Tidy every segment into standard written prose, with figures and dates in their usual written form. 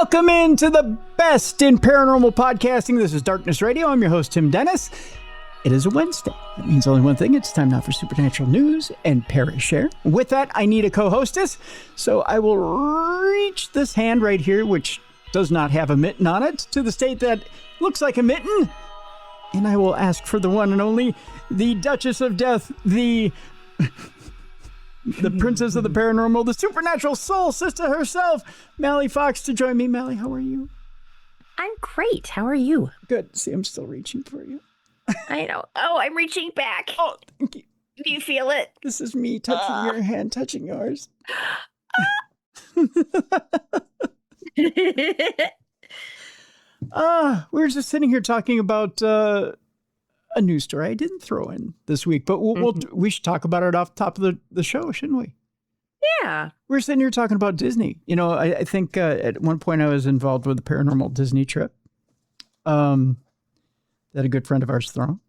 Welcome into the best in paranormal podcasting. This is Darkness Radio. I'm your host, Tim Dennis. It is a Wednesday. That means only one thing. It's time now for supernatural news and Parashare. With that, I need a co-hostess. So I will reach this hand right here, which does not have a mitten on it, to the state that looks like a mitten. And I will ask for the one and only, the Duchess of Death, the Princess of the Paranormal, the Supernatural Soul Sister herself, Mallie Fox, to join me. Mallie, how are you? I'm great. How are you? Good. See, I'm still reaching for you. I know. Oh, I'm reaching back. Oh, thank you. Do you feel it? This is me touching your hand, touching yours. We were just sitting here talking about a news story I didn't throw in this week, but we should talk about it off the top of the show, shouldn't we? Yeah. We're sitting here talking about Disney. You know, I think at one point I was involved with a paranormal Disney trip. That a good friend of ours thrown.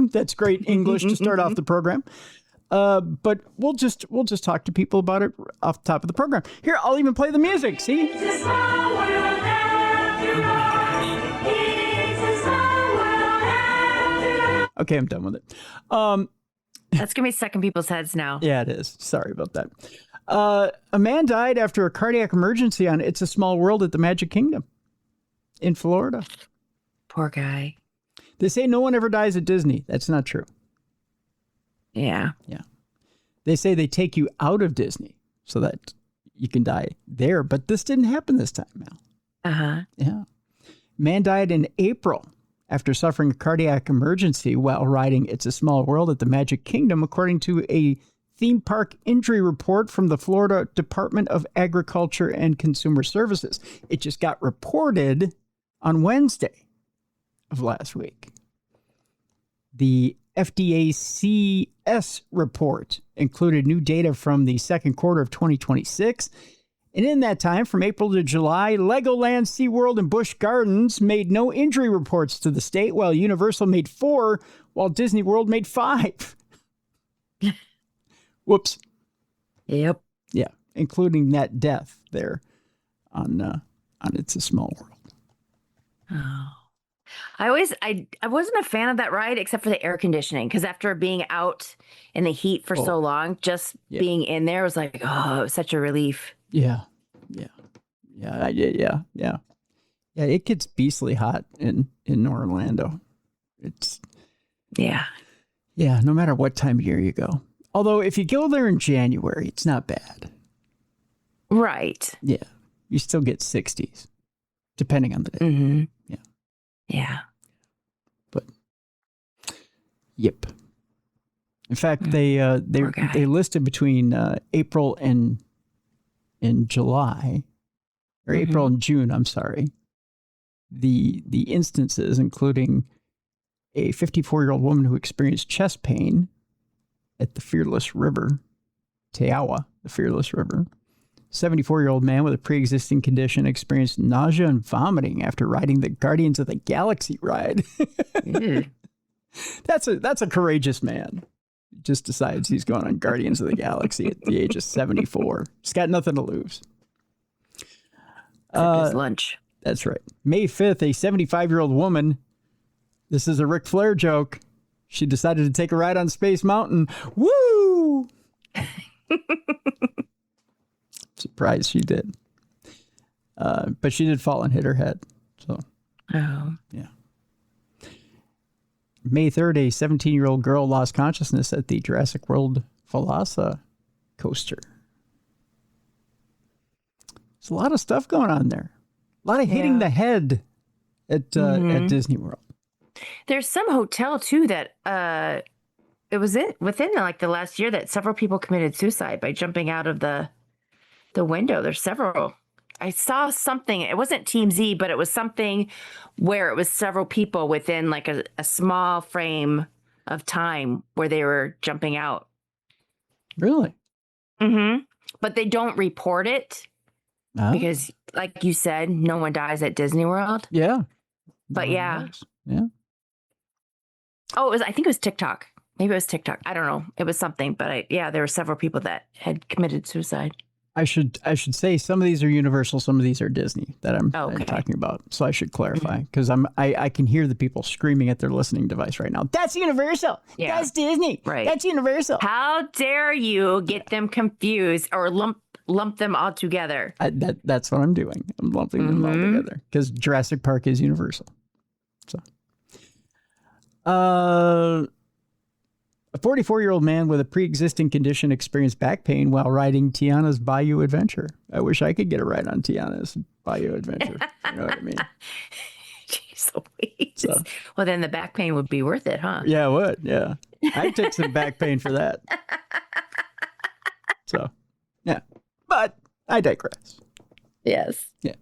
That's great English to start off the program. But we'll just talk to people about it off the top of the program. Here, I'll even play the music. See? Okay, I'm done with it. That's going to be stuck in people's heads now. Yeah, it is. Sorry about that. A man died after a cardiac emergency on It's a Small World at the Magic Kingdom in Florida. Poor guy. They say no one ever dies at Disney. That's not true. Yeah. Yeah. They say they take you out of Disney so that you can die there. But this didn't happen this time, Mal. Uh-huh. Yeah. Man died in April after suffering a cardiac emergency while riding It's a Small World at the Magic Kingdom, according to a theme park injury report from the Florida Department of Agriculture and Consumer Services. It just got reported on Wednesday of last week. The FDACS report included new data from the second quarter of 2026. And in that time, from April to July, Legoland, SeaWorld, and Busch Gardens made no injury reports to the state, while Universal made 4, while Disney World made 5. Whoops. Yep. Yeah, including that death there on It's a Small World. Oh. I wasn't a fan of that ride except for the air conditioning, because after being out in the heat for so long, just being in there was like, oh, it was such a relief. Yeah. It gets beastly hot in Orlando. Yeah, no matter what time of year you go. Although if you go there in January, it's not bad. Right. Yeah, you still get 60s, depending on the day. Mm-hmm. Yeah. Yeah. But yep. In fact, they listed between April and July, or April and June, I'm sorry, the instances, including a 54-year-old woman who experienced chest pain at the Fearless River, Teawa, the Fearless River. 74-year-old man with a pre-existing condition experienced nausea and vomiting after riding the Guardians of the Galaxy ride. That's a courageous man. Just decides he's going on Guardians of the Galaxy at the age of 74. He's got nothing to lose. His lunch. That's right. May 5th, a 75-year-old woman, this is a Ric Flair joke, she decided to take a ride on Space Mountain. Woo! Surprised she did. But she did fall and hit her head. So, yeah. May 3rd, a 17-year-old girl lost consciousness at the Jurassic World Velasa coaster. There's a lot of stuff going on there. A lot of hitting the head at Disney World. There's some hotel, too, that it was within like the last year that several people committed suicide by jumping out of the window. There's several. I saw something. It wasn't Team Z, but it was something where it was several people within like a small frame of time where they were jumping out. Really? Mm-hmm. But they don't report it because, like you said, no one dies at Disney World. Yeah. But yeah. Yeah. Oh, I think it was TikTok. Maybe it was TikTok. I don't know. It was something. But there were several people that had committed suicide. I should say some of these are Universal, some of these are Disney that I'm talking about. So I should clarify because I can hear the people screaming at their listening device right now. That's Universal. Yeah. That's Disney. Right. That's Universal. How dare you get them confused or lump them all together? That's what I'm doing. I'm lumping them all together because Jurassic Park is Universal. So, a 44-year-old man with a pre-existing condition experienced back pain while riding Tiana's Bayou Adventure. I wish I could get a ride on Tiana's Bayou Adventure. You know what I mean? Jeez Louise. So, well, then the back pain would be worth it, huh? Yeah, it would. Yeah. I'd take some back pain for that. So, yeah. But I digress. Yes. Yeah.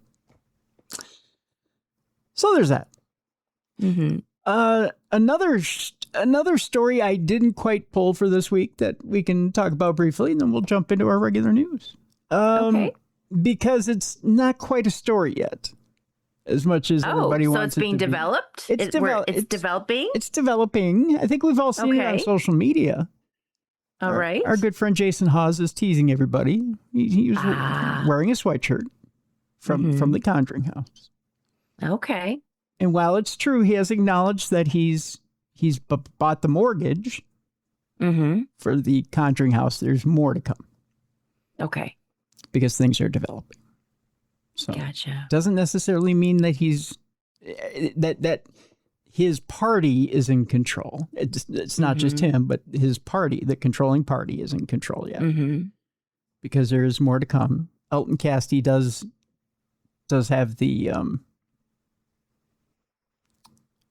So there's that. Mm-hmm. Another story I didn't quite pull for this week that we can talk about briefly, and then we'll jump into our regular news. Okay. Because it's not quite a story yet, as much as everybody wants it to be. So it's being developed? It's developing? It's developing. I think we've all seen it on social media. All right. Our good friend Jason Hawes is teasing everybody. He was wearing a sweatshirt from the Conjuring house. Okay. And while it's true, he has acknowledged that he's bought the mortgage for the Conjuring house. There's more to come. Okay. Because things are developing. So gotcha. Doesn't necessarily mean that that his party is in control. It's not just him, but his party, the controlling party, is in control yet. Because there is more to come. Elton Castee does have the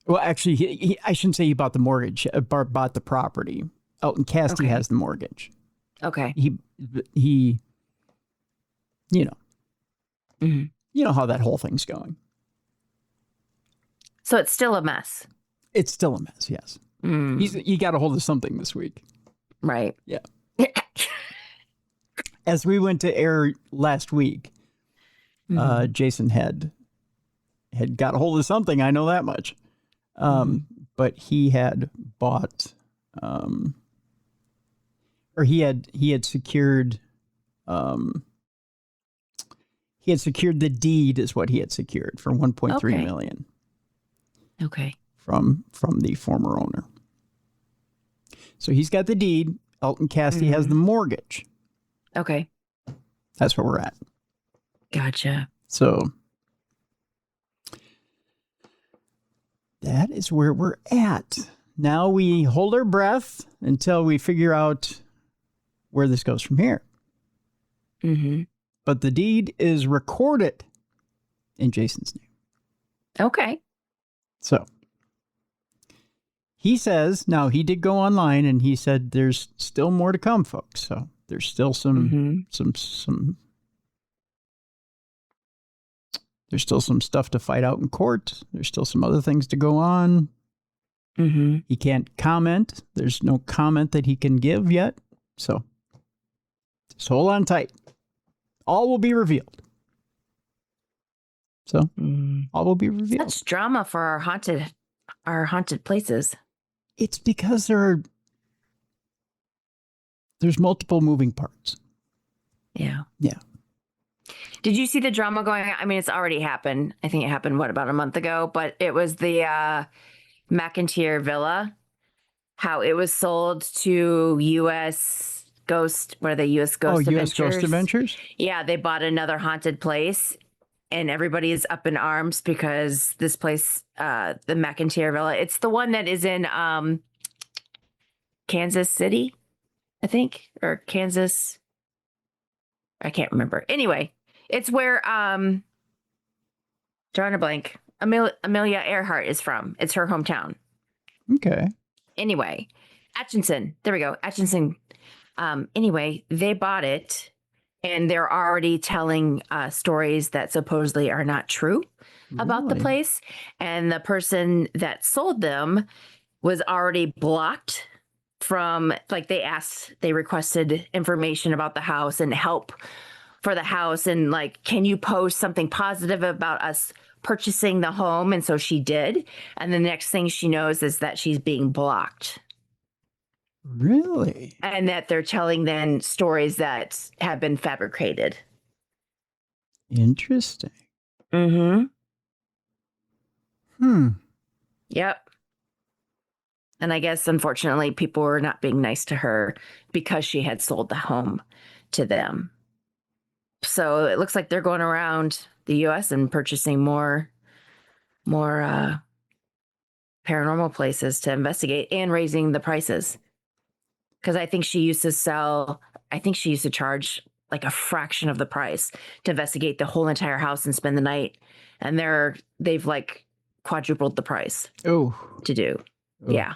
well, actually, I shouldn't say he bought the mortgage. Bought the property. Elton Castee has the mortgage. Okay. He, you know how that whole thing's going. So it's still a mess. It's still a mess. Yes. He got a hold of something this week. Right. Yeah. As we went to air last week, Jason had got a hold of something. I know that much. But he had bought, or he had secured, the deed is what he had secured for $1.3 million. Okay. From the former owner. So he's got the deed. Elton Castee has the mortgage. Okay. That's where we're at. Gotcha. So that is where we're at. Now we hold our breath until we figure out where this goes from here. But the deed is recorded in Jason's name. Okay. So he says, now he did go online and he said there's still more to come, folks. So there's still there's still some stuff to fight out in court. There's still some other things to go on. He can't comment. There's no comment that he can give yet. So just hold on tight. All will be revealed. So all will be revealed. Such drama for our haunted places. It's because there's multiple moving parts. Yeah. Yeah. Did you see the drama going on? I mean, it's already happened. I think it happened, about a month ago? But it was the McIntyre Villa, how it was sold to U.S. Ghost Adventures. U.S. Ghost Adventures? Yeah, they bought another haunted place, and everybody is up in arms because this place, the McIntyre Villa, it's the one that is in Kansas City, I think, or Kansas. I can't remember. Anyway, it's where drawing a blank. Amelia Earhart is from. It's her hometown. Okay. Anyway, Atchison. There we go. Atchison. Anyway, they bought it, and they're already telling stories that supposedly are not true about the place. And the person that sold them was already blocked from, they requested information about the house and help for the house. And can you post something positive about us purchasing the home? And so she did. And the next thing she knows is that she's being blocked. Really? And that they're telling then stories that have been fabricated. Interesting. Mm-hmm. Yep. And I guess, unfortunately, people were not being nice to her because she had sold the home to them. So it looks like they're going around the U.S. and purchasing more paranormal places to investigate and raising the prices. Because I think she used to charge like a fraction of the price to investigate the whole entire house and spend the night. And they've like quadrupled the price to do. Oh. Yeah.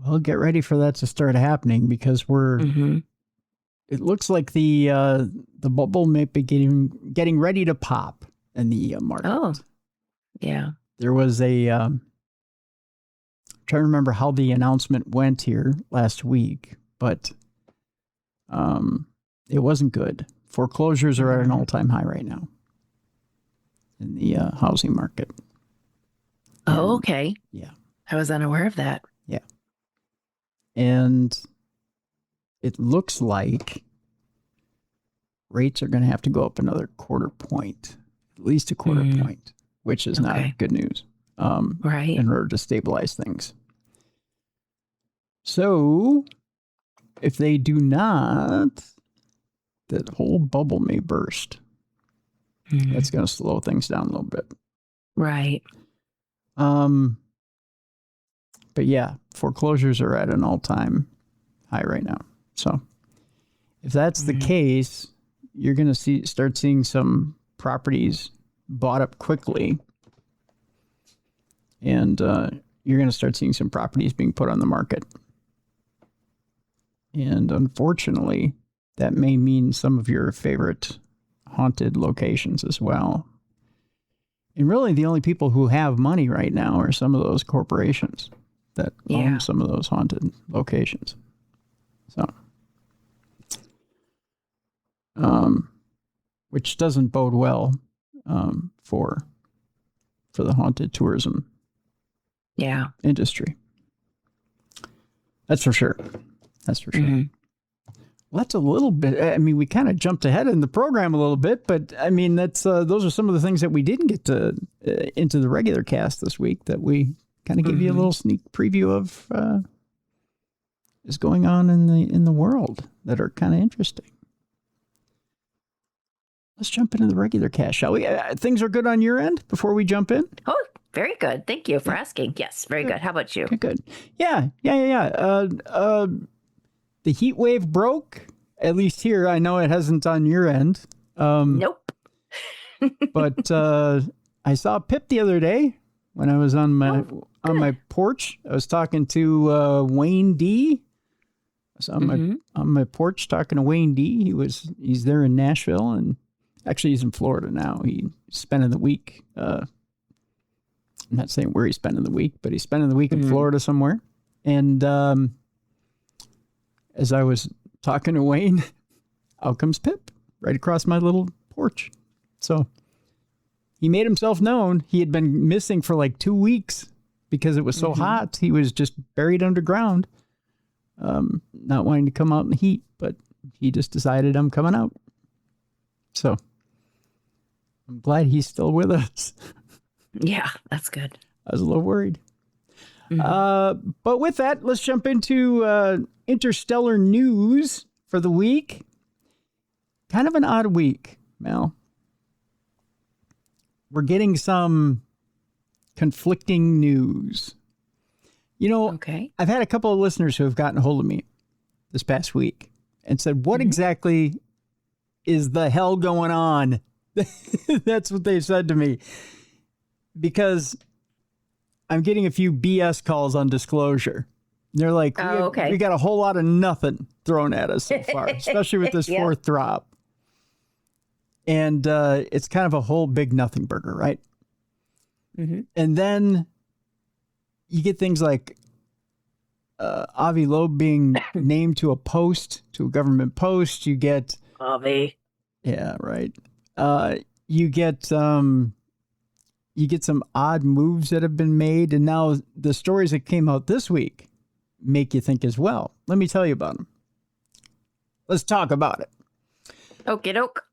Well, get ready for that to start happening because it looks like the bubble may be getting ready to pop in the market. Oh, yeah. There was I'm trying to remember how the announcement went here last week, but it wasn't good. Foreclosures are at an all-time high right now in the housing market. Oh, okay. Yeah. I was unaware of that. Yeah. And it looks like rates are going to have to go up another quarter point, at least a quarter point, which is not good news. Right. In order to stabilize things. So if they do not, that whole bubble may burst. That's going to slow things down a little bit. Right. But yeah, foreclosures are at an all-time high right now. So if that's the case, you're going to start seeing some properties bought up quickly. And you're going to start seeing some properties being put on the market. And unfortunately, that may mean some of your favorite haunted locations as well. And really, the only people who have money right now are some of those corporations that own some of those haunted locations. So, which doesn't bode well for the haunted tourism industry. That's for sure. That's for sure. Well, that's a little bit. I mean, we kind of jumped ahead in the program a little bit, but I mean, that's those are some of the things that we didn't get to into the regular cast this week that we kind of gave you a little sneak preview of is going on in the world that are kind of interesting. Let's jump into the regular cast, shall we? Things are good on your end before we jump in? Oh, very good. Thank you for asking. Yes, very good. How about you? Okay, good. Yeah. The heat wave broke, at least here. I know it hasn't on your end. Nope. But I saw Pip the other day when I was on my porch. I was talking to Wayne D. I was on my porch talking to Wayne D. He's there in Nashville, and actually he's in Florida now. He's spending the week. I'm not saying where he's spending the week, but he's spending the week in Florida somewhere. And as I was talking to Wayne, out comes Pip right across my little porch. So he made himself known. He had been missing for like 2 weeks because it was so hot. He was just buried underground, not wanting to come out in the heat, but he just decided, I'm coming out. So I'm glad he's still with us. Yeah, that's good. I was a little worried. But with that, let's jump into interstellar news for the week. Kind of an odd week, Mal. We're getting some conflicting news. You know, I've had a couple of listeners who have gotten a hold of me this past week and said, what exactly is the hell going on? That's what they said to me. Because I'm getting a few BS calls on disclosure. They're like, we got a whole lot of nothing thrown at us so far, especially with this fourth drop. And it's kind of a whole big nothing burger, right? And then you get things like Avi Loeb being named to a government post. You get Avi. Yeah, right. You get some odd moves that have been made, and now the stories that came out this week make you think as well. Let me tell you about them. Let's talk about it. Okie doke.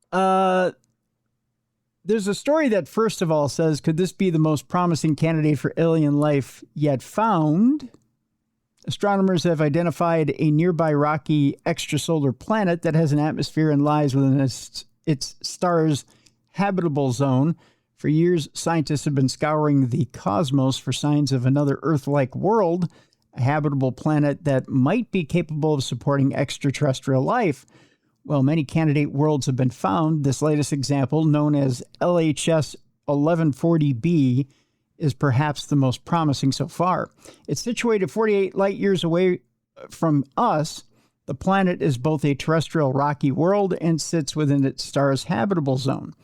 There's a story that, first of all, says, could this be the most promising candidate for alien life yet found? Astronomers have identified a nearby rocky extrasolar planet that has an atmosphere and lies within its star's habitable zone. For years, scientists have been scouring the cosmos for signs of another Earth-like world, a habitable planet that might be capable of supporting extraterrestrial life. Well, many candidate worlds have been found. This latest example, known as LHS 1140b, is perhaps the most promising so far. It's situated 48 light years away from us. The planet is both a terrestrial rocky world and sits within its star's habitable zone,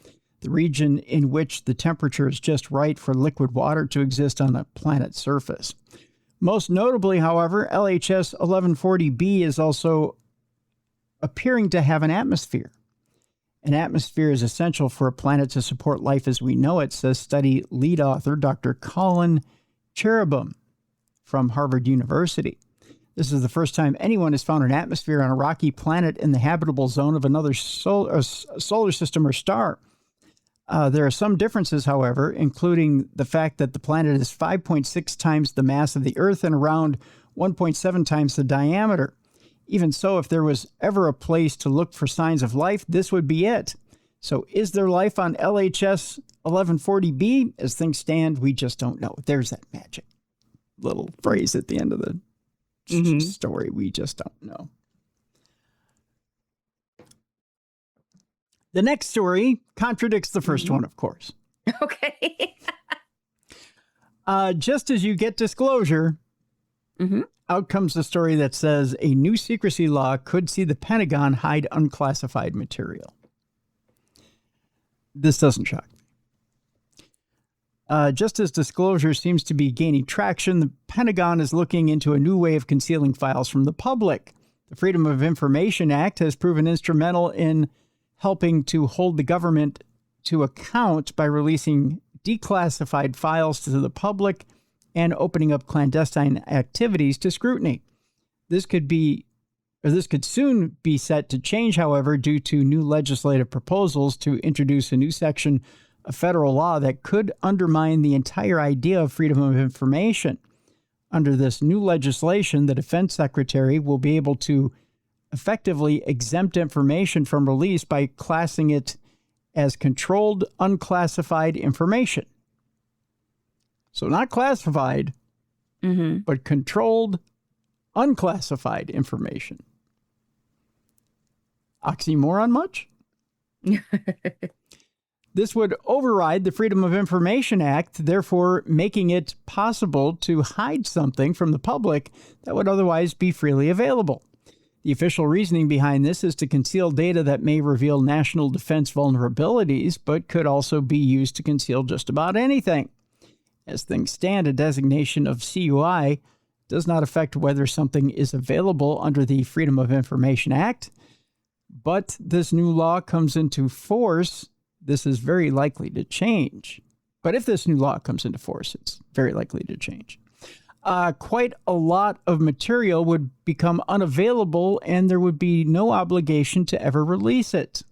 the region in which the temperature is just right for liquid water to exist on the planet's surface. Most notably, however, LHS 1140b is also appearing to have an atmosphere. An atmosphere is essential for a planet to support life as we know it, says study lead author Dr. Colin Cherubim from Harvard University. This is the first time anyone has found an atmosphere on a rocky planet in the habitable zone of another solar system or star. There are some differences, however, including the fact that the planet is 5.6 times the mass of the Earth and around 1.7 times the diameter. Even so, if there was ever a place to look for signs of life, this would be it. So is there life on LHS 1140b? As things stand, we just don't know. There's that magic little phrase at the end of the story. We just don't know. The next story contradicts the first one, of course. Okay. Just as you get disclosure, out comes the story that says a new secrecy law could see the Pentagon hide unclassified material. This doesn't shock me. Just as disclosure seems to be gaining traction, the Pentagon is looking into a new way of concealing files from the public. The Freedom of Information Act has proven instrumental in helping to hold the government to account by releasing declassified files to the public and opening up clandestine activities to scrutiny. This could soon be set to change, however, due to new legislative proposals to introduce a new section of federal law that could undermine the entire idea of freedom of information. Under this new legislation, the Defense Secretary will be able to effectively exempt information from release by classing it as controlled unclassified information. So not classified, but controlled unclassified information. Oxymoron much? This would override the Freedom of Information Act, therefore making it possible to hide something from the public that would otherwise be freely available. The official reasoning behind this is to conceal data that may reveal national defense vulnerabilities, but could also be used to conceal just about anything. As things stand, a designation of CUI does not affect whether something is available under the Freedom of Information Act, but this new law comes into force, this is very likely to change. But if this new law comes into force, it's very likely to change. Quite a lot of material would become unavailable and there would be no obligation to ever release it.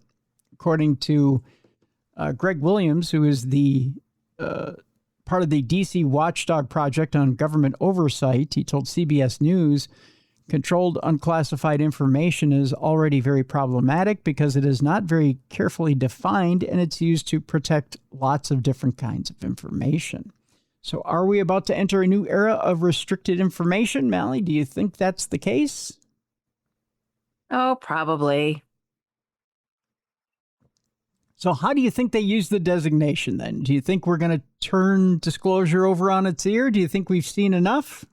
According to Greg Williams, who is the part of the DC Watchdog Project on Government Oversight, he told CBS News, controlled unclassified information is already very problematic because it is not very carefully defined and it's used to protect lots of different kinds of information. So are we about to enter a new era of restricted information, Mallie? Do you think that's the case? Oh, probably. So how do you think they use the designation then? Do you think we're going to turn disclosure over on its ear? Do you think we've seen enough?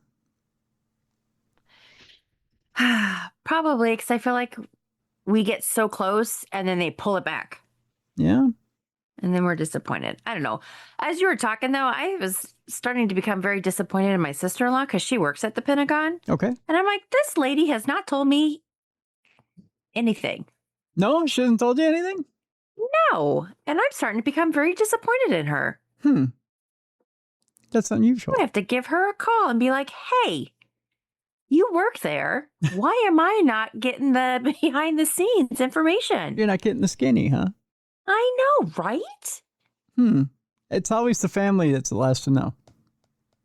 Probably, because I feel like we get so close and then they pull it back. Yeah. And then we're disappointed. I don't know. As you were talking, though, I was starting to become very disappointed in my sister-in-law because she works at the Pentagon. Okay. And I'm like, this lady has not told me anything. No, she hasn't told you anything? No. And I'm starting to become very disappointed in her. That's unusual. I have to give her a call and be like, hey, You work there. Why am I not getting the behind the scenes information? You're not getting the skinny, huh? I know, right? It's always the family that's the last to know.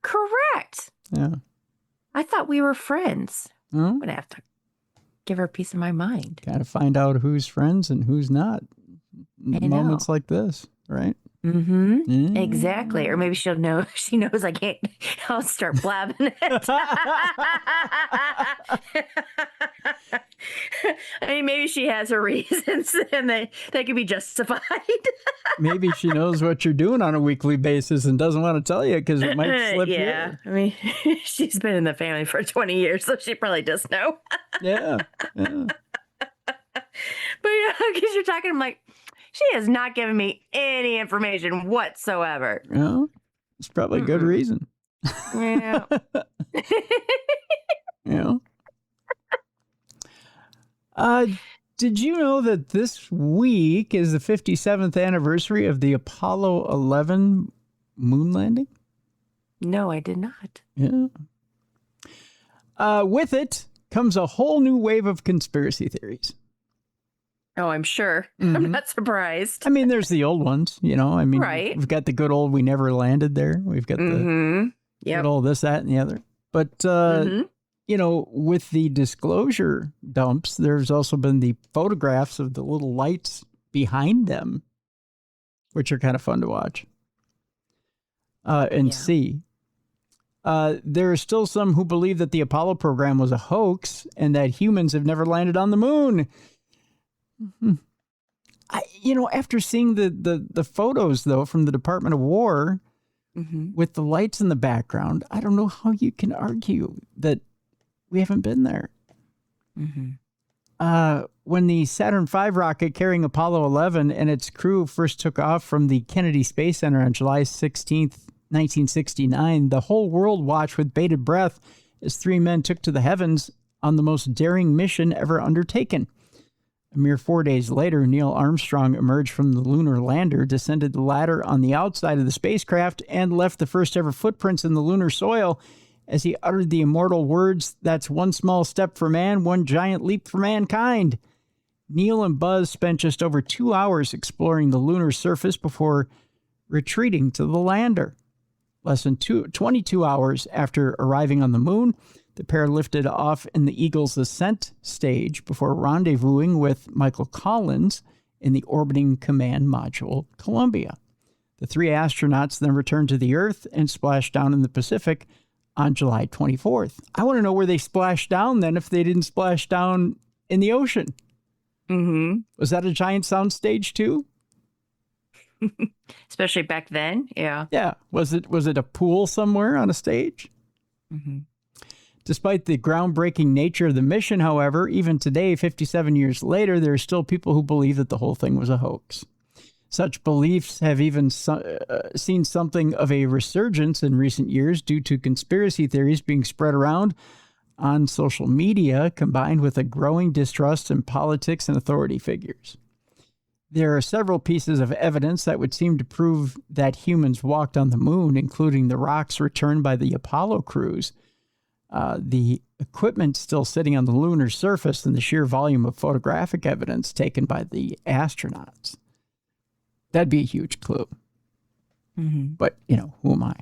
Correct. Yeah. I thought we were friends. Well, I'm going to have to give her a piece of my mind. got to find out who's friends and who's not. Moments like this, right? Mm-hmm. Yeah. Exactly. Or maybe she'll know. She knows I can't. I'll start blabbing it. I mean, maybe she has her reasons, and they could be justified. Maybe she knows what you're doing on a weekly basis and doesn't want to tell you because it might slip Yeah. you. I mean, she's been in the family for 20 years, so she probably does know. Yeah. But yeah, because you're talking, I'm like, she has not given me any information whatsoever. Well, it's probably a good reason. Yeah. Yeah. Did you know that this week is the 57th anniversary of the Apollo 11 moon landing? No, I did not. Yeah. With it comes a whole new wave of conspiracy theories. Oh, I'm sure. I'm not surprised. I mean, there's the old ones, you know. I mean, right. We've got the good old we never landed there. We've got the good old this, that, and the other. But, you know, with the disclosure dumps, there's also been the photographs of the little lights behind them, which are kind of fun to watch and see. There are still some who believe that the Apollo program was a hoax and that humans have never landed on the moon. You know, after seeing the photos, though, from the Department of War with the lights in the background, I don't know how you can argue that we haven't been there. When the Saturn V rocket carrying Apollo 11 and its crew first took off from the Kennedy Space Center on July 16th, 1969, the whole world watched with bated breath as three men took to the heavens on the most daring mission ever undertaken. A mere 4 days later, Neil Armstrong emerged from the lunar lander, descended the ladder on the outside of the spacecraft, and left the first ever footprints in the lunar soil as he uttered the immortal words, "That's one small step for man, one giant leap for mankind." Neil and Buzz spent just over 2 hours exploring the lunar surface before retreating to the lander. Less than 22 hours after arriving on the moon, the pair lifted off in the Eagle's ascent stage before rendezvousing with Michael Collins in the orbiting command module Columbia. The three astronauts then returned to the Earth and splashed down in the Pacific on July 24th. I want to know where they splashed down then if they didn't splash down in the ocean. Was that a giant sound stage too? Especially back then, yeah. Yeah. Was it a pool somewhere on a stage? Despite the groundbreaking nature of the mission, however, even today, 57 years later, there are still people who believe that the whole thing was a hoax. Such beliefs have even seen something of a resurgence in recent years due to conspiracy theories being spread around on social media, combined with a growing distrust in politics and authority figures. There are several pieces of evidence that would seem to prove that humans walked on the moon, including the rocks returned by the Apollo crews, the equipment still sitting on the lunar surface, and the sheer volume of photographic evidence taken by the astronauts. That'd be a huge clue. But, you know, who am I?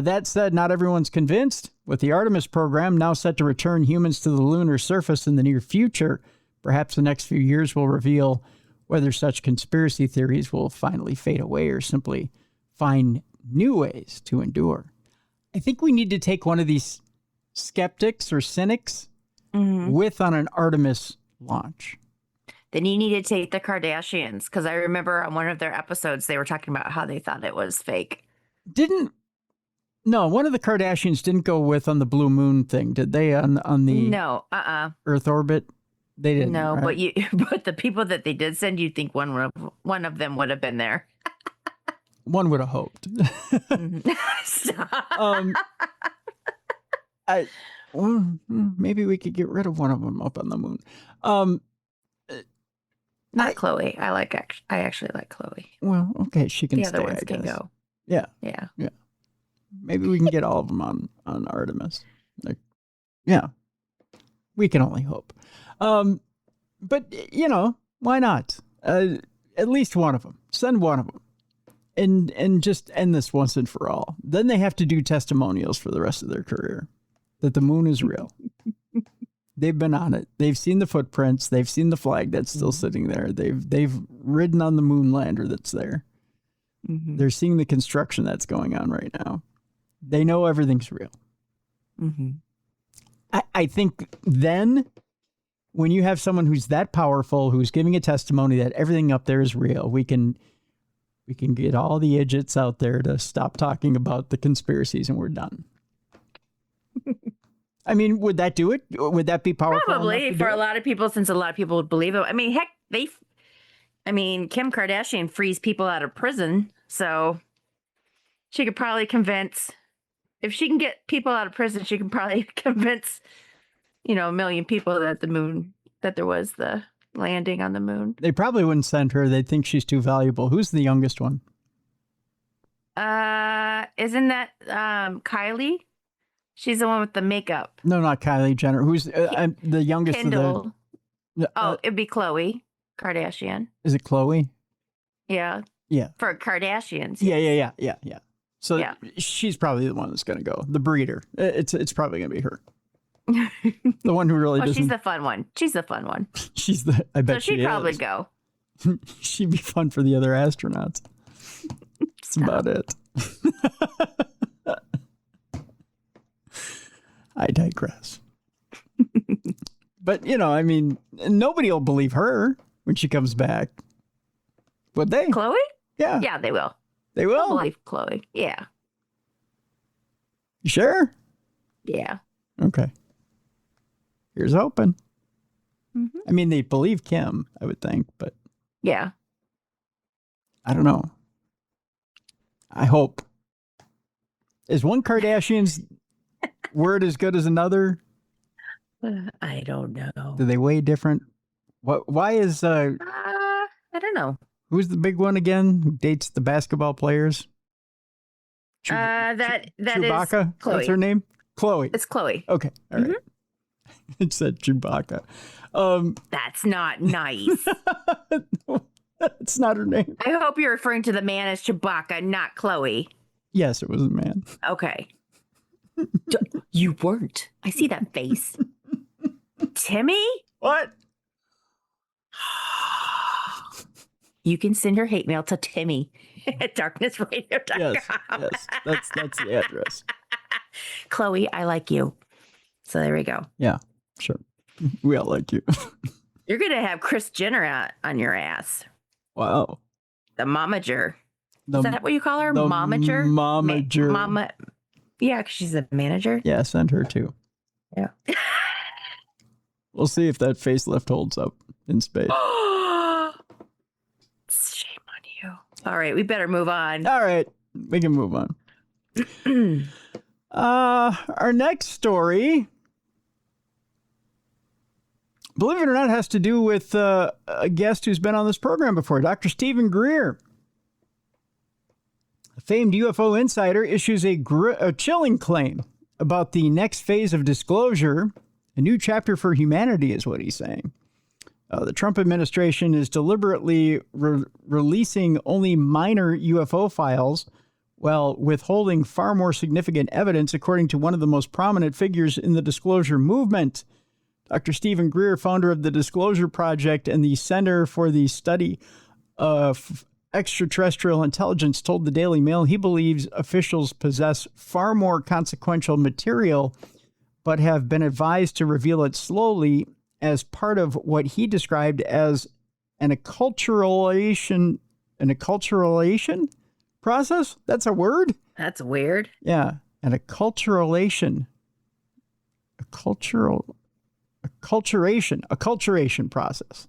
That said, not everyone's convinced. With the Artemis program now set to return humans to the lunar surface in the near future, perhaps the next few years will reveal whether such conspiracy theories will finally fade away or simply find new ways to endure. I think we need to take one of these skeptics or cynics with on an Artemis launch. Then you need to take the Kardashians, because I remember on one of their episodes, they were talking about how they thought it was fake. No, one of the Kardashians didn't go with on the blue moon thing, did they? On the Earth orbit, they didn't. No, right? but the people that they did send, you'd think one of them would have been there. One would have hoped. Stop. Maybe we could get rid of one of them up on the moon. Not Chloe. I actually like Chloe. Well, okay, she can the stay. other ones I can guess. go. Yeah. Maybe we can get all of them on Artemis. Yeah. We can only hope. But, why not? At least one of them. Send one of them. And just end this once and for all. Then they have to do testimonials for the rest of their career that the moon is real. They've been on it. They've seen the footprints. They've seen the flag that's still sitting there. They've ridden on the moon lander that's there. Mm-hmm. They're seeing the construction that's going on right now. They know everything's real. Mm-hmm. I think then when you have someone who's that powerful, who's giving a testimony that everything up there is real, we can get all the idiots out there to stop talking about the conspiracies and we're done. I mean, would that do it? Would that be powerful? Probably for a lot of people, since a lot of people would believe it. I mean, heck, Kim Kardashian frees people out of prison. So she could probably convince, if she can get people out of prison, she can probably convince, a million people that there was the landing on the moon. They probably wouldn't send her. They'd think she's too valuable. Who's the youngest one? Isn't that Kylie? She's the one with the makeup. No, not Kylie Jenner. Who's the youngest Kendall. of the... it'd be Khloe Kardashian. Is it Khloe? Yeah. Yeah. For Kardashians. Yeah. So yeah. She's probably the one that's going to go. The breeder. It's probably going to be her. The one who really doesn't... She's the fun one. I bet she'd she probably is. go. She'd be fun for the other astronauts. That's about it. I digress. But, nobody will believe her when she comes back. Would they? Khloe? Yeah. Yeah, they will. They will? I'll believe Khloe. Yeah. You sure? Yeah. Okay. Here's hoping. Mm-hmm. I mean, they believe Kim, I would think, but... Yeah. I don't know. I hope. Is one Kardashian's word as good as another? I don't know. Do they weigh different? Why is... I don't know. Who's the big one again? Who dates the basketball players? That Chewbacca? is Khloe. That's her name? Khloe. It's Khloe. Okay. All right. It said Chewbacca. That's not nice. No, that's not her name. I hope you're referring to the man as Chewbacca, not Khloe. Yes, it was a man. Okay. You weren't. I see that face. Timmy? What? You can send your hate mail to Timmy at darknessradio.com. Yes. That's the address. Khloe, I like you. So there we go. Yeah, sure. We all like you. You're going to have Kris Jenner on your ass. Wow. The momager. Is that what you call her? Momager? Momager. Mama. Yeah, because she's a manager. Yeah, send her too. Yeah. We'll see if that facelift holds up in space. Shame on you. All right, we better move on. All right, we can move on. Our next story, believe it or not, has to do with a guest who's been on this program before, Dr. Stephen Greer. A famed UFO insider issues a chilling claim about the next phase of disclosure. A new chapter for humanity is what he's saying. The Trump administration is deliberately releasing only minor UFO files while withholding far more significant evidence, according to one of the most prominent figures in the disclosure movement. Dr. Stephen Greer, founder of the Disclosure Project and the Center for the Study of Extraterrestrial Intelligence, told the Daily Mail he believes officials possess far more consequential material, but have been advised to reveal it slowly as part of what he described as an acculturation process. That's a word? That's weird. Yeah. An acculturation process.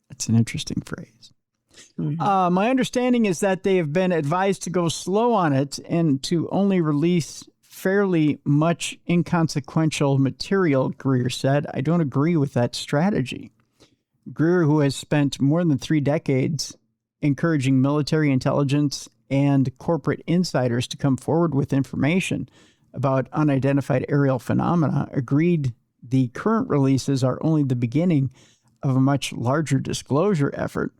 That's an interesting phrase. Mm-hmm. My understanding is that they have been advised to go slow on it and to only release fairly much inconsequential material, Greer said. I don't agree with that strategy. Greer, who has spent more than 3 decades encouraging military intelligence and corporate insiders to come forward with information about unidentified aerial phenomena, agreed the current releases are only the beginning of a much larger disclosure effort.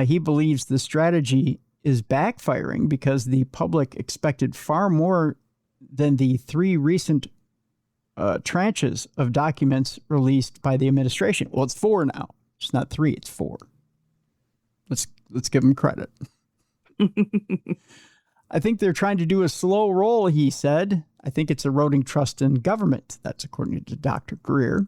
He believes the strategy is backfiring because the public expected far more than the 3 recent tranches of documents released by the administration. Well, it's 4 now. It's not 3, it's 4. Let's give them credit. I think they're trying to do a slow roll, he said. I think it's eroding trust in government. That's according to Dr. Greer.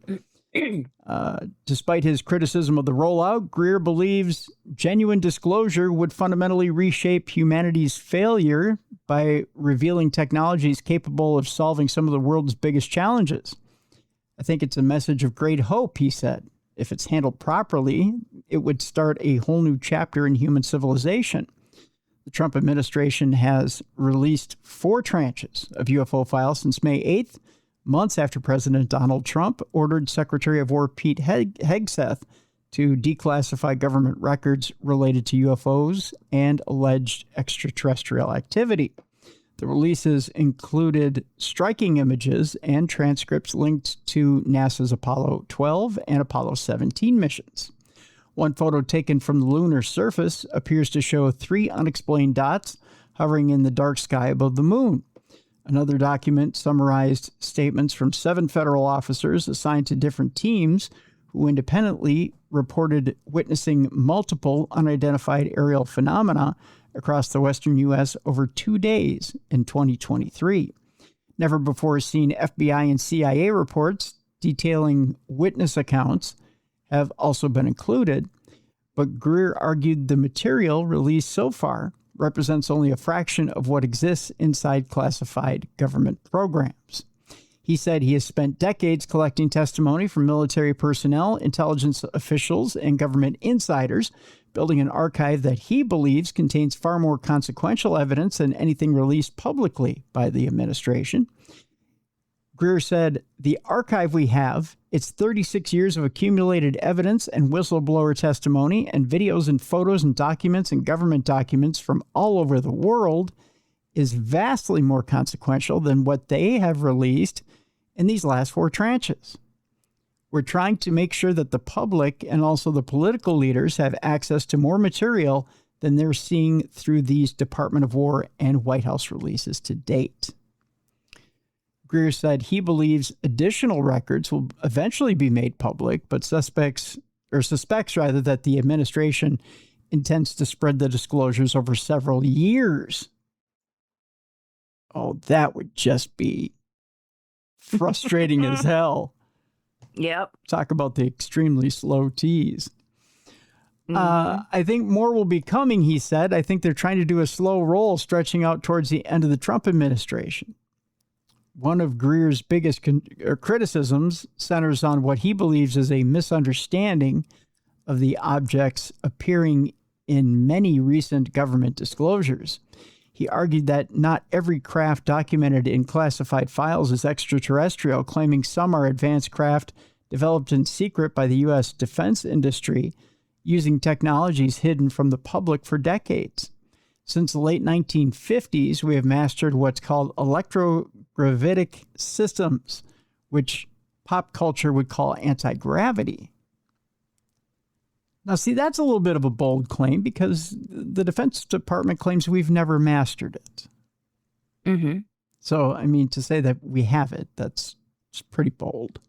Despite his criticism of the rollout, Greer believes genuine disclosure would fundamentally reshape humanity's failure by revealing technologies capable of solving some of the world's biggest challenges. I think it's a message of great hope, he said. If it's handled properly, it would start a whole new chapter in human civilization. The Trump administration has released 4 tranches of UFO files since May 8th, months after President Donald Trump ordered Secretary of War Pete Hegseth to declassify government records related to UFOs and alleged extraterrestrial activity. The releases included striking images and transcripts linked to NASA's Apollo 12 and Apollo 17 missions. One photo taken from the lunar surface appears to show 3 unexplained dots hovering in the dark sky above the moon. Another document summarized statements from 7 federal officers assigned to different teams who independently reported witnessing multiple unidentified aerial phenomena across the western U.S. over 2 days in 2023. Never before seen FBI and CIA reports detailing witness accounts have also been included, but Greer argued the material released so far represents only a fraction of what exists inside classified government programs. He said he has spent decades collecting testimony from military personnel, intelligence officials, and government insiders, building an archive that he believes contains far more consequential evidence than anything released publicly by the administration. Greer said, "The archive we have, it's 36 years of accumulated evidence and whistleblower testimony and videos and photos and documents and government documents from all over the world, is vastly more consequential than what they have released in these last 4 tranches. We're trying to make sure that the public and also the political leaders have access to more material than they're seeing through these Department of War and White House releases to date." Greer said he believes additional records will eventually be made public, but suspects that the administration intends to spread the disclosures over several years. Oh, that would just be frustrating as hell. Yep. Talk about the extremely slow tease. I think more will be coming, he said. I think they're trying to do a slow roll stretching out towards the end of the Trump administration. One of Greer's biggest criticisms centers on what he believes is a misunderstanding of the objects appearing in many recent government disclosures. He argued that not every craft documented in classified files is extraterrestrial, claiming some are advanced craft developed in secret by the U.S. defense industry using technologies hidden from the public for decades. Since the late 1950s, we have mastered what's called electrogravitic systems, which pop culture would call anti-gravity. Now, see, that's a little bit of a bold claim because the Defense Department claims we've never mastered it. Mm-hmm. So, I mean, to say that we have it, that's pretty bold.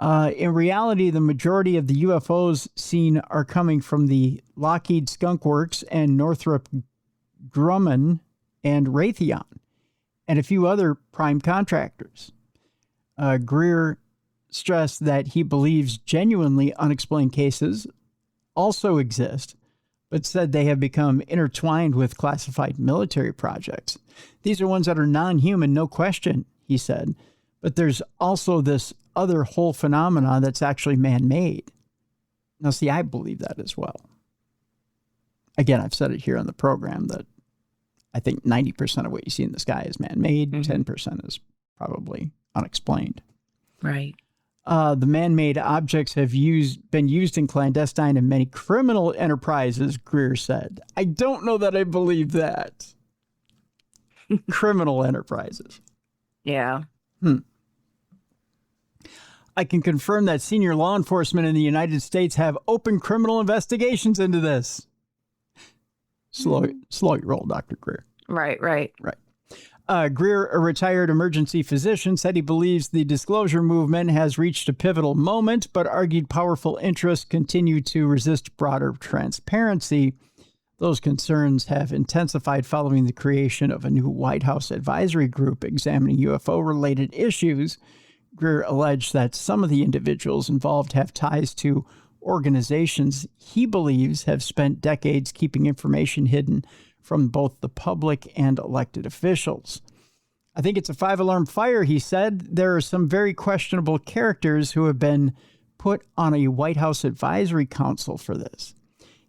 In reality, the majority of the UFOs seen are coming from the Lockheed Skunk Works and Northrop Grumman and Raytheon, and a few other prime contractors. Greer stressed that he believes genuinely unexplained cases also exist, but said they have become intertwined with classified military projects. These are ones that are non-human, no question, he said, but there's also this other whole phenomena that's actually man-made. Now, see, I believe that as well. Again, I've said it here on the program that I think 90% of what you see in the sky is man-made, 10% is probably unexplained. Right. The man-made objects have been used in clandestine and many criminal enterprises, Greer said. I don't know that I believe that. criminal enterprises. Yeah. I can confirm that senior law enforcement in the United States have open criminal investigations into this. Slow your roll, Dr. Greer. Right. Greer, a retired emergency physician, said he believes the disclosure movement has reached a pivotal moment, but argued powerful interests continue to resist broader transparency. Those concerns have intensified following the creation of a new White House advisory group examining UFO-related issues. Greer alleged that some of the individuals involved have ties to organizations he believes have spent decades keeping information hidden from both the public and elected officials. I think it's a 5-alarm fire, he said. There are some very questionable characters who have been put on a White House advisory council for this.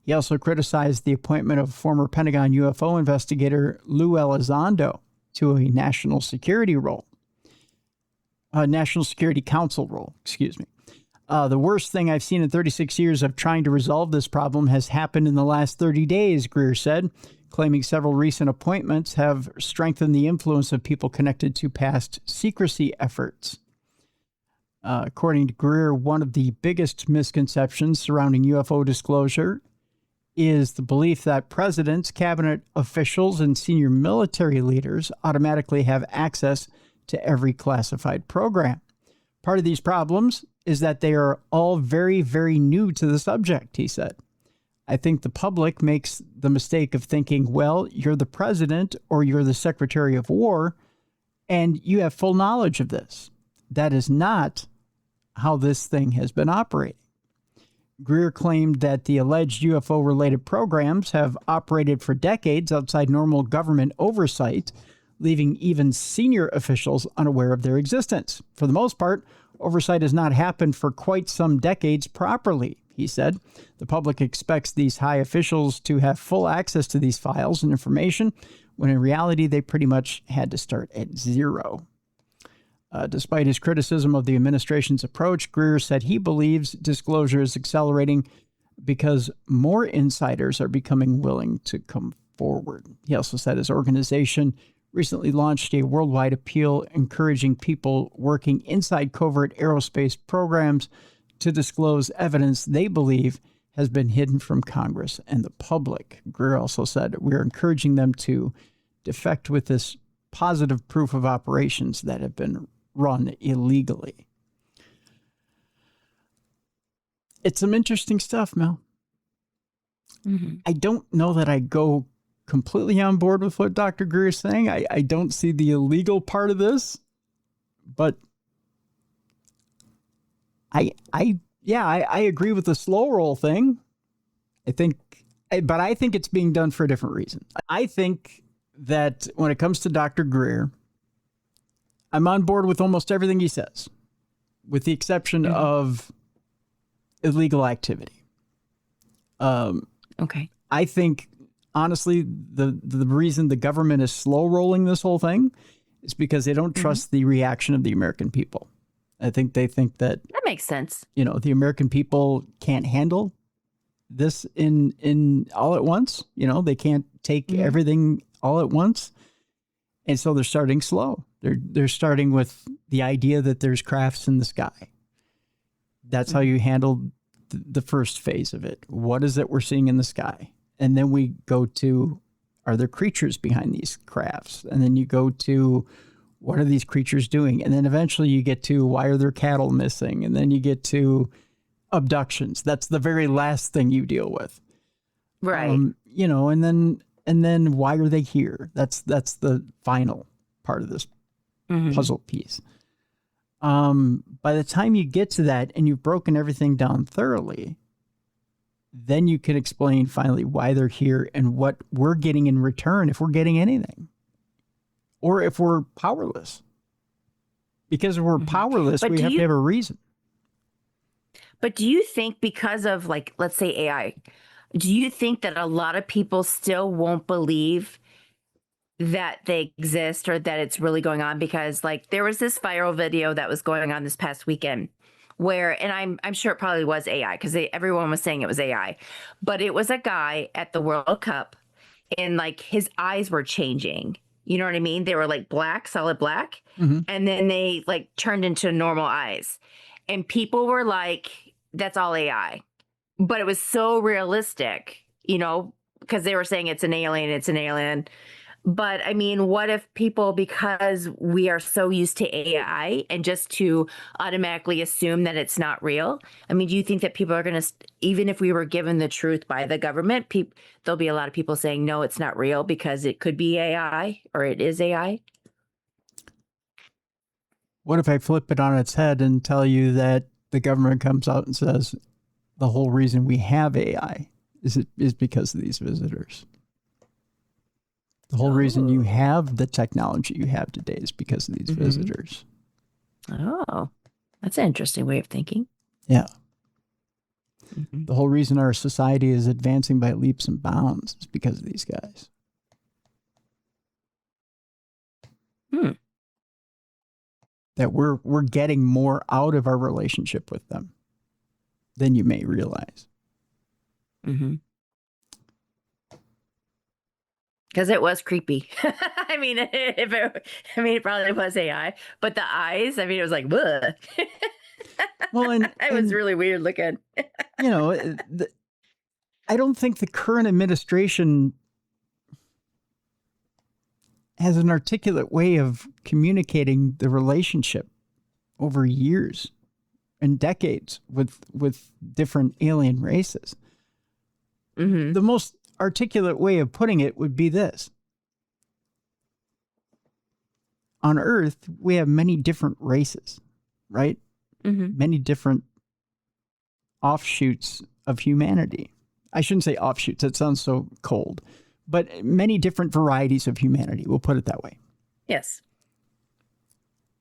He also criticized the appointment of former Pentagon UFO investigator Lou Elizondo to a national security council role, excuse me. The worst thing I've seen in 36 years of trying to resolve this problem has happened in the last 30 days, Greer said, claiming several recent appointments have strengthened the influence of people connected to past secrecy efforts. According to Greer, one of the biggest misconceptions surrounding UFO disclosure is the belief that presidents, cabinet officials, and senior military leaders automatically have access to every classified program. Part of these problems is that they are all very, very new to the subject, he said. I think the public makes the mistake of thinking, well, you're the president or you're the Secretary of War, and you have full knowledge of this. That is not how this thing has been operating. Greer claimed that the alleged UFO-related programs have operated for decades outside normal government oversight, leaving even senior officials unaware of their existence. For the most part, oversight has not happened for quite some decades properly, he said. The public expects these high officials to have full access to these files and information, when in reality, they pretty much had to start at zero. Despite his criticism of the administration's approach, Greer said he believes disclosure is accelerating because more insiders are becoming willing to come forward. He also said his organization recently launched a worldwide appeal encouraging people working inside covert aerospace programs to disclose evidence they believe has been hidden from Congress and the public. Greer also said, we're encouraging them to defect with this positive proof of operations that have been run illegally. It's some interesting stuff, Mel. Mm-hmm. I don't know that I go completely on board with what Dr. Greer is saying. I don't see the illegal part of this, but I agree with the slow roll thing. But I think it's being done for a different reason. I think that when it comes to Dr. Greer, I'm on board with almost everything he says, with the exception of illegal activity. Okay. I think, honestly, the reason the government is slow rolling this whole thing is because they don't trust the reaction of the American people. I think they think that makes sense. The American people can't handle this in all at once. They can't take everything all at once. And so they're starting slow. They're starting with the idea that there's crafts in the sky. That's how you handle the first phase of it. What is it we're seeing in the sky? And then we go to, are there creatures behind these crafts? And then you go to, what are these creatures doing? And then eventually you get to, why are there cattle missing? And then you get to abductions. That's the very last thing you deal with. Right. And then why are they here? That's the final part of this puzzle piece. By the time you get to that and you've broken everything down thoroughly, then you can explain finally why they're here and what we're getting in return, if we're getting anything, or if we're powerless. Because if we're powerless, we have to have a reason. But do you think because of, like, let's say AI, do you think that a lot of people still won't believe that they exist or that it's really going on? Because, like, there was this viral video that was going on this past weekend where, and I'm sure it probably was AI because everyone was saying it was AI, but it was a guy at the World Cup and, like, his eyes were changing You know what I mean? They were like black, solid black. Mhm. And then they like turned into normal eyes. And people were like, that's all AI. But it was so realistic, because they were saying it's an alien, it's an alien. But I mean, what if people, because we are so used to AI and just to automatically assume that it's not real? I mean, do you think that people are going to, even if we were given the truth by the government, there'll be a lot of people saying, no, it's not real because it could be AI or it is AI? What if I flip it on its head and tell you that the government comes out and says the whole reason we have AI is because of these visitors? The whole reason you have the technology you have today is because of these visitors. Oh, that's an interesting way of thinking. Yeah. The whole reason our society is advancing by leaps and bounds is because of these guys. That we're getting more out of our relationship with them than you may realize. Because it was creepy. I mean, it probably was AI, but the eyes, I mean, it was like, bleh. Well, and it was really weird looking. I don't think the current administration has an articulate way of communicating the relationship over years and decades with different alien races. The most articulate way of putting it would be this. On Earth, we have many different races, right? Many different offshoots of humanity. I shouldn't say offshoots. That sounds so cold. But many different varieties of humanity. We'll put it that way. Yes.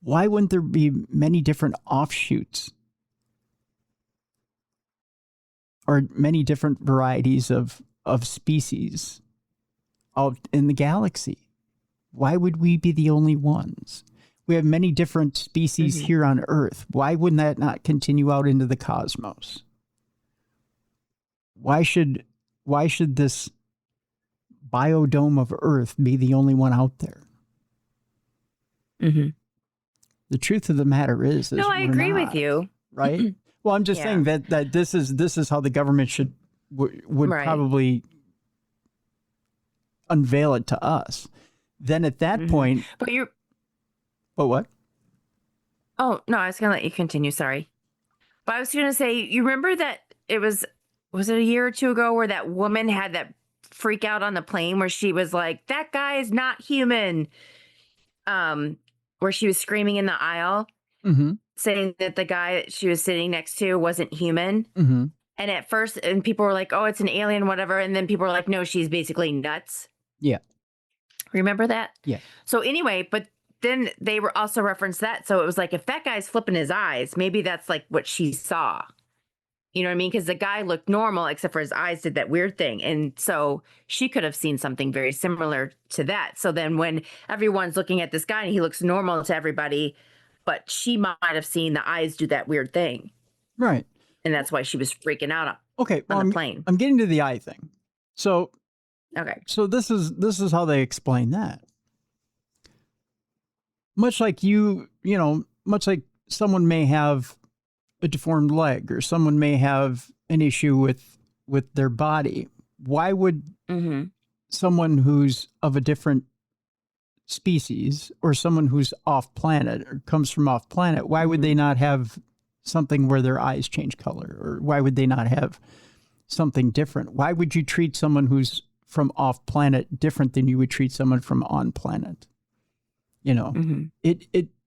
Why wouldn't there be many different offshoots or many different varieties of species out in the galaxy? Why would we be the only ones? We have many different species here on Earth. Why wouldn't that not continue out into the cosmos? Why should this biodome of Earth be the only one out there? The truth of the matter is no, I agree with you. Right? Well, I'm just saying that this is how the government would probably unveil it to us. Then at that point, but what? Oh no, I was gonna let you continue. Sorry, but I was gonna say, you remember that it was it a year or two ago where that woman had that freak out on the plane where she was like, "That guy is not human," where she was screaming in the aisle, saying that the guy that she was sitting next to wasn't human. And at first, and people were like, "Oh, it's an alien, whatever," and then people were like, "No, she's basically nuts." Yeah. Remember that? Yeah. So anyway, but then they were also referenced that. So it was like, if that guy's flipping his eyes, maybe that's like what she saw. You know what I mean? Because the guy looked normal, except for his eyes did that weird thing. And so she could have seen something very similar to that. So then when everyone's looking at this guy and he looks normal to everybody, but she might have seen the eyes do that weird thing. Right. And that's why she was freaking out on the plane. I'm getting to the eye thing. So this is how they explain that. Much like much like someone may have a deformed leg or someone may have an issue with their body. Why would someone who's of a different species or someone who's off planet or comes from off planet, why would they not have something where their eyes change color? Or why would they not have something different? Why would you treat someone who's from off planet different than you would treat someone from on planet?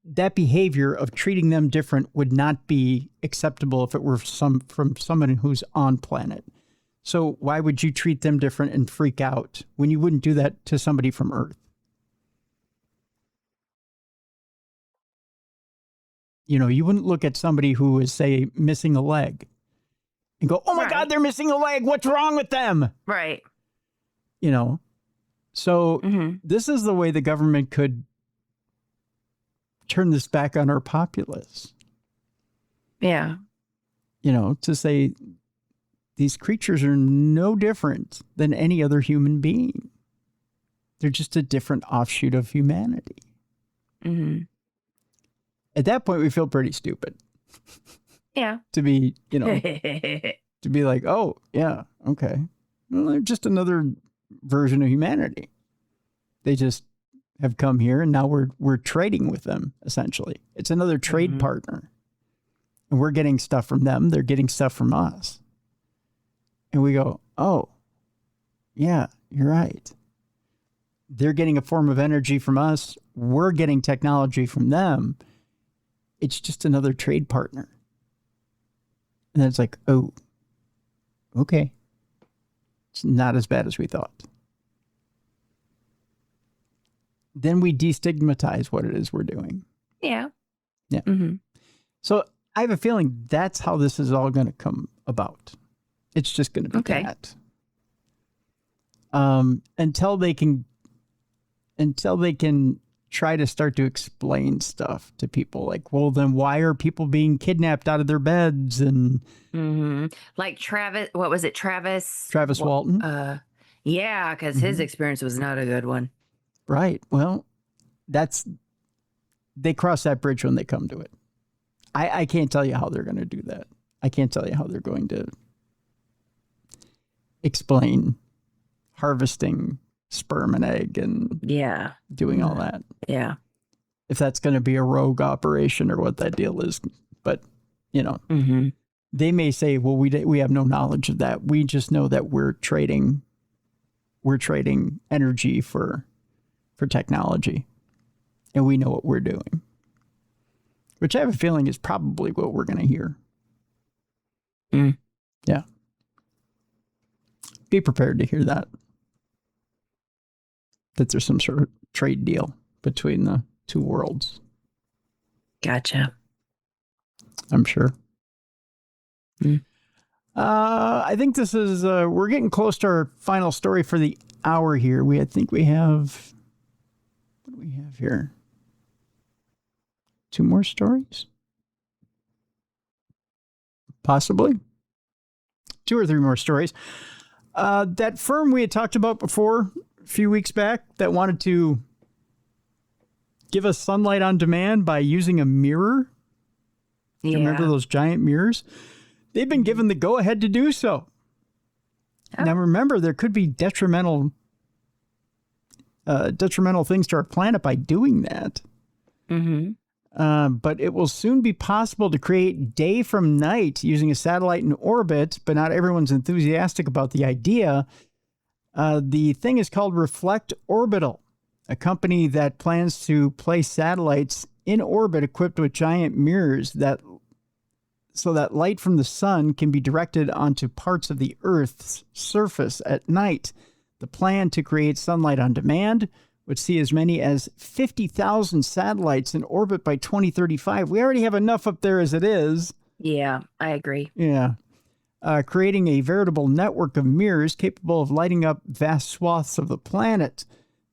That behavior of treating them different would not be acceptable if it were from someone who's on planet. So why would you treat them different and freak out when you wouldn't do that to somebody from Earth? You wouldn't look at somebody who is, say, missing a leg and go, "Oh my God, they're missing a leg. What's wrong with them?" Right. So this is the way the government could turn this back on our populace. Yeah. To say these creatures are no different than any other human being. They're just a different offshoot of humanity. Mm-hmm. At that point, we feel pretty stupid. Yeah. To be, to be like, oh, yeah, okay. Well, they're just another version of humanity. They just have come here, and now we're trading with them, essentially. It's another trade partner. And we're getting stuff from them. They're getting stuff from us. And we go, oh, yeah, you're right. They're getting a form of energy from us. We're getting technology from them. It's just another trade partner. And then it's like, oh, okay. It's not as bad as we thought. Then we destigmatize what it is we're doing. Yeah. Yeah. Mm-hmm. So I have a feeling that's how this is all going to come about. It's just going to be that. Until they can try to start to explain stuff to people, like, well, then why are people being kidnapped out of their beds? And like Travis, what was it? Travis Walton. Yeah, because his experience was not a good one. Right. Well, they cross that bridge when they come to it. I can't tell you how they're going to do that. I can't tell you how they're going to explain harvesting sperm and egg and doing all that. Yeah. If that's going to be a rogue operation or what that deal is. But, they may say, well, we have no knowledge of that. We just know that we're trading energy for technology, and we know what we're doing, which I have a feeling is probably what we're going to hear. Yeah. Be prepared to hear that there's some sort of trade deal between the two worlds. Gotcha. I'm sure. I think this is, we're getting close to our final story for the hour here. What do we have here? 2 more stories? Possibly. 2 or 3 more stories. That firm we had talked about before a few weeks back that wanted to give us sunlight on demand by using a mirror. Yeah. Remember those giant mirrors? They've been given the go-ahead to do so. Oh. Now, remember, there could be detrimental things to our planet by doing that. But it will soon be possible to create day from night using a satellite in orbit, but not everyone's enthusiastic about the idea. The thing is called Reflect Orbital, a company that plans to place satellites in orbit equipped with giant mirrors so that light from the sun can be directed onto parts of the Earth's surface at night. The plan to create sunlight on demand would see as many as 50,000 satellites in orbit by 2035. We already have enough up there as it is. Yeah, I agree. Yeah. Creating a veritable network of mirrors capable of lighting up vast swaths of the planet.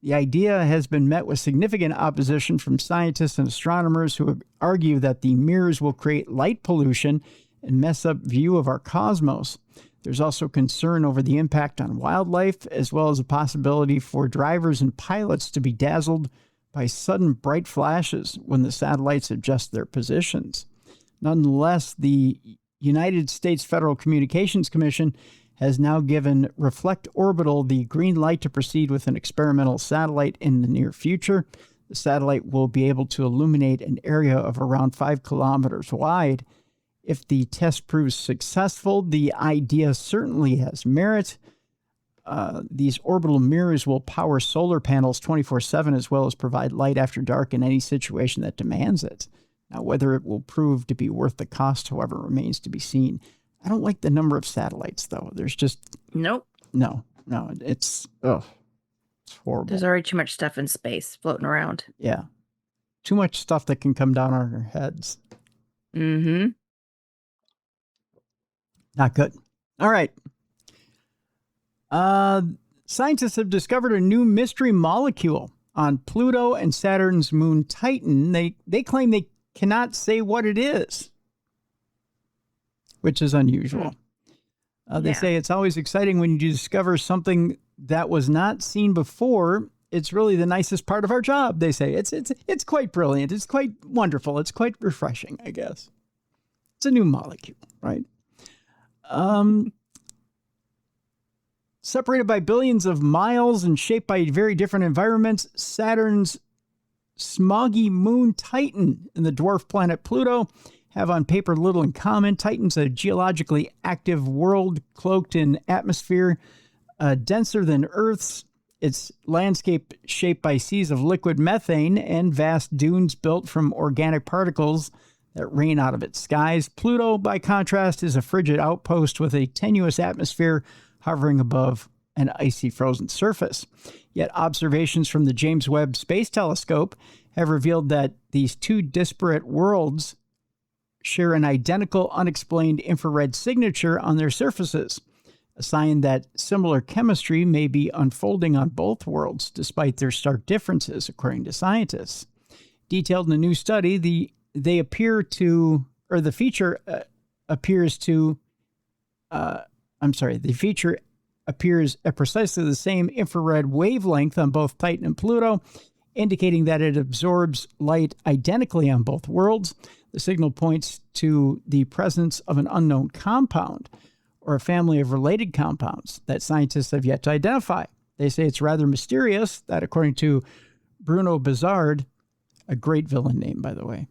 The idea has been met with significant opposition from scientists and astronomers who argue that the mirrors will create light pollution and mess up view of our cosmos. There's also concern over the impact on wildlife, as well as a possibility for drivers and pilots to be dazzled by sudden bright flashes when the satellites adjust their positions. Nonetheless, the United States Federal Communications Commission has now given Reflect Orbital the green light to proceed with an experimental satellite in the near future. The satellite will be able to illuminate an area of around 5 kilometers wide. If the test proves successful, the idea certainly has merit. These orbital mirrors will power solar panels 24/7, as well as provide light after dark in any situation that demands it. Now, whether it will prove to be worth the cost, however, remains to be seen. I don't like the number of satellites, though. There's just... Nope. No. It's horrible. There's already too much stuff in space floating around. Yeah. Too much stuff that can come down on our heads. Not good. All right. Scientists have discovered a new mystery molecule on Pluto and Saturn's moon Titan. They claim they cannot say what it is, which is unusual. They say it's always exciting when you discover something that was not seen before. it's really the nicest part of our job, they say. It's quite brilliant. It's quite wonderful. It's quite refreshing, I guess. It's a new molecule, right? Separated by billions of miles and shaped by very different environments, Saturn's smoggy moon Titan and the dwarf planet Pluto have on paper little in common. Titan's a geologically active world cloaked in atmosphere denser than Earth's. Its landscape shaped by seas of liquid methane and vast dunes built from organic particles that rain out of its skies. Pluto, by contrast, is a frigid outpost with a tenuous atmosphere hovering above an icy frozen surface. Yet observations from the James Webb Space Telescope have revealed that these two disparate worlds share an identical unexplained infrared signature on their surfaces, a sign that similar chemistry may be unfolding on both worlds despite their stark differences, according to scientists. Detailed in a new study, the feature appears at precisely the same infrared wavelength on both Titan and Pluto, indicating that it absorbs light identically on both worlds. The signal points to the presence of an unknown compound or a family of related compounds that scientists have yet to identify. They say it's rather mysterious that, according to Bruno Bazard, a great villain name, by the way,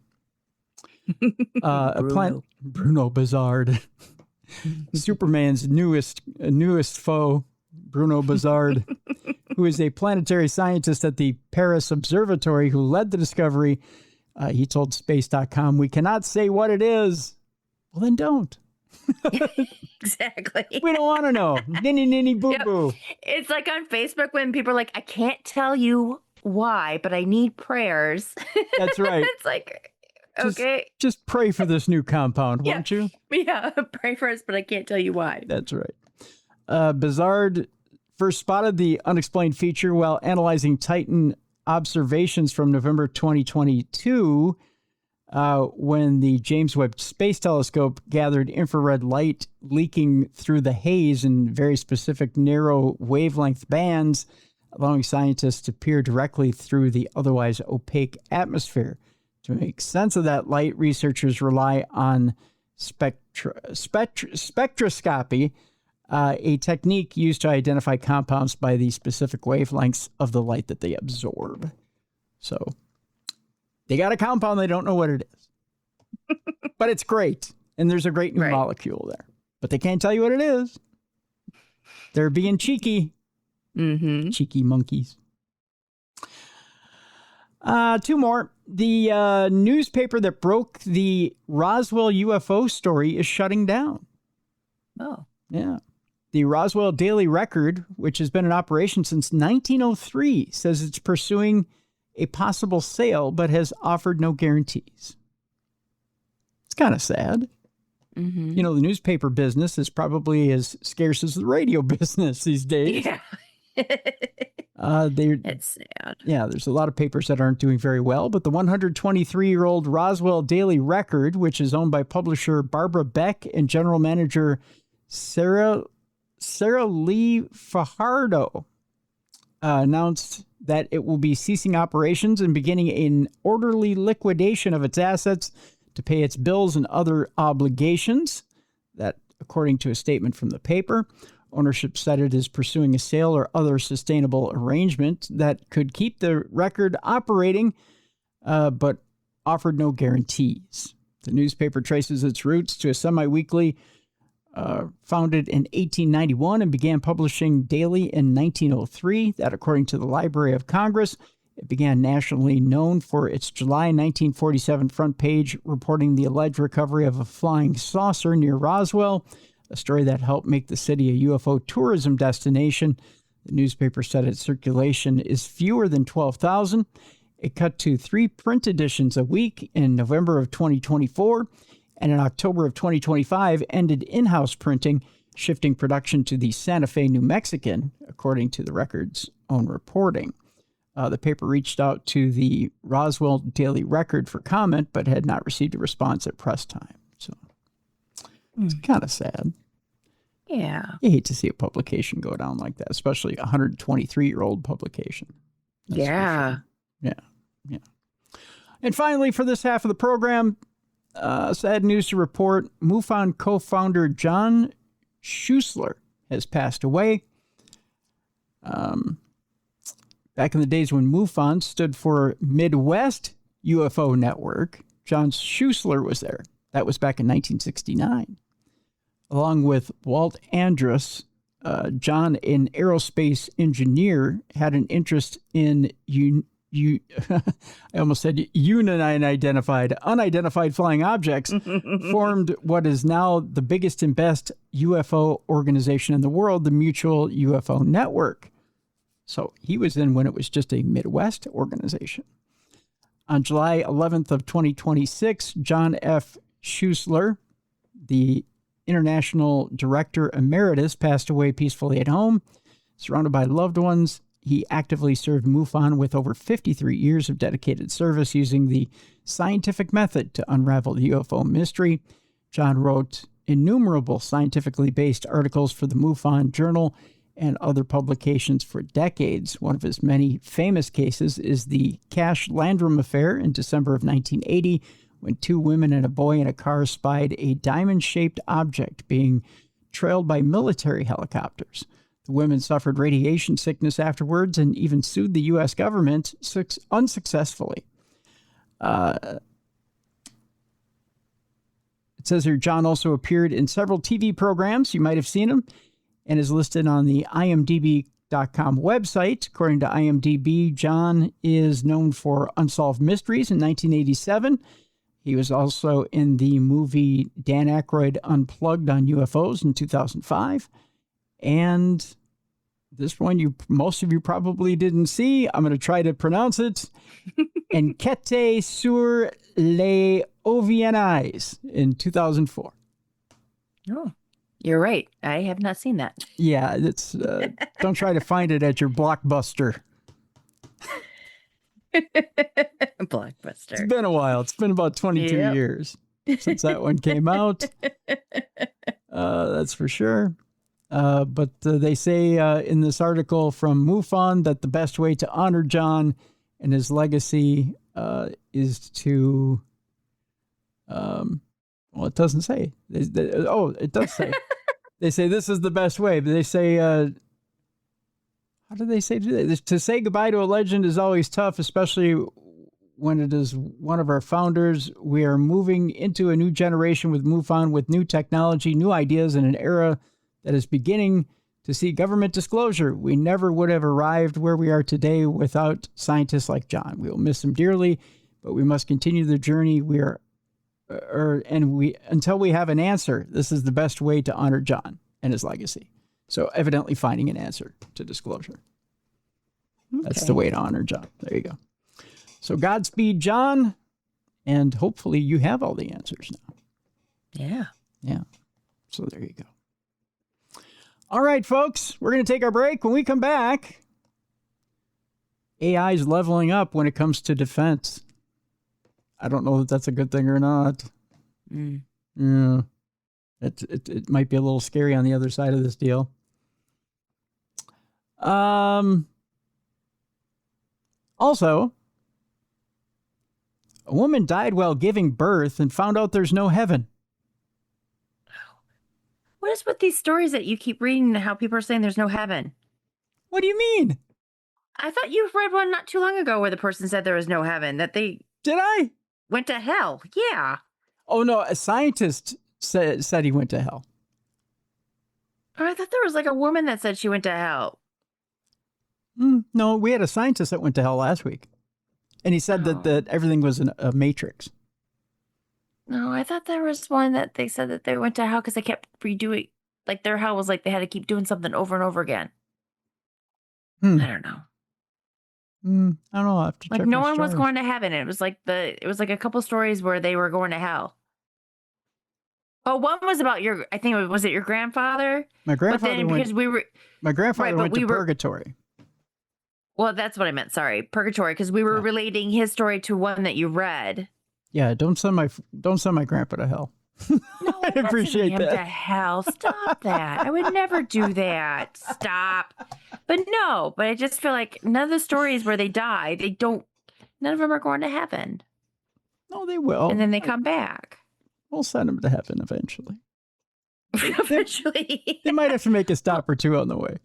Bruno Bazard, Superman's newest foe, Bruno Bazard, who is a planetary scientist at the Paris Observatory who led the discovery. He told Space.com, "We cannot say what it is." Well, then don't. Exactly. We don't want to know. Ninny, ninny, boo, boo. It's like on Facebook when people are like, I can't tell you why, but I need prayers. That's right. It's like, okay. Just pray for this new compound, won't you? Yeah, pray for us, but I can't tell you why. That's right. Bazard first spotted the unexplained feature while analyzing Titan observations from November 2022, when the James Webb Space Telescope gathered infrared light leaking through the haze in very specific narrow wavelength bands, allowing scientists to peer directly through the otherwise opaque atmosphere. To make sense of that light, researchers rely on spectroscopy, a technique used to identify compounds by the specific wavelengths of the light that they absorb. So they got a compound, they don't know what it is. But it's great, and there's a great new molecule there. But they can't tell you what it is. They're being cheeky. Mm-hmm. Cheeky monkeys. Two more. The newspaper that broke the Roswell UFO story is shutting down. Oh. Yeah. The Roswell Daily Record, which has been in operation since 1903, says it's pursuing a possible sale, but has offered no guarantees. It's kind of sad. Mm-hmm. You know, the newspaper business is probably as scarce as the radio business these days. Yeah. It's sad. Yeah, there's a lot of papers that aren't doing very well, but the 123-year-old Roswell Daily Record, which is owned by publisher Barbara Beck and general manager Sarah Lee Fajardo, announced that it will be ceasing operations and beginning an orderly liquidation of its assets to pay its bills and other obligations. That, according to a statement from the paper, ownership said it is pursuing a sale or other sustainable arrangement that could keep the record operating, but offered no guarantees. The newspaper traces its roots to a semi-weekly founded in 1891 and began publishing daily in 1903. That, according to the Library of Congress, it began nationally known for its July 1947 front page reporting the alleged recovery of a flying saucer near Roswell, a story that helped make the city a UFO tourism destination. The newspaper said its circulation is fewer than 12,000. It cut to 3 print editions a week in November of 2024, and in October of 2025 ended in-house printing, shifting production to the Santa Fe, New Mexican, according to the record's own reporting. The paper reached out to the Roswell Daily Record for comment, but had not received a response at press time. So it's kind of sad. Yeah. You hate to see a publication go down like that, especially a 123-year-old publication. Yeah. Sure. Yeah. And finally, for this half of the program, sad news to report, MUFON co-founder John Schuessler has passed away. Back in the days when MUFON stood for Midwest UFO Network, John Schuessler was there. That was back in 1969. Along with Walt Andrus, John, an aerospace engineer, had an interest in I almost said unidentified flying objects, formed what is now the biggest and best UFO organization in the world, the Mutual UFO Network. So he was in when it was just a Midwest organization. On July 11th of 2026, John F. Schuessler, the International Director Emeritus, passed away peacefully at home, surrounded by loved ones. He actively served MUFON with over 53 years of dedicated service using the scientific method to unravel the UFO mystery. John wrote innumerable scientifically based articles for the MUFON Journal and other publications for decades. One of his many famous cases is the Cash Landrum affair in December of 1980, when two women and a boy in a car spied a diamond-shaped object being trailed by military helicopters. The women suffered radiation sickness afterwards and even sued the U.S. government unsuccessfully. It says here, John also appeared in several TV programs. You might have seen him, and is listed on the imdb.com website. According to IMDb, John is known for Unsolved Mysteries in 1987. He was also in the movie Dan Aykroyd Unplugged on UFOs in 2005. And this one most of you probably didn't see. I'm going to try to pronounce it. Enquête sur les OVNIs in 2004. Oh, you're right. I have not seen that. Yeah, it's don't try to find it at your Blockbuster. Blockbuster. It's been a while. It's been about 22 years since that one came out. That's for sure. But they say in this article from MUFON that the best way to honor John and his legacy is to, well, it doesn't say. It does say. They say this is the best way, but they say, how do they say today? To say goodbye to a legend is always tough, especially when it is one of our founders. We are moving into a new generation with MUFON, with new technology, new ideas, and an era that is beginning to see government disclosure. We never would have arrived where we are today without scientists like John. We will miss him dearly, but we must continue the journey. Until we have an answer, this is the best way to honor John and his legacy. So evidently finding an answer to disclosure. Okay. That's the way to honor John. There you go. So Godspeed, John, and hopefully you have all the answers now. Yeah. Yeah. So there you go. All right, folks, we're going to take our break. When we come back, AI is leveling up when it comes to defense. I don't know if that's a good thing or not. Yeah. It might be a little scary on the other side of this deal. Also, a woman died while giving birth and found out there's no heaven. What is with these stories that you keep reading, how people are saying there's no heaven? What do you mean? I thought you read one not too long ago where the person said there was no heaven, that they... Did I? Went to hell. Yeah. Oh, no, a scientist said he went to hell. Oh, I thought there was like a woman that said she went to hell. No, we had a scientist that went to hell last week. And he said that everything was a matrix. No, I thought there was one that they said that they went to hell because they kept redoing, like their hell was like they had to keep doing something over and over again. I don't know. I don't know. I have to check. Like no one was going to heaven. It was like a couple stories where they were going to hell. Oh, one was about I think was it your grandfather? My grandfather went to purgatory. Well, that's what I meant. Sorry, purgatory, because we were relating his story to one that you read. Yeah, don't send my grandpa to hell. No, I appreciate that. To hell, stop that! I would never do that. Stop. But I just feel like none of the stories where they die, none of them are going to heaven. No, they will. And then they come back. We'll send them to heaven eventually. Eventually. They might have to make a stop or two on the way.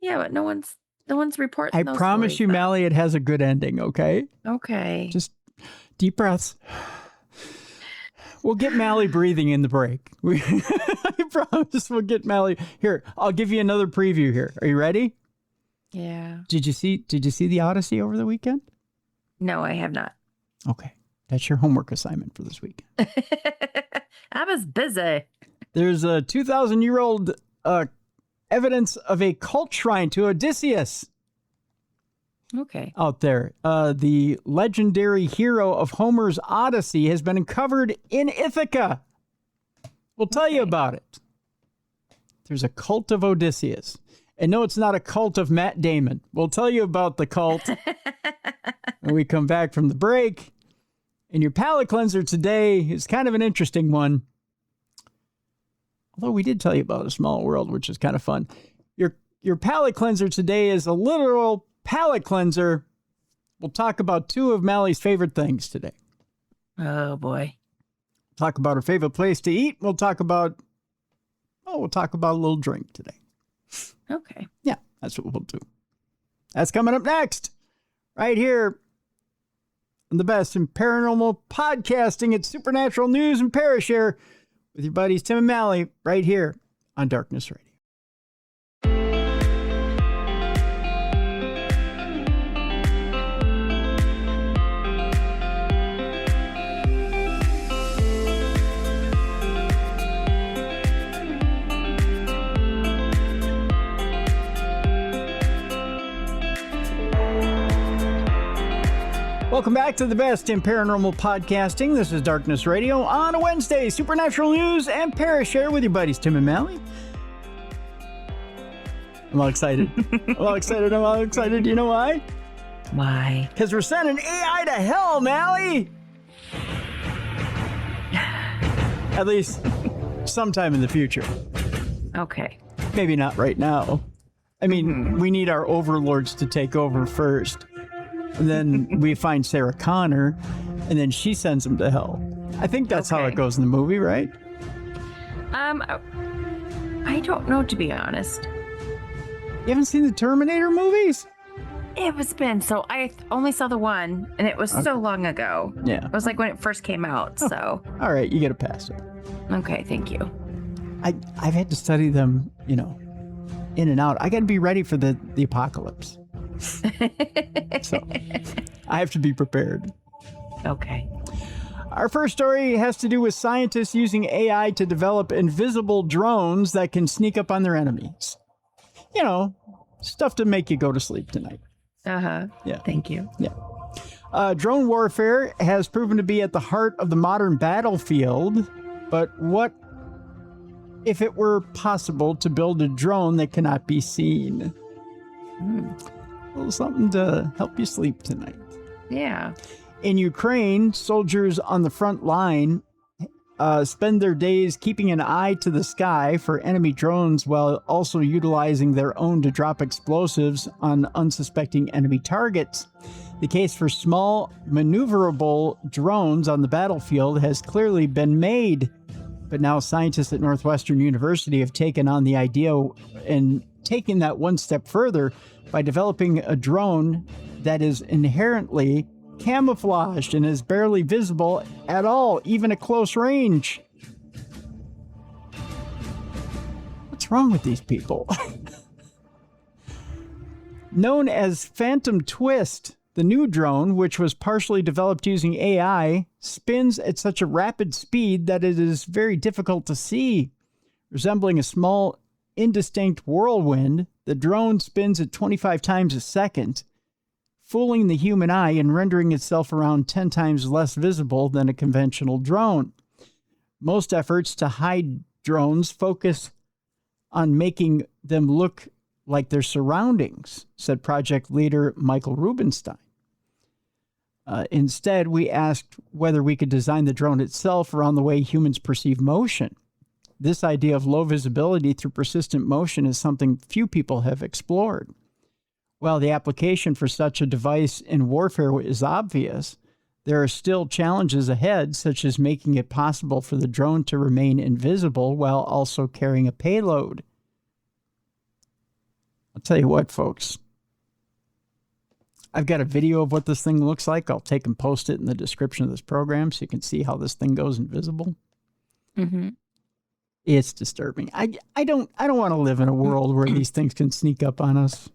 Yeah, but no one's reporting. I promise you, Mallie, it has a good ending, okay? Okay. Just deep breaths. We'll get Mallie breathing in the break. I promise we'll get Mallie. Here, I'll give you another preview here. Are you ready? Yeah. Did you see the Odyssey over the weekend? No, I have not. Okay. That's your homework assignment for this weekend. I was busy. There's a 2,000-year-old evidence of a cult shrine to Odysseus. Okay. Out there. The legendary hero of Homer's Odyssey has been uncovered in Ithaca. We'll tell you about it. There's a cult of Odysseus. And no, it's not a cult of Matt Damon. We'll tell you about the cult when we come back from the break. And your palate cleanser today is kind of an interesting one. Although we did tell you about A Small World, which is kind of fun. Your palate cleanser today is a literal palate cleanser. We'll talk about two of Mallie's favorite things today. Oh, boy. Talk about her favorite place to eat. We'll talk about a little drink today. Okay. Yeah, that's what we'll do. That's coming up next. Right here on the best in paranormal podcasting. It's Supernatural News and Parashare with your buddies Tim and Mallie right here on Darkness Radio. Welcome back to the best in paranormal podcasting. This is Darkness Radio on a Wednesday. Supernatural News and Parashare with your buddies Tim and Mallie. I'm all excited. I'm all excited. You know why? Why? Because we're sending AI to hell, Mallie. At least sometime in the future. Okay. Maybe not right now. I mean, we need our overlords to take over first. And then we find Sarah Connor, and then she sends him to hell. I think that's how it goes in the movie, right? I don't know, to be honest. You haven't seen the Terminator movies? It's been so. I only saw the one, and it was so long ago. Yeah. It was like when it first came out, so. All right, you get a pass. Okay, thank you. I've had to study them, in and out. I got to be ready for the apocalypse. So I have to be prepared. Okay. Our first story has to do with scientists using AI to develop invisible drones that can sneak up on their enemies. Stuff to make you go to sleep tonight. Uh-huh. Yeah. Thank you. Yeah. Drone warfare has proven to be at the heart of the modern battlefield. But what if it were possible to build a drone that cannot be seen? A little something to help you sleep tonight. Yeah. In Ukraine, soldiers on the front line spend their days keeping an eye to the sky for enemy drones while also utilizing their own to drop explosives on unsuspecting enemy targets. The case for small, maneuverable drones on the battlefield has clearly been made. But now scientists at Northwestern University have taken on the idea and taken that one step further by developing a drone that is inherently camouflaged and is barely visible at all, even at close range. What's wrong with these people? Known as Phantom Twist, the new drone, which was partially developed using AI, spins at such a rapid speed that it is very difficult to see. Resembling a small, indistinct whirlwind, the drone spins at 25 times a second, fooling the human eye and rendering itself around 10 times less visible than a conventional drone. Most efforts to hide drones focus on making them look like their surroundings, said project leader Michael Rubenstein. Instead, we asked whether we could design the drone itself around the way humans perceive motion. This idea of low visibility through persistent motion is something few people have explored. While the application for such a device in warfare is obvious, there are still challenges ahead, such as making it possible for the drone to remain invisible while also carrying a payload. I'll tell you what, folks. I've got a video of what this thing looks like. I'll take and post it in the description of this program so you can see how this thing goes invisible. Mm-hmm. It's disturbing. I don't want to live in a world where these things can sneak up on us.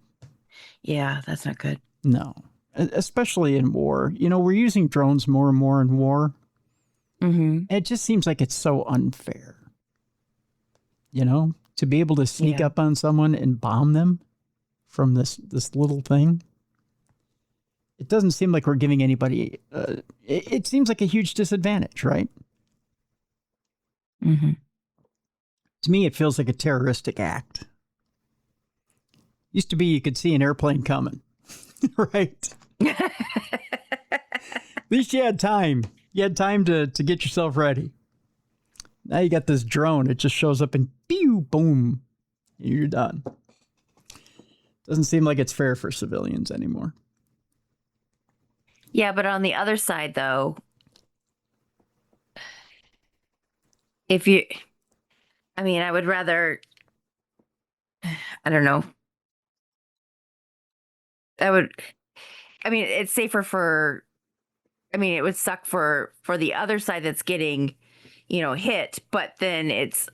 Yeah, that's not good. No, especially in war. You know, we're using drones more and more in war. Mm-hmm. It just seems like it's so unfair. You know, to be able to sneak up on someone and bomb them from this little thing. It doesn't seem like we're giving anybody. It seems like a huge disadvantage, right? Mm-hmm. To me, it feels like a terroristic act. Used to be you could see an airplane coming, right? At least you had time. You had time to get yourself ready. Now you got this drone. It just shows up and pew, boom, you're done. Doesn't seem like it's fair for civilians anymore. Yeah, but on the other side, though, I would rather, I don't know. It's safer it would suck for the other side that's getting, hit, but then it's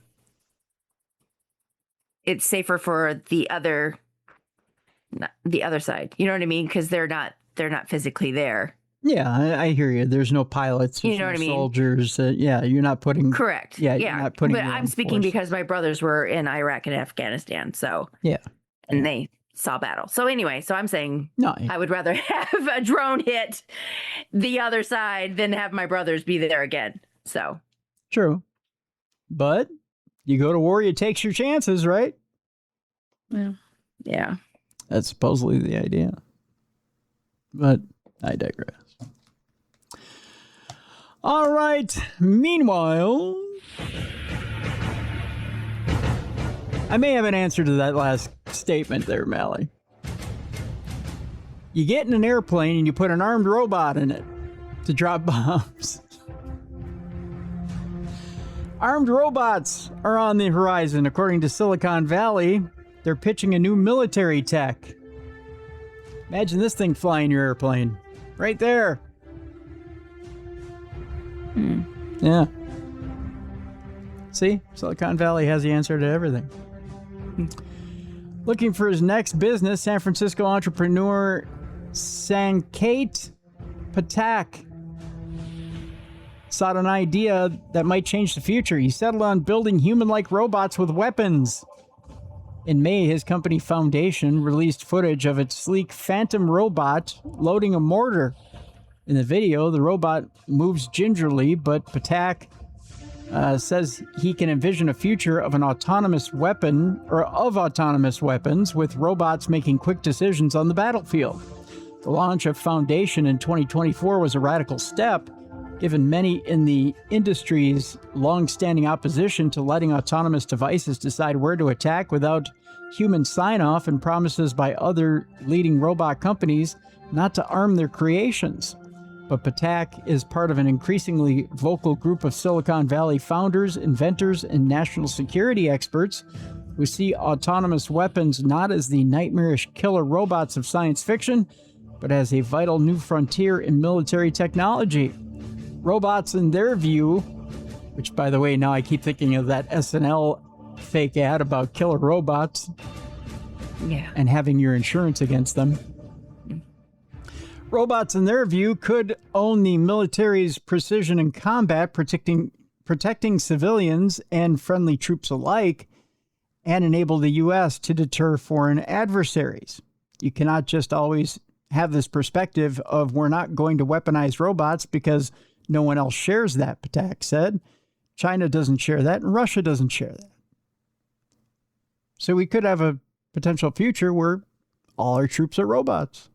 safer for the other side. You know what I mean? Because they're not physically there. Yeah, I hear you. There's no pilots. There's no soldiers. Yeah, you're not putting. Correct. Yeah, you're not putting. But I'm speaking because my brothers were in Iraq and Afghanistan. So yeah, and they saw battle. So anyway, I'm saying no, I would rather have a drone hit the other side than have my brothers be there again. So true, but you go to war, you take your chances, right? Well, yeah, that's supposedly the idea, but I digress. All right. Meanwhile, I may have an answer to that last statement there, Mallie. You get in an airplane and you put an armed robot in it to drop bombs. Armed robots are on the horizon, according to Silicon Valley. They're pitching a new military tech. Imagine this thing flying your airplane. Right there. Yeah. See? Silicon Valley has the answer to everything. Looking for his next business, San Francisco entrepreneur Sanket Patak sought an idea that might change the future. He settled on building human-like robots with weapons. In May, his company Foundation released footage of its sleek phantom robot loading a mortar. In the video, the robot moves gingerly, but Patak says he can envision a future of an autonomous weapon, or of autonomous weapons, with robots making quick decisions on the battlefield. The launch of Foundation in 2024 was a radical step, given many in the industry's long-standing opposition to letting autonomous devices decide where to attack without human sign-off, and promises by other leading robot companies not to arm their creations. But Patak is part of an increasingly vocal group of Silicon Valley founders, inventors, and national security experts who see autonomous weapons not as the nightmarish killer robots of science fiction, but as a vital new frontier in military technology. Robots, in their view, which, by the way, now I keep thinking of that SNL fake ad about killer robots, and having your insurance against them. Robots, in their view, could own the military's precision in combat, protecting civilians and friendly troops alike, and enable the U.S. to deter foreign adversaries. You cannot just always have this perspective of we're not going to weaponize robots because no one else shares that, Patak said. China doesn't share that, and Russia doesn't share that. So we could have a potential future where all our troops are robots.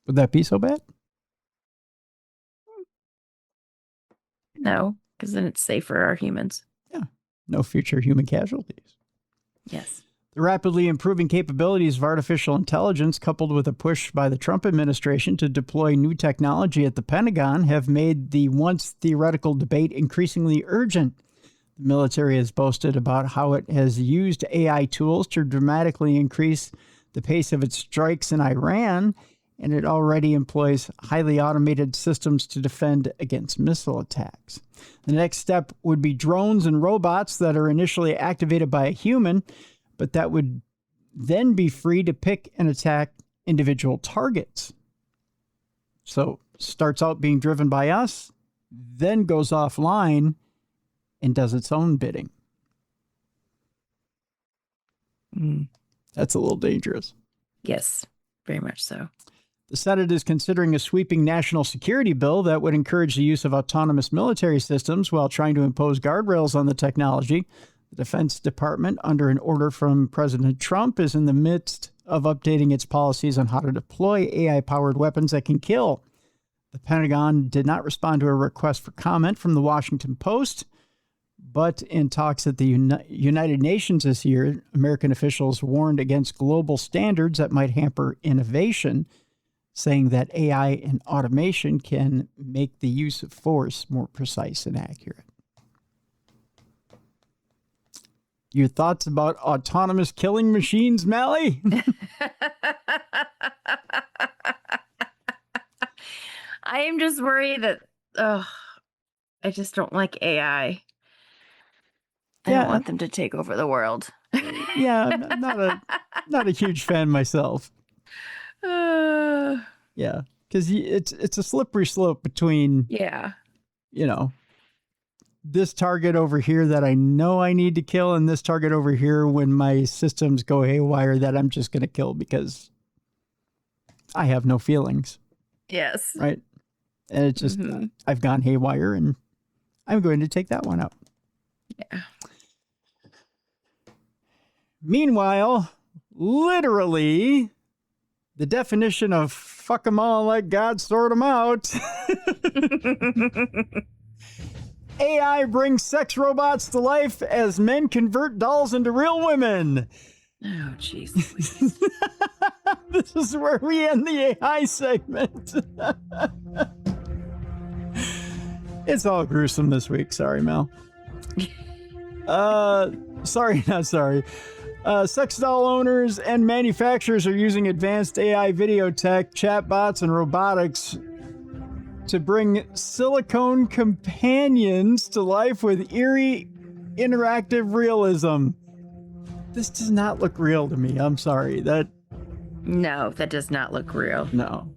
Would that be so bad? No, because then it's safe for our humans. Yeah. No future human casualties. Yes. The rapidly improving capabilities of artificial intelligence, coupled with a push by the Trump administration to deploy new technology at the Pentagon, have made the once theoretical debate increasingly urgent. The military has boasted about how it has used AI tools to dramatically increase the pace of its strikes in Iran, and it already employs highly automated systems to defend against missile attacks. The next step would be drones and robots that are initially activated by a human, but that would then be free to pick and attack individual targets. So starts out being driven by us, then goes offline and does its own bidding. That's a little dangerous. Yes, very much so. The Senate is considering a sweeping national security bill that would encourage the use of autonomous military systems while trying to impose guardrails on the technology. The Defense Department, under an order from President Trump, is in the midst of updating its policies on how to deploy AI-powered weapons that can kill. The Pentagon did not respond to a request for comment from the Washington Post, but in talks at the United Nations this year, American officials warned against global standards that might hamper innovation, saying that AI and automation can make the use of force more precise and accurate. Your thoughts about autonomous killing machines, Mallie? I am just worried that I just don't like AI. I don't want them to take over the world. Yeah, I'm not a huge fan myself. Yeah, because it's a slippery slope between this target over here that I know I need to kill and this target over here when my systems go haywire that I'm just going to kill because I have no feelings. Yes. Right. And it's just, I've gone haywire and I'm going to take that one out. Yeah. Meanwhile, literally, the definition of fuck 'em all and let God sort 'em out. AI brings sex robots to life as men convert dolls into real women. Oh, jeez. This is where we end the AI segment. It's all gruesome this week. Sorry, Mel. Not sorry. Sex doll owners and manufacturers are using advanced AI video tech, chatbots, and robotics to bring silicone companions to life with eerie, interactive realism. This does not look real to me. I'm sorry. No, that does not look real. No,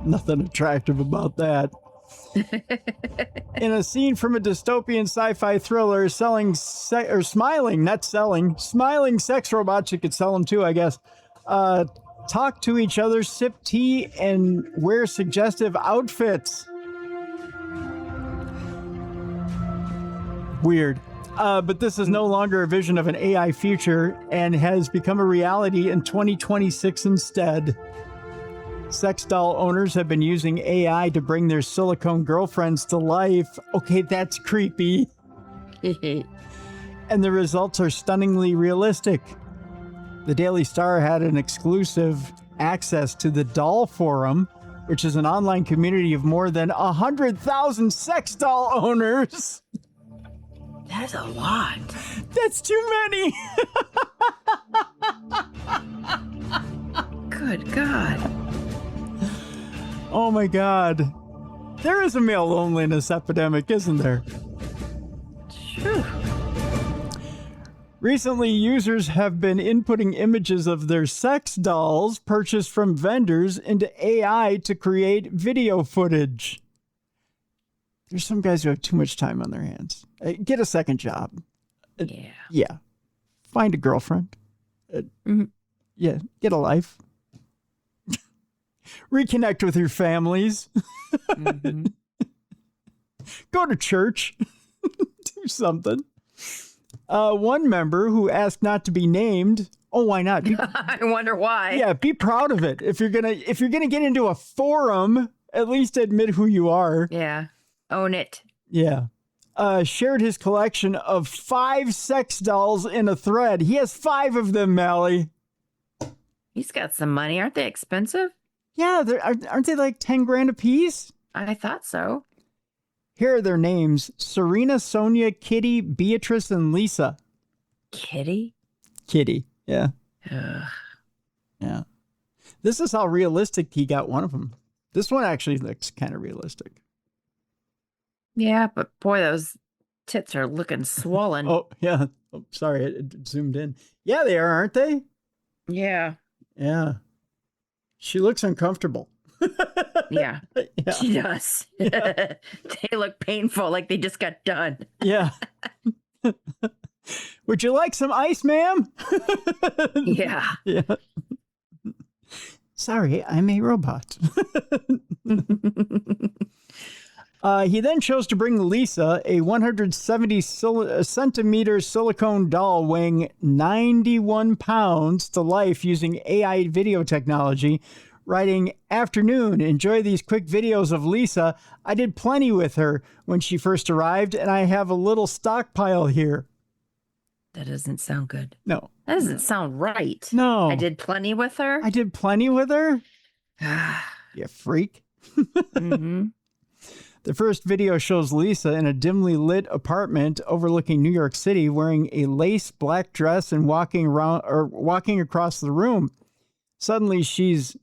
nothing attractive about that. In a scene from a dystopian sci-fi thriller, smiling sex robots, you could sell them too, I guess, talk to each other, sip tea, and wear suggestive outfits. Weird. But this is no longer a vision of an AI future and has become a reality in 2026 instead. Sex doll owners have been using AI to bring their silicone girlfriends to life. Okay, that's creepy. And the results are stunningly realistic. The Daily Star had an exclusive access to the Doll Forum, which is an online community of more than 100,000 sex doll owners. That's a lot. That's too many. Good God. Oh my God. There is a male loneliness epidemic, isn't there? Sure. Recently, users have been inputting images of their sex dolls purchased from vendors into AI to create video footage. There's some guys who have too much time on their hands. Get a second job. Yeah. Find a girlfriend. Yeah, get a life. Reconnect with your families. Go to church. Do something. One member who asked not to be named. Oh, why not? I wonder why. Yeah, be proud of it. If you're gonna get into a forum, at least admit who you are. Yeah, own it. Yeah. shared his collection of 5 sex dolls in a thread. He has 5 of them, Mallie. He's got some money. Aren't they expensive? Yeah, aren't they like 10 grand a piece? I thought so. Here are their names: Serena, Sonia, Kitty, Beatrice, and Lisa. Kitty? Kitty, yeah. Ugh. Yeah. This is how realistic he got one of them. This one actually looks kind of realistic. Yeah, but boy, those tits are looking swollen. Oh, yeah. Oh, sorry, it zoomed in. Yeah, they are, aren't they? Yeah. Yeah. She looks uncomfortable. Yeah. Yeah. She does. Yeah. They look painful, like they just got done. Yeah. Would you like some ice, ma'am? Yeah. Yeah. Sorry, I'm a robot. He then chose to bring Lisa, a 170 centimeter silicone doll weighing 91 pounds, to life using AI video technology, writing, "Afternoon, enjoy these quick videos of Lisa. I did plenty with her when she first arrived, and I have a little stockpile here." That doesn't sound good. No. That doesn't sound right. No. I did plenty with her. I did plenty with her? You freak. Mm-hmm. The first video shows Lisa in a dimly lit apartment overlooking New York City, wearing a lace black dress and walking across the room. Suddenly, she's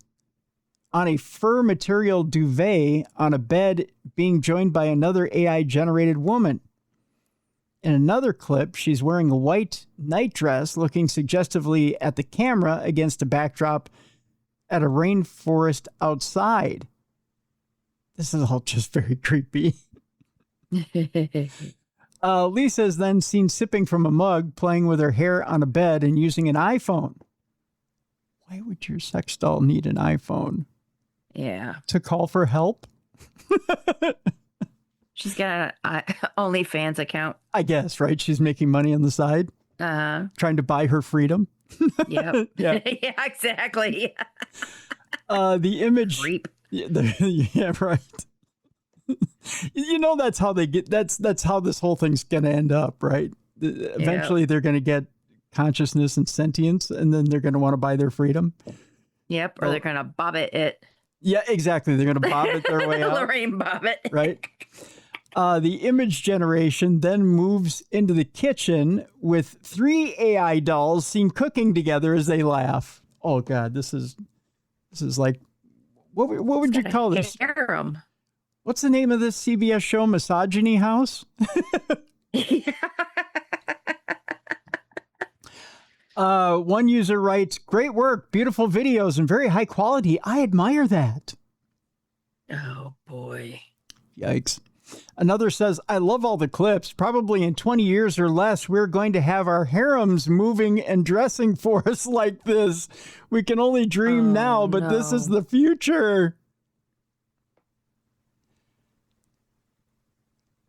on a fur material duvet on a bed, being joined by another AI-generated woman. In another clip, she's wearing a white nightdress, looking suggestively at the camera against a backdrop at a rainforest outside. This is all just very creepy. Lisa is then seen sipping from a mug, playing with her hair on a bed, and using an iPhone. Why would your sex doll need an iPhone? Yeah. To call for help? She's got an OnlyFans account. I guess, right? She's making money on the side. Trying to buy her freedom. Yep. Yeah. Yeah, exactly. The image. Creep. Yeah, right. You know, that's how they get. That's how this whole thing's gonna end up, right? Eventually, they're gonna get consciousness and sentience, and then they're gonna want to buy their freedom. Yep. Or they're gonna bobbit it. Yeah, exactly. They're gonna bobbit their way out. Lorraine Bobbitt. Right. The image generation then moves into the kitchen with 3 AI dolls seen cooking together as they laugh. Oh God, this is like, what would you call this? Harem. What's the name of this CBS show? Misogyny House? One user writes, "Great work, beautiful videos, and very high quality. I admire that." Oh boy. Yikes. Another says, "I love all the clips. Probably in 20 years or less, we're going to have our harems moving and dressing for us like this. We can only dream now, but this is the future."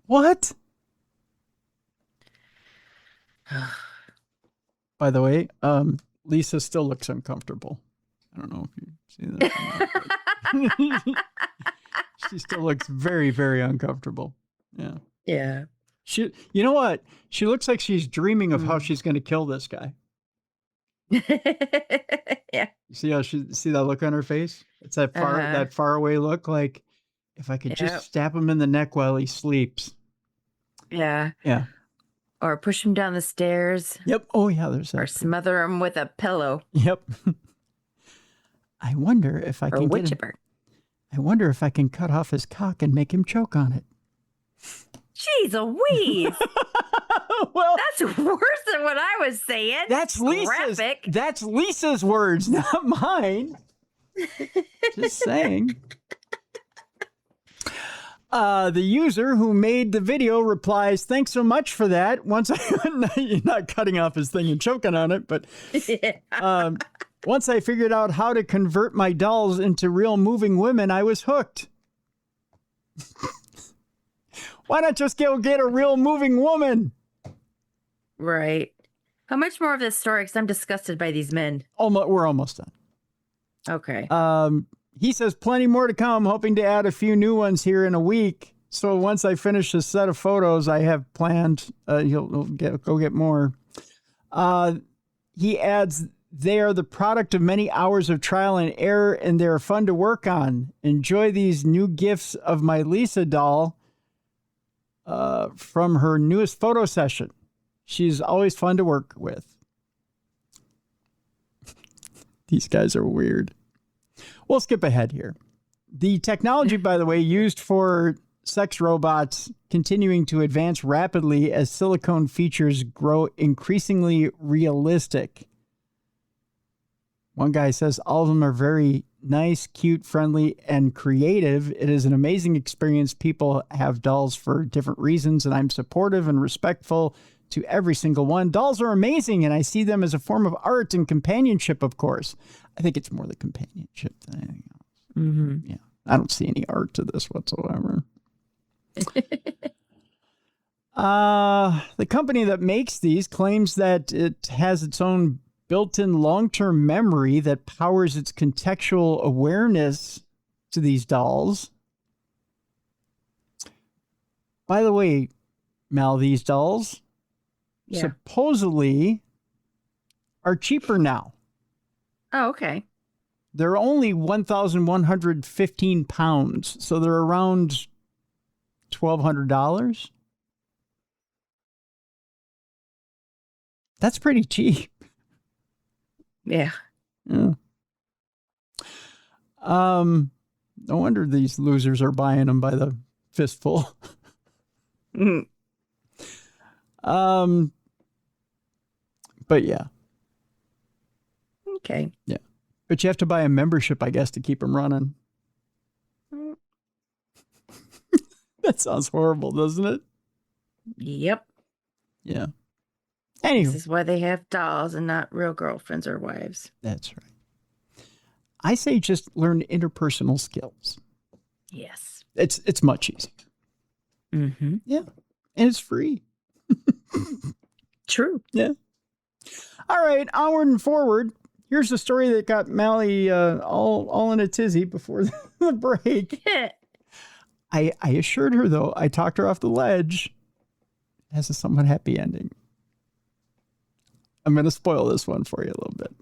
What? By the way, Lisa still looks uncomfortable. I don't know if you see that. She still looks very, very uncomfortable. Yeah. Yeah. You know what? She looks like she's dreaming of how she's going to kill this guy. Yeah. You see that look on her face? It's that far away look, like, if I could just stab him in the neck while he sleeps. Yeah. Yeah. Or push him down the stairs. Yep. Oh yeah, there's that. Or smother him with a pillow. Yep. I wonder if I can I wonder if I can cut off his cock and make him choke on it. Jeez Louise. Well, that's worse than what I was saying. That's Lisa's. Graphic. That's Lisa's words, not mine. Just saying. The user who made the video replies, "Thanks so much for that. Once you're not cutting off his thing and choking on it, but once I figured out how to convert my dolls into real moving women, I was hooked." Why not just go get a real moving woman? Right. How much more of this story? Because I'm disgusted by these men. We're almost done. Okay. He says plenty more to come, hoping to add a few new ones here in a week. So once I finish this set of photos I have planned, you'll go get more. He adds, they are the product of many hours of trial and error, and they're fun to work on. Enjoy these new gifts of my Lisa doll from her newest photo session. She's always fun to work with. These guys are weird. We'll skip ahead here. The technology, by the way, used for sex robots continuing to advance rapidly as silicone features grow increasingly realistic. One guy says all of them are very nice, cute, friendly, and creative. It is an amazing experience. People have dolls for different reasons, and I'm supportive and respectful to every single one. Dolls are amazing, and I see them as a form of art and companionship, of course. I think it's more the companionship than anything else. Mm-hmm. Yeah, I don't see any art to this whatsoever. The company that makes these claims that it has its own built-in long-term memory that powers its contextual awareness to these dolls. By the way, Mal, these dolls supposedly are cheaper now. Oh, okay. They're only 1,115 pounds, so they're around $1,200. That's pretty cheap. Yeah. No wonder these losers are buying them by the fistful. Mm. But yeah. Okay. Yeah. But you have to buy a membership, I guess, to keep them running. That sounds horrible, doesn't it? Yep. Yeah. Anyway. This is why they have dolls and not real girlfriends or wives. That's right. I say just learn interpersonal skills. Yes. It's much easier. Mm-hmm. Yeah. And it's free. True. Yeah. All right. Onward and forward. Here's the story that got Mallie all in a tizzy before the break. I assured her, though, I talked her off the ledge. It has a somewhat happy ending. I'm going to spoil this one for you a little bit.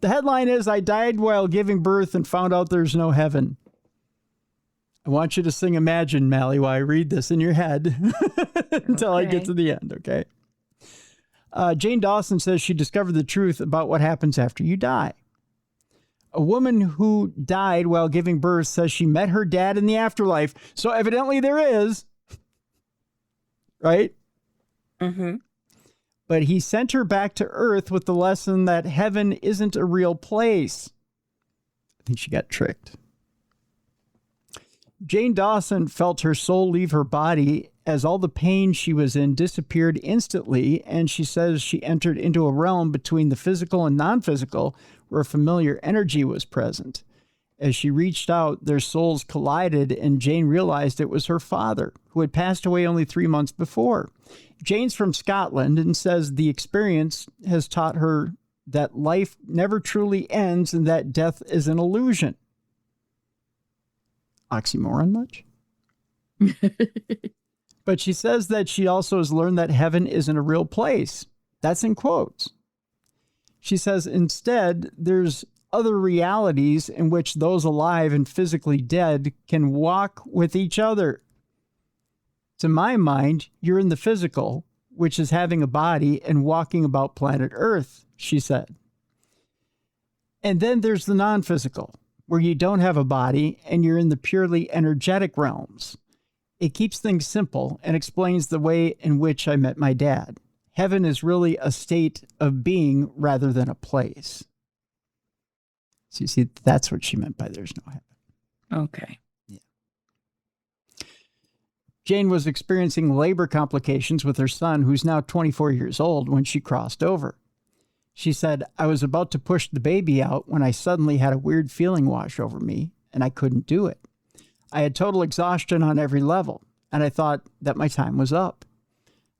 The headline is, I died while giving birth and found out there's no heaven. I want you to sing Imagine, Mallie, while I read this in your head until I get to the end, okay? Jane Dawson says she discovered the truth about what happens after you die. A woman who died while giving birth says she met her dad in the afterlife. So evidently there is, right? Mm-hmm. But he sent her back to Earth with the lesson that heaven isn't a real place. I think she got tricked. Jane Dawson felt her soul leave her body as all the pain she was in disappeared instantly, and she says she entered into a realm between the physical and non-physical where familiar energy was present. As she reached out, their souls collided, and Jane realized it was her father, who had passed away only 3 months before. Jane's from Scotland and says the experience has taught her that life never truly ends and that death is an illusion. Oxymoron much? But she says that she also has learned that heaven isn't a real place. That's in quotes. She says instead, there's other realities in which those alive and physically dead can walk with each other. To my mind, you're in the physical, which is having a body and walking about planet Earth, she said. And then there's the non-physical, where you don't have a body and you're in the purely energetic realms. It keeps things simple and explains the way in which I met my dad. Heaven is really a state of being rather than a place. So you see, that's what she meant by there's no heaven. Okay. Yeah. Jane was experiencing labor complications with her son, who's now 24 years old, when she crossed over. She said, I was about to push the baby out when I suddenly had a weird feeling wash over me, and I couldn't do it. I had total exhaustion on every level, and I thought that my time was up.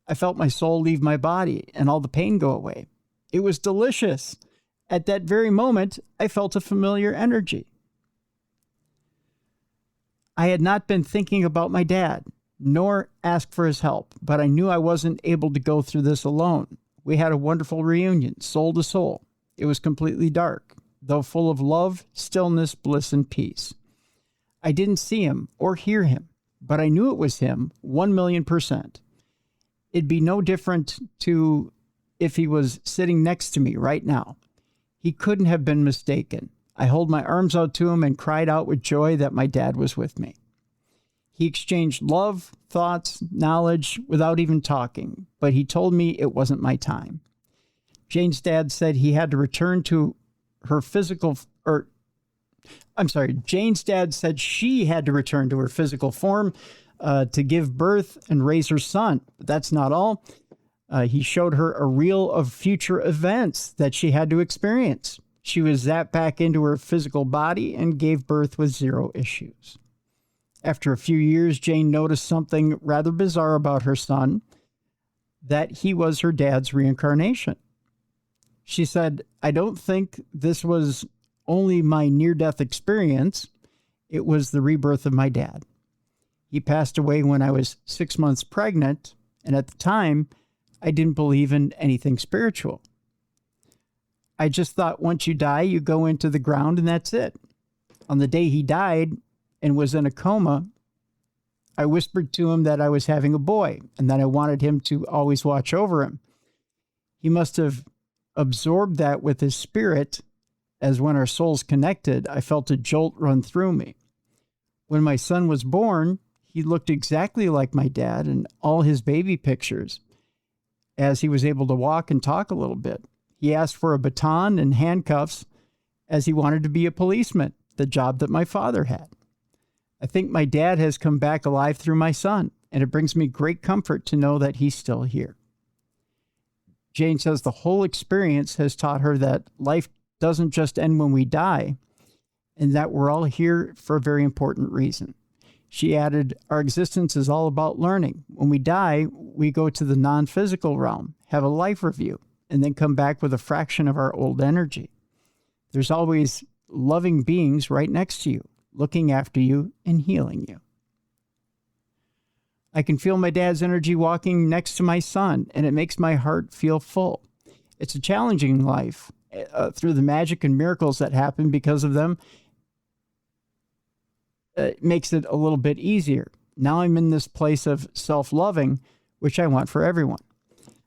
I felt my soul leave my body and all the pain go away. It was delicious. At that very moment, I felt a familiar energy. I had not been thinking about my dad, nor asked for his help, but I knew I wasn't able to go through this alone. We had a wonderful reunion, soul to soul. It was completely dark, though full of love, stillness, bliss, and peace. I didn't see him or hear him, but I knew it was him 1,000,000%. It'd be no different to if he was sitting next to me right now. He couldn't have been mistaken. I held my arms out to him and cried out with joy that my dad was with me. He exchanged love, thoughts, knowledge without even talking, but he told me it wasn't my time. Jane's dad said he had to return to her physical, Jane's dad said she had to return to her physical form to give birth and raise her son. But that's not all. He showed her a reel of future events that she had to experience. She was zapped back into her physical body and gave birth with 0 issues. After a few years, Jane noticed something rather bizarre about her son, that he was her dad's reincarnation. She said, I don't think this was only my near-death experience. It was the rebirth of my dad. He passed away when I was 6 months pregnant, and at the time, I didn't believe in anything spiritual. I just thought once you die, you go into the ground and that's it. On the day he died and was in a coma, I whispered to him that I was having a boy and that I wanted him to always watch over him. He must have absorbed that with his spirit, as when our souls connected, I felt a jolt run through me. When my son was born, he looked exactly like my dad in all his baby pictures, as he was able to walk and talk a little bit. He asked for a baton and handcuffs as he wanted to be a policeman, the job that my father had. I think my dad has come back alive through my son, and it brings me great comfort to know that he's still here. Jane says the whole experience has taught her that life doesn't just end when we die, and that we're all here for a very important reason. She added, our existence is all about learning. When we die, we go to the non-physical realm, have a life review, and then come back with a fraction of our old energy. There's always loving beings right next to you, looking after you and healing you. I can feel my dad's energy walking next to my son, and it makes my heart feel full. It's a challenging life. Through the magic and miracles that happen because of them, it makes it a little bit easier. Now I'm in this place of self-loving, which I want for everyone.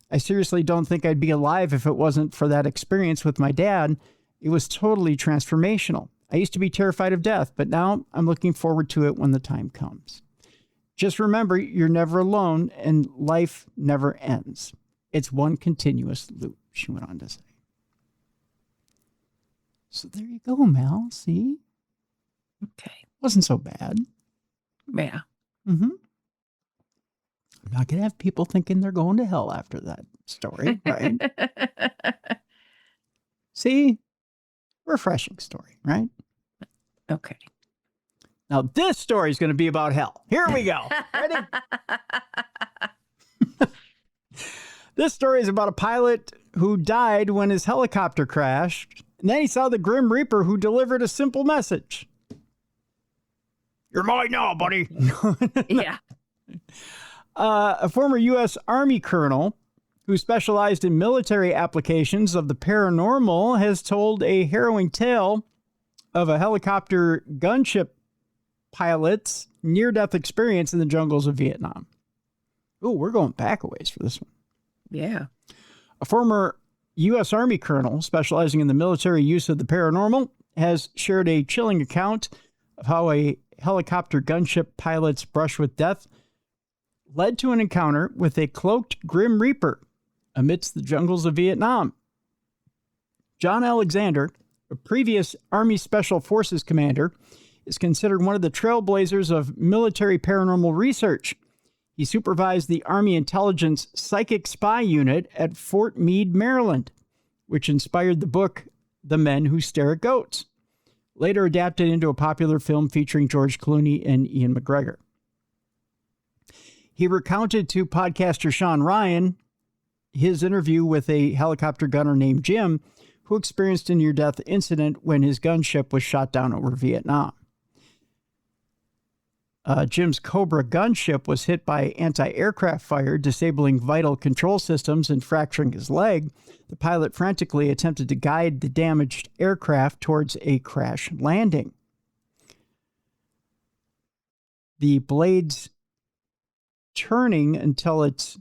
I seriously don't think I'd be alive if it wasn't for that experience with my dad. It was totally transformational. I used to be terrified of death, but now I'm looking forward to it when the time comes. Just remember, you're never alone and life never ends. It's one continuous loop, she went on to say. So there you go, Mal. See? Okay. Wasn't so bad. Yeah. Mm-hmm. I'm not going to have people thinking they're going to hell after that story, right? See? Refreshing story, right? Okay. Now this story is going to be about hell. Here we go. Ready? This story is about a pilot who died when his helicopter crashed, and then he saw the Grim Reaper who delivered a simple message. You're mine now, buddy. Yeah. A former U.S. Army colonel who specialized in military applications of the paranormal has told a harrowing tale of a helicopter gunship pilot's near-death experience in the jungles of Vietnam. Oh, we're going back a ways for this one. Yeah. A former U.S. Army colonel specializing in the military use of the paranormal has shared a chilling account of how a helicopter gunship pilot's brush with death led to an encounter with a cloaked Grim Reaper amidst the jungles of Vietnam. John Alexander, a previous Army Special Forces commander, is considered one of the trailblazers of military paranormal research. He supervised the Army Intelligence Psychic Spy Unit at Fort Meade, Maryland, which inspired the book The Men Who Stare at Goats, later adapted into a popular film featuring George Clooney and Ian McGregor. He recounted to podcaster Sean Ryan his interview with a helicopter gunner named Jim, who experienced a near-death incident when his gunship was shot down over Vietnam. Jim's Cobra gunship was hit by anti-aircraft fire, disabling vital control systems and fracturing his leg. The pilot frantically attempted to guide the damaged aircraft towards a crash landing. The blade's turning until it's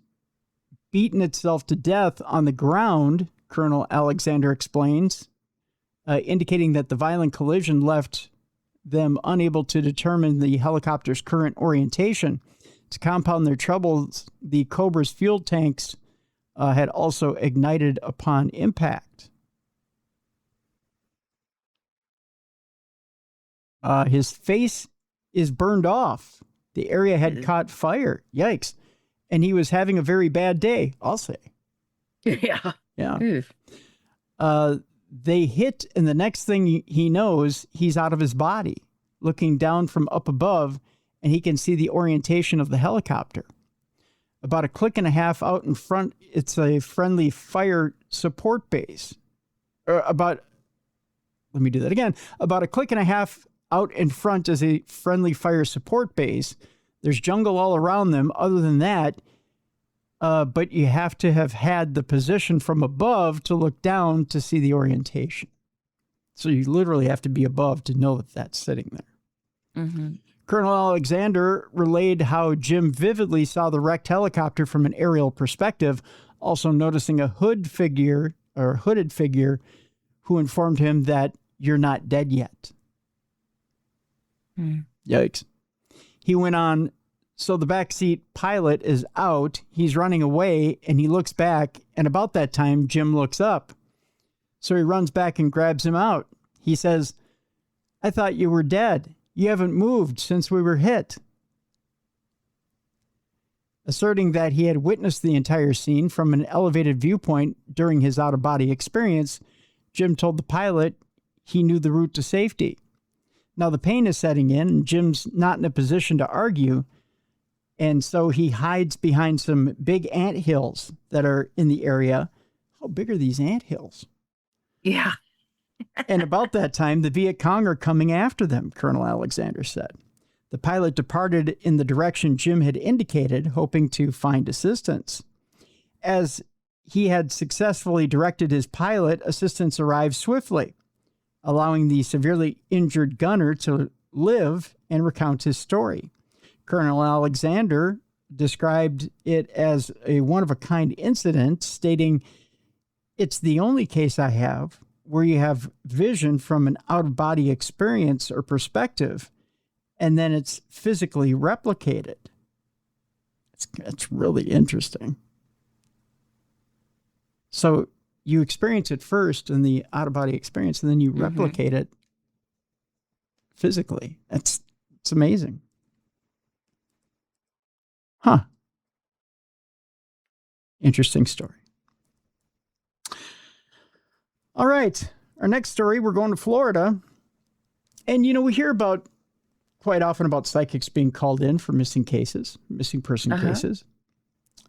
beaten itself to death on the ground, Colonel Alexander explains, indicating that the violent collision left them unable to determine the helicopter's current orientation. To compound their troubles, the Cobra's fuel tanks had also ignited upon impact. His face is burned off. The area had caught fire. Yikes. And he was having a very bad day, I'll say. Yeah. Yeah. They hit, and the next thing he knows, he's out of his body, looking down from up above, and he can see the orientation of the helicopter. About a click and a half out in front, it's a friendly fire support base. Let me do that again. About a click and a half out in front is a friendly fire support base. There's jungle all around them. Other than that, but you have to have had the position from above to look down to see the orientation. So you literally have to be above to know that that's sitting there. Mm-hmm. Colonel Alexander relayed how Jim vividly saw the wrecked helicopter from an aerial perspective, also noticing a hooded figure who informed him that you're not dead yet. Yikes. He went on, so the backseat pilot is out, he's running away, and he looks back, and about that time, Jim looks up. So he runs back and grabs him out. He says, "I thought you were dead. You haven't moved since we were hit." Asserting that he had witnessed the entire scene from an elevated viewpoint during his out-of-body experience, Jim told the pilot he knew the route to safety. Now the pain is setting in, and Jim's not in a position to argue, and so he hides behind some big anthills that are in the area. How big are these anthills? Yeah. And about that time, the Viet Cong are coming after them, Colonel Alexander said. The pilot departed in the direction Jim had indicated, hoping to find assistance. As he had successfully directed his pilot, assistance arrived swiftly, allowing the severely injured gunner to live and recount his story. Colonel Alexander described it as a one-of-a-kind incident, stating, "It's the only case I have where you have vision from an out-of-body experience or perspective, and then it's physically replicated." It's really interesting. So you experience it first in the out-of-body experience, and then you replicate it physically. It's amazing. Huh. Interesting story. All right. Our next story, we're going to Florida. And, we hear quite often about psychics being called in for missing person cases.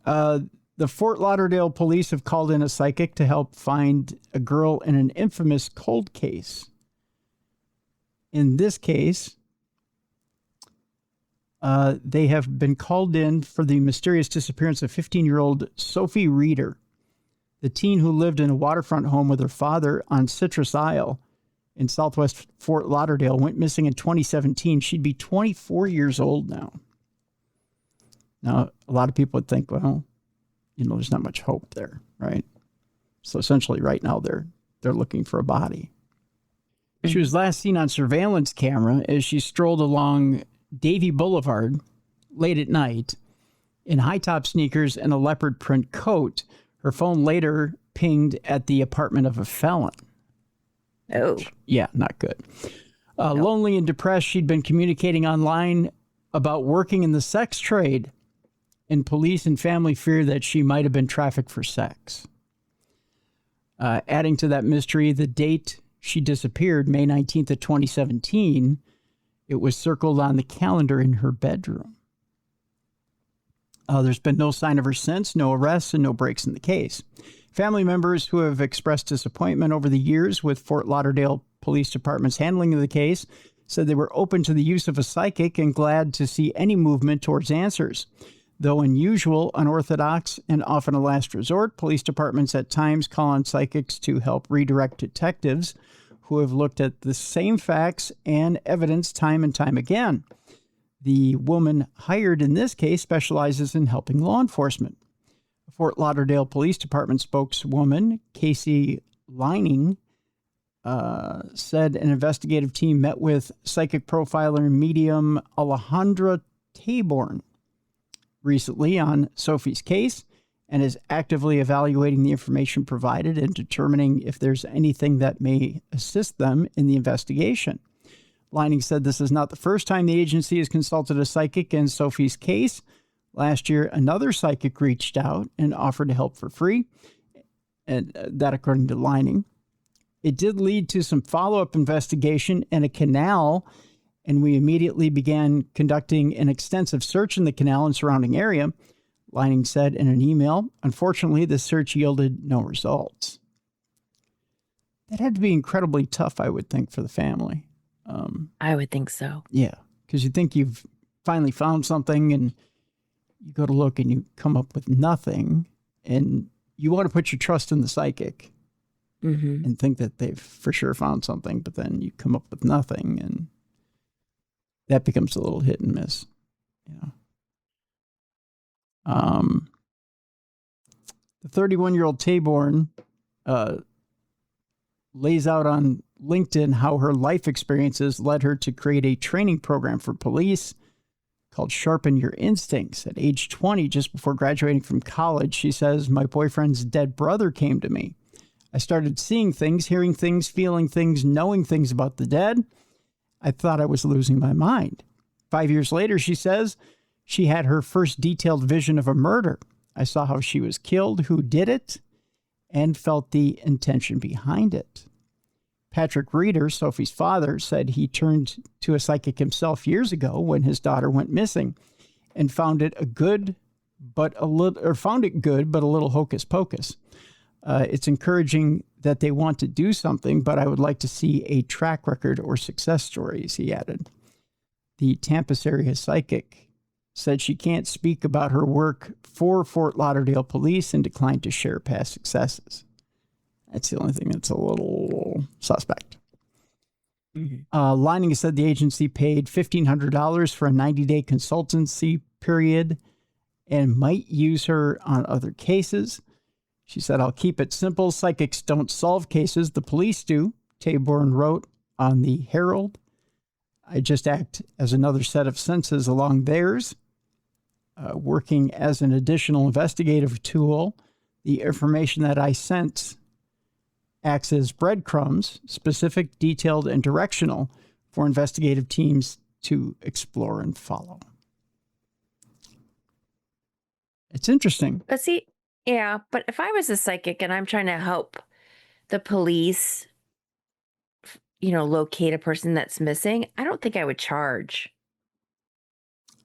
The Fort Lauderdale police have called in a psychic to help find a girl in an infamous cold case. In this case, they have been called in for the mysterious disappearance of 15-year-old Sophie Reeder, the teen who lived in a waterfront home with her father on Citrus Isle in southwest Fort Lauderdale, went missing in 2017. She'd be 24 years old now. Now, a lot of people would think, well, there's not much hope there, right? So essentially right now they're looking for a body. She was last seen on surveillance camera as she strolled along Davie Boulevard late at night in high-top sneakers and a leopard print coat. Her phone later pinged at the apartment of a felon. Oh. Yeah, not good. Lonely and depressed, she'd been communicating online about working in the sex trade, and police and family fear that she might have been trafficked for sex. Adding to that mystery, the date she disappeared, May 19th of 2017, it was circled on the calendar in her bedroom. There's been no sign of her since, no arrests, and no breaks in the case. Family members who have expressed disappointment over the years with Fort Lauderdale Police Department's handling of the case said they were open to the use of a psychic and glad to see any movement towards answers. Though unusual, unorthodox, and often a last resort, police departments at times call on psychics to help redirect detectives who have looked at the same facts and evidence time and time again. The woman hired in this case specializes in helping law enforcement. Fort Lauderdale Police Department spokeswoman Casey Lining said an investigative team met with psychic profiler and medium Alejandra Taborn recently on Sophie's case and is actively evaluating the information provided and determining if there's anything that may assist them in the investigation. Lining said this is not the first time the agency has consulted a psychic in Sophie's case. Last year, another psychic reached out and offered to help for free, and that according to Lining. It did lead to some follow-up investigation in a canal, and we immediately began conducting an extensive search in the canal and surrounding area, Lining said in an email. Unfortunately, the search yielded no results. That had to be incredibly tough, I would think, for the family. I would think so. Yeah, because you think you've finally found something and you go to look and you come up with nothing, and you want to put your trust in the psychic and think that they've for sure found something, but then you come up with nothing, and that becomes a little hit and miss. Yeah. The 31-year-old Taborn lays out on LinkedIn how her life experiences led her to create a training program for police called Sharpen Your Instincts. At age 20, just before graduating from college, she says, my boyfriend's dead brother came to me. I started seeing things, hearing things, feeling things, knowing things about the dead. I thought I was losing my mind. 5 years later, she says, she had her first detailed vision of a murder. I saw how she was killed, who did it, and felt the intention behind it. Patrick Reeder, Sophie's father, said he turned to a psychic himself years ago when his daughter went missing and found it good, but a little hocus pocus. It's encouraging that they want to do something, but I would like to see a track record or success stories, he added. The Tampa area psychic said she can't speak about her work for Fort Lauderdale police and declined to share past successes. That's the only thing that's a little suspect. Lining said the agency paid $1,500 for a 90-day consultancy period and might use her on other cases. She said, I'll keep it simple. Psychics don't solve cases. The police do. Taborn wrote on the Herald. I just act as another set of senses along theirs, working as an additional investigative tool. The information that I sense acts as breadcrumbs, specific, detailed, and directional for investigative teams to explore and follow. It's interesting. But see, yeah, but if I was a psychic and I'm trying to help the police, locate a person that's missing, I don't think I would charge.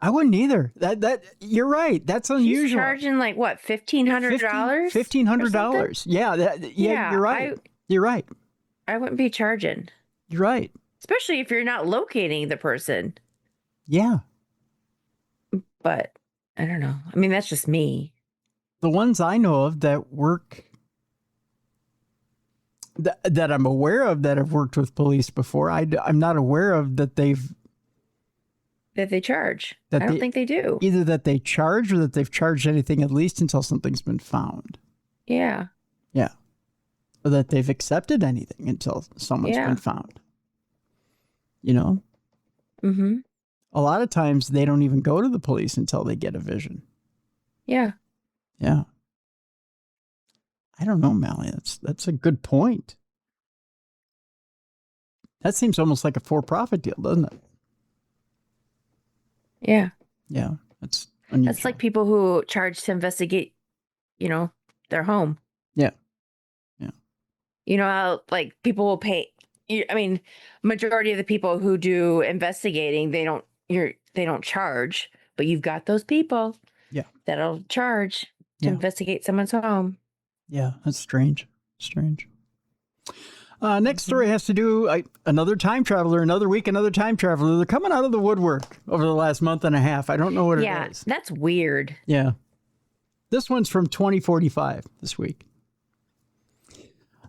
I wouldn't either. That you're right. That's unusual. She's charging like what, $1,500? $1,500. Yeah, you're right. You're right. I wouldn't be charging. You're right. Especially if you're not locating the person. Yeah. But I don't know. I mean, that's just me. The ones I know of that work, that I'm aware of that have worked with police before, I'm not aware of that they charge. I don't think they do. Either that they charge or that they've charged anything, at least until something's been found. Yeah. Yeah. Or that they've accepted anything until someone's been found. Mm-hmm. A lot of times they don't even go to the police until they get a vision. Yeah. Yeah. I don't know, Mallie. That's a good point. That seems almost like a for-profit deal, doesn't it? Yeah. Yeah. That's unusual. That's like people who charge to investigate, their home. Yeah. Yeah. How like people will pay. I mean, majority of the people who do investigating, they don't charge, but you've got those people. Yeah. That'll charge to investigate someone's home. Yeah, that's strange. Strange. Next story has to do another time traveler, another week, another time traveler. They're coming out of the woodwork over the last month and a half. I don't know what it is. Yeah, that's weird. Yeah. This one's from 2045 this week.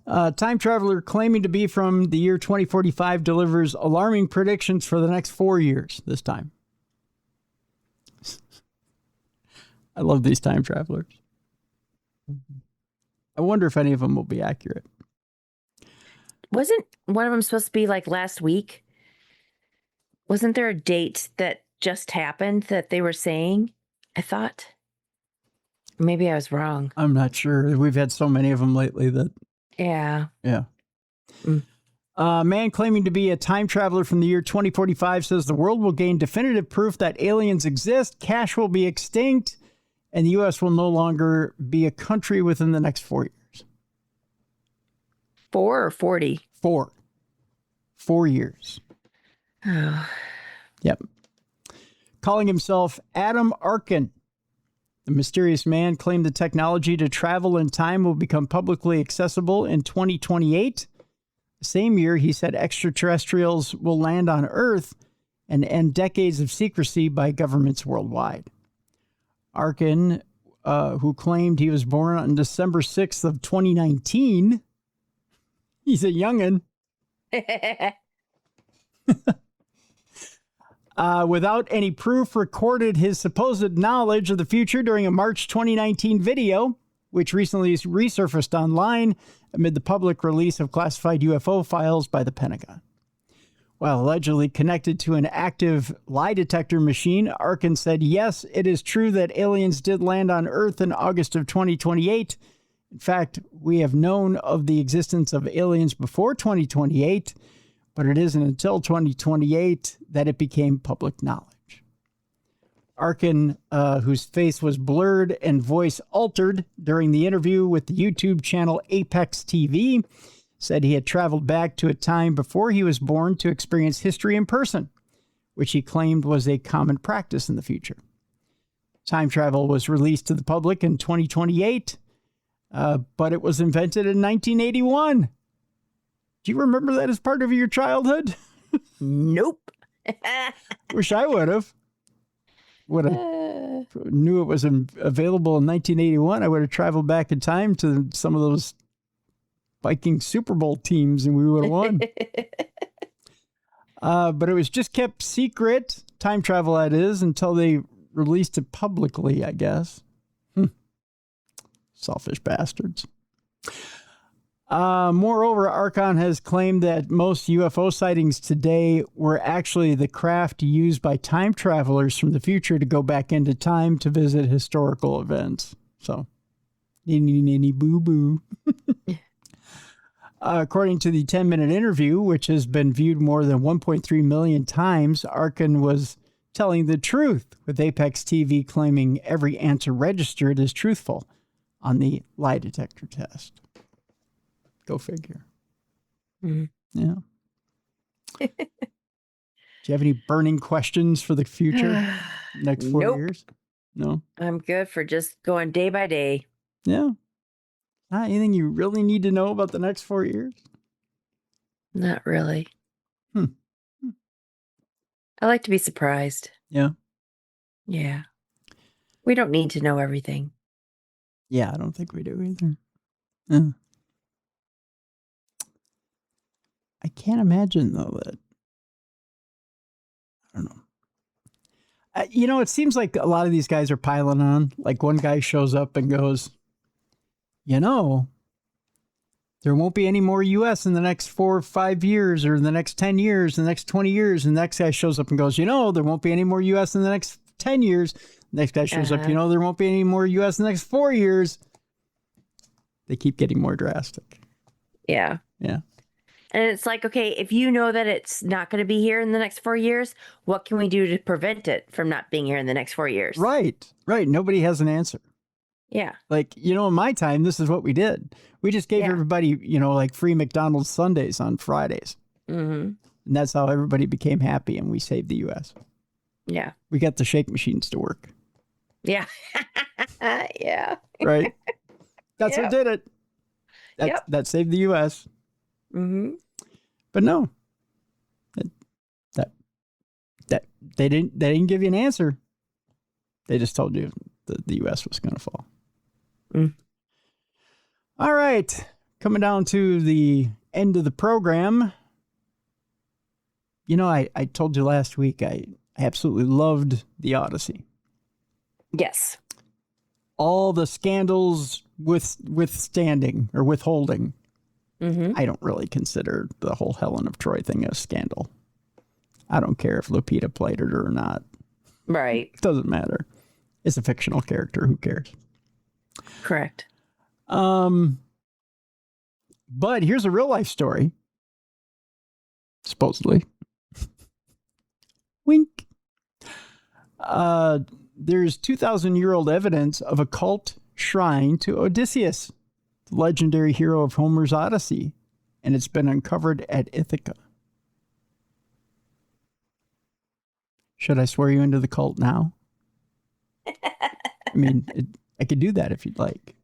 Time traveler claiming to be from the year 2045 delivers alarming predictions for the next 4 years this time. I love these time travelers. I wonder if any of them will be accurate. Wasn't one of them supposed to be like last week? Wasn't there a date that just happened that they were saying? I thought. Maybe I was wrong. I'm not sure. We've had so many of them lately that... Yeah. Yeah. Man claiming to be a time traveler from the year 2045 says the world will gain definitive proof that aliens exist, cash will be extinct, and the U.S. will no longer be a country within the next 4 years. 4 or 40? 4. 4 years. Oh. Yep. Calling himself Adam Arkin, the mysterious man claimed the technology to travel in time will become publicly accessible in 2028. The same year, he said extraterrestrials will land on Earth and end decades of secrecy by governments worldwide. Arkin, who claimed he was born on December 6th of 2019, he's a youngin'. Without any proof, recorded his supposed knowledge of the future during a March 2019 video, which recently resurfaced online amid the public release of classified UFO files by the Pentagon. While allegedly connected to an active lie detector machine, Arkin said, yes, it is true that aliens did land on Earth in August of 2028. In fact, we have known of the existence of aliens before 2028, but it isn't until 2028 that it became public knowledge. Arkin, whose face was blurred and voice altered during the interview with the YouTube channel Ep87, said he had traveled back to a time before he was born to experience history in person, which he claimed was a common practice in the future. Time travel was released to the public in 2028, but it was invented in 1981. Do you remember that as part of your childhood? Nope. Wish I would have. Would have knew it was available in 1981. I would have traveled back in time to some of those Viking Super Bowl teams and we would have won. But it was just kept secret, time travel that is, until they released it publicly, I guess. Selfish bastards. Moreover, Archon has claimed that most UFO sightings today were actually the craft used by time travelers from the future to go back into time to visit historical events. So, ninny boo boo. According to the 10-minute interview, which has been viewed more than 1.3 million times, Arkin was telling the truth, with Apex TV claiming every answer registered as truthful on the lie detector test. Go figure. Mm-hmm. Yeah. Do you have any burning questions for the future? Next 4 years? No? I'm good for just going day by day. Yeah. Not anything you really need to know about the next 4 years? Not really. I like to be surprised. Yeah. Yeah. We don't need to know everything. Yeah, I don't think we do either. Yeah. I can't imagine, though, that... I don't know. It seems like a lot of these guys are piling on. Like one guy shows up and goes, there won't be any more U.S. in the next 4 or 5 years or in the next 10 years, the next 20 years. And the next guy shows up and goes, there won't be any more U.S. in the next 10 years. The next guy shows up, there won't be any more U.S. in the next 4 years. They keep getting more drastic. Yeah. Yeah. And it's like, okay, if you know that it's not going to be here in the next 4 years, what can we do to prevent it from not being here in the next 4 years? Right. Nobody has an answer. Yeah. Like, in my time, this is what we did. We just gave everybody, like free McDonald's Sundays on Fridays. Mm-hmm. And that's how everybody became happy and we saved the U.S. Yeah. We got the shake machines to work. Yeah. Yeah. Right? That's what did it. That saved the U.S. Mm-hmm. But no, that they didn't give you an answer. They just told you the U.S. was going to fall. Mm. All right, coming down to the end of the program. You know, I told you last week I absolutely loved the Odyssey. Yes. All the scandals withstanding or withholding. Mm-hmm. I don't really consider the whole Helen of Troy thing a scandal. I don't care if Lupita played it or not. Right. It doesn't matter. It's a fictional character. Who cares? Correct. But here's a real life story. Supposedly. Wink. There's 2,000-year-old evidence of a cult shrine to Odysseus, the legendary hero of Homer's Odyssey, and it's been uncovered at Ithaca. Should I swear you into the cult now? I mean, I could do that if you'd like.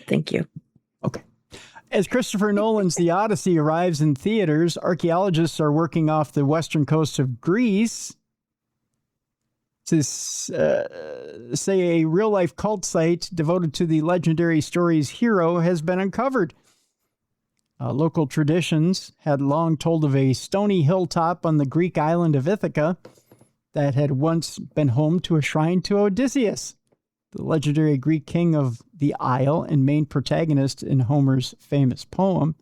Thank you. Okay. As Christopher Nolan's The Odyssey arrives in theaters, archaeologists are working off the western coast of Greece to say a real-life cult site devoted to the legendary story's hero has been uncovered. Local traditions had long told of a stony hilltop on the Greek island of Ithaca that had once been home to a shrine to Odysseus, the legendary Greek king of the Isle and main protagonist in Homer's famous poem.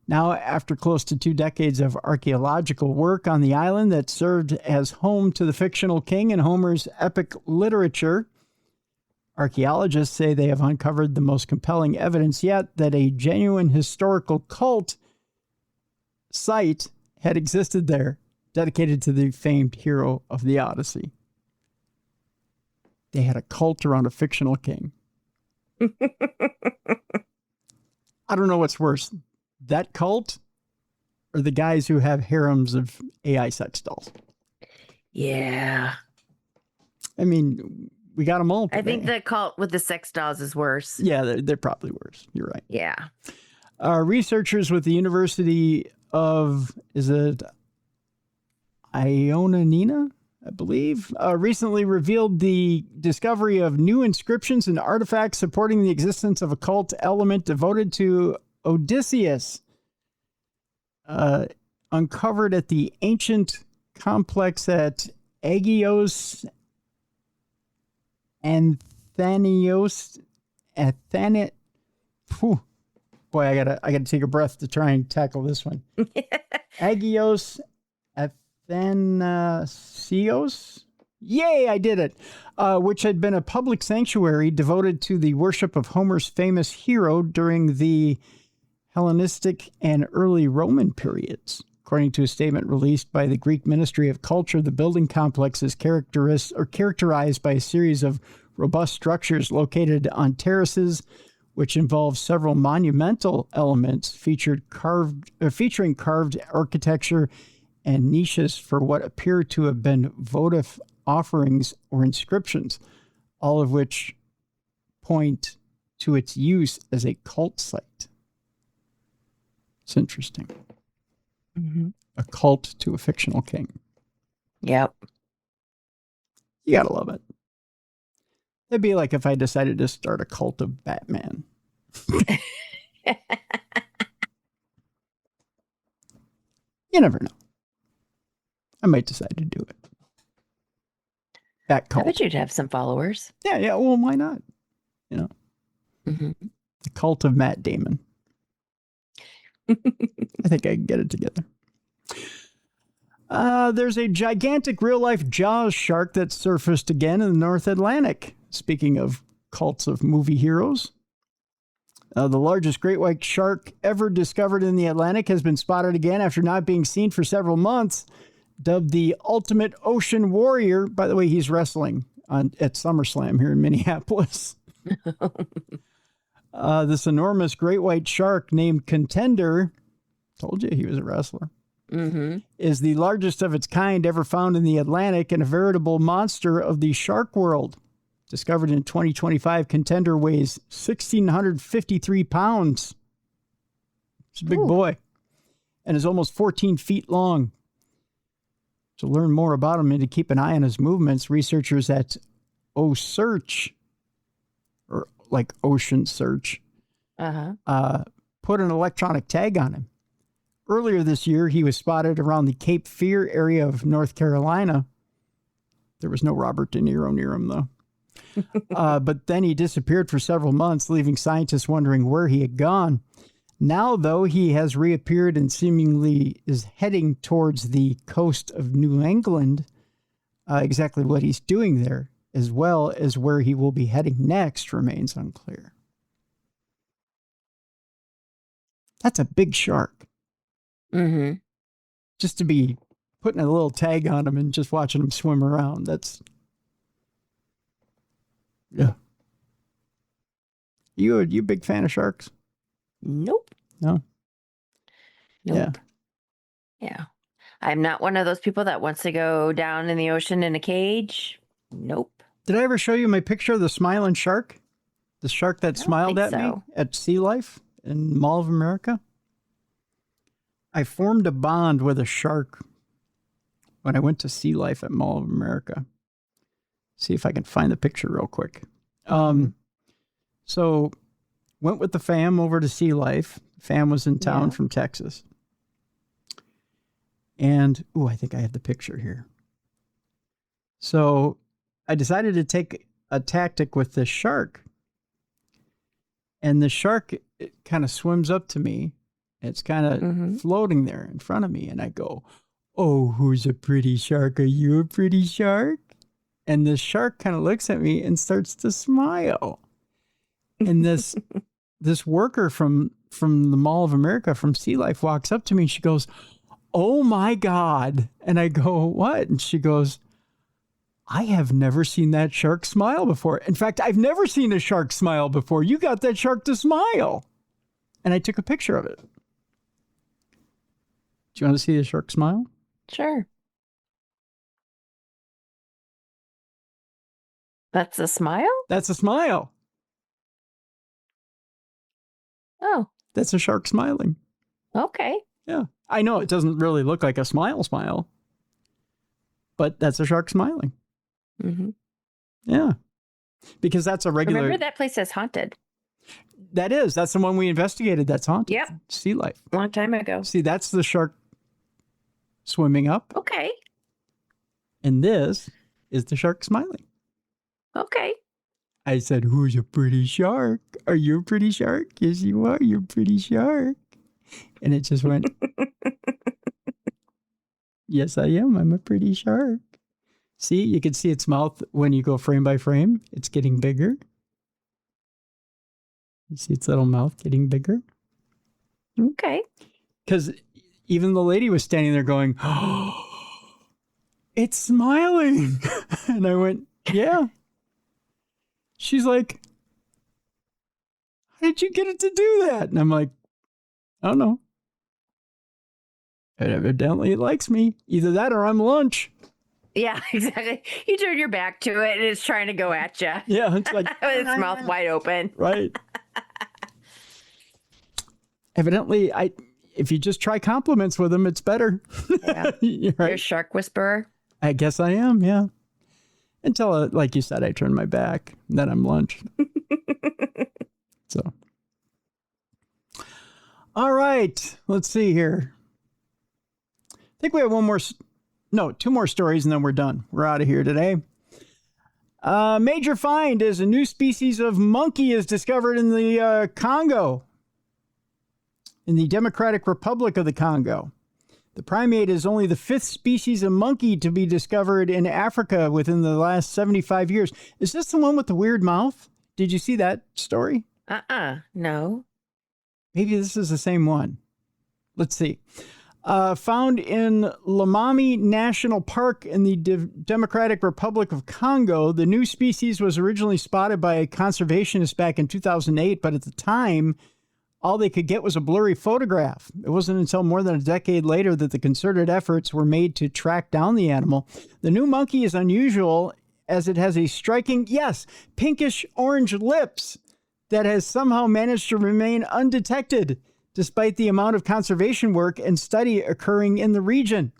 Now, after close to 2 decades of archaeological work on the island that served as home to the fictional king in Homer's epic literature, archaeologists say they have uncovered the most compelling evidence yet that a genuine historical cult site had existed there, dedicated to the famed hero of the Odyssey. They had a cult around a fictional king. I don't know what's worse, that cult or the guys who have harems of AI sex dolls. Yeah. I mean, we got them all today. I think the cult with the sex dolls is worse. Yeah, they're probably worse. You're right. Yeah. Researchers with the University of, is it Ioannina, I believe, recently revealed the discovery of new inscriptions and artifacts supporting the existence of a cult element devoted to Odysseus, uncovered at the ancient complex at Agios Anthanios. Boy, I gotta take a breath to try and tackle this one. Agios Athanasios. Yay, I did it. Which had been a public sanctuary devoted to the worship of Homer's famous hero during the Hellenistic and early Roman periods. According to a statement released by the Greek Ministry of Culture, the building complex is characterized by a series of robust structures located on terraces, which involve several monumental elements featuring carved architecture and niches for what appear to have been votive offerings or inscriptions, all of which point to its use as a cult site. It's interesting. Mm-hmm. A cult to a fictional king. Yep. You gotta love it. It'd be like if I decided to start a cult of Batman. You never know. I might decide to do it. Bat cult. I bet you'd have some followers. Yeah. Well, why not? You know, Mm-hmm. the cult of Matt Damon. I think I can get it together. There's a gigantic real-life Jaws shark that surfaced again in the North Atlantic. Speaking of cults of movie heroes, the largest great white shark ever discovered in the Atlantic has been spotted again after not being seen for several months. Dubbed the ultimate ocean warrior. By the way, he's wrestling at SummerSlam here in Minneapolis. This enormous great white shark named Contender, told you he was a wrestler, is the largest of its kind ever found in the Atlantic and a veritable monster of the shark world. Discovered in 2025, Contender weighs 1,653 pounds. It's a big boy and is almost 14 feet long. To learn more about him and to keep an eye on his movements, researchers at OSearch, or like Ocean Search, put an electronic tag on him. Earlier this year, he was spotted around the Cape Fear area of North Carolina. There was no Robert De Niro near him, though. But then he disappeared for several months, leaving scientists wondering where he had gone. Now, though, he has reappeared and seemingly is heading towards the coast of New England. Exactly what he's doing there, as well as where he will be heading next, remains unclear. That's a big shark. Mm-hmm. Just to be putting a little tag on him and just watching him swim around. That's... Yeah. You a big fan of sharks? Nope. No? Nope. Yeah. I'm not one of those people that wants to go down in the ocean in a cage. Nope. Did I ever show you my picture of the smiling shark? The shark that smiled at me at Sea Life in Mall of America? I formed a bond with a shark when I went to Sea Life at Mall of America. See if I can find the picture real quick. So went with the fam over to Sea Life. Fam was in town from Texas. And, I think I have the picture here. So I decided to take a tactic with this shark. And the shark kind of swims up to me. It's kind of floating there in front of me. And I go, "Oh, who's a pretty shark? Are you a pretty shark?" And the shark kind of looks at me and starts to smile. And this worker from the Mall of America, from Sea Life, walks up to me and she goes, "Oh my God." And I go, "What?" And she goes, "I have never seen that shark smile before. In fact, I've never seen a shark smile before. You got that shark to smile." And I took a picture of it. Do you want to see the shark smile? Sure. That's a smile? That's a smile. Oh. That's a shark smiling. Okay. Yeah. I know it doesn't really look like a smile, but that's a shark smiling. Mm-hmm. Yeah. Because that's a regular... Remember that place is haunted. That's the one we investigated that's haunted. Yep. Sea Life. Long time ago. See, that's the shark swimming up. Okay. And this is the shark smiling. Okay. I said, "Who's a pretty shark? Are you a pretty shark?" "Yes, you are. You're a pretty shark." And it just went, "Yes, I am. I'm a pretty shark." See, you can see its mouth when you go frame by frame. It's getting bigger. You see its little mouth getting bigger. Okay. Because even the lady was standing there going, "Oh, it's smiling." And I went, "Yeah." She's like, "How did you get it to do that?" And I'm like, "I don't know. It evidently it likes me. Either that or I'm lunch." Yeah, exactly. You turn your back to it and it's trying to go at you. Yeah, it's like... with its mouth wide open. Right. Evidently, if you just try compliments with them, it's better. Yeah. Right? You're a shark whisperer? I guess I am, yeah. Until, like you said, I turn my back, and then I'm lunch. So. All right, let's see here. I think we have two more stories, and then we're done. We're out of here today. Major find is a new species of monkey is discovered in the Congo, in the Democratic Republic of the Congo. The primate is only the 5th species of monkey to be discovered in Africa within the last 75 years. Is this the one with the weird mouth? Did you see that story? No. Maybe this is the same one. Let's see. Found in Lomami National Park in the Democratic Republic of Congo, the new species was originally spotted by conservationists back in 2008, but at the time, all they could get was a blurry photograph. It wasn't until more than a decade later that the concerted efforts were made to track down the animal. The new monkey is unusual as it has a striking, pinkish orange lips that has somehow managed to remain undetected despite the amount of conservation work and study occurring in the region.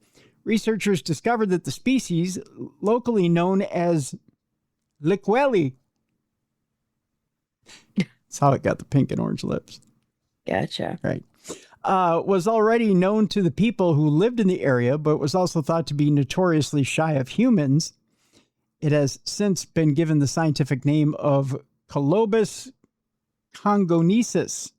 Researchers discovered that the species, locally known as liquelli, that's how it got the pink and orange lips. Gotcha. Right. Was already known to the people who lived in the area, but was also thought to be notoriously shy of humans. It has since been given the scientific name of Colobus congonesis.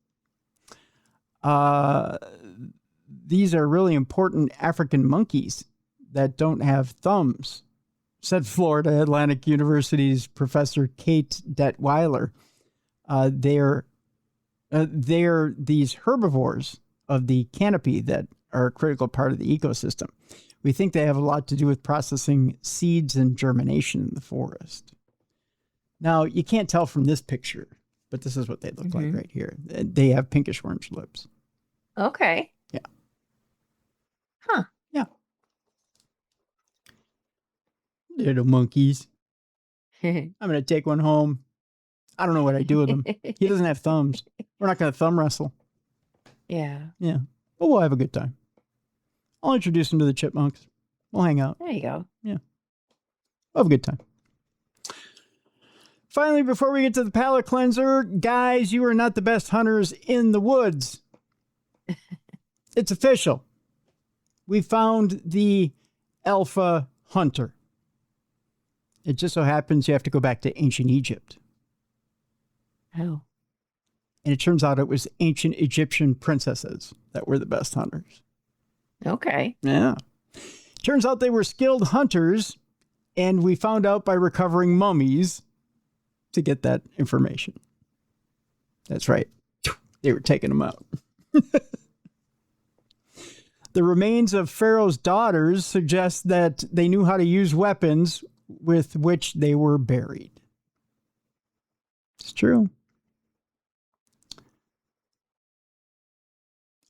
These are really important African monkeys that don't have thumbs, said Florida Atlantic University's Professor Kate Detweiler. They're these herbivores of the canopy that are a critical part of the ecosystem. We think they have a lot to do with processing seeds and germination in the forest. Now, you can't tell from this picture, but this is what they look like right here. They have pinkish orange lips. Okay. Yeah. Huh. Yeah. Little monkeys. I'm going to take one home. I don't know what I do with him. He doesn't have thumbs. We're not going to thumb wrestle. Yeah. Yeah. But we'll have a good time. I'll introduce him to the chipmunks. We'll hang out. There you go. Yeah. We'll have a good time. Finally, before we get to the palate cleanser, guys, you are not the best hunters in the woods. It's official. We found the alpha hunter. It just so happens you have to go back to ancient Egypt. Oh. And it turns out it was ancient Egyptian princesses that were the best hunters. Okay. Yeah. Turns out they were skilled hunters, and we found out by recovering mummies to get that information. That's right. They were taking them out. The remains of Pharaoh's daughters suggest that they knew how to use weapons with which they were buried. It's true.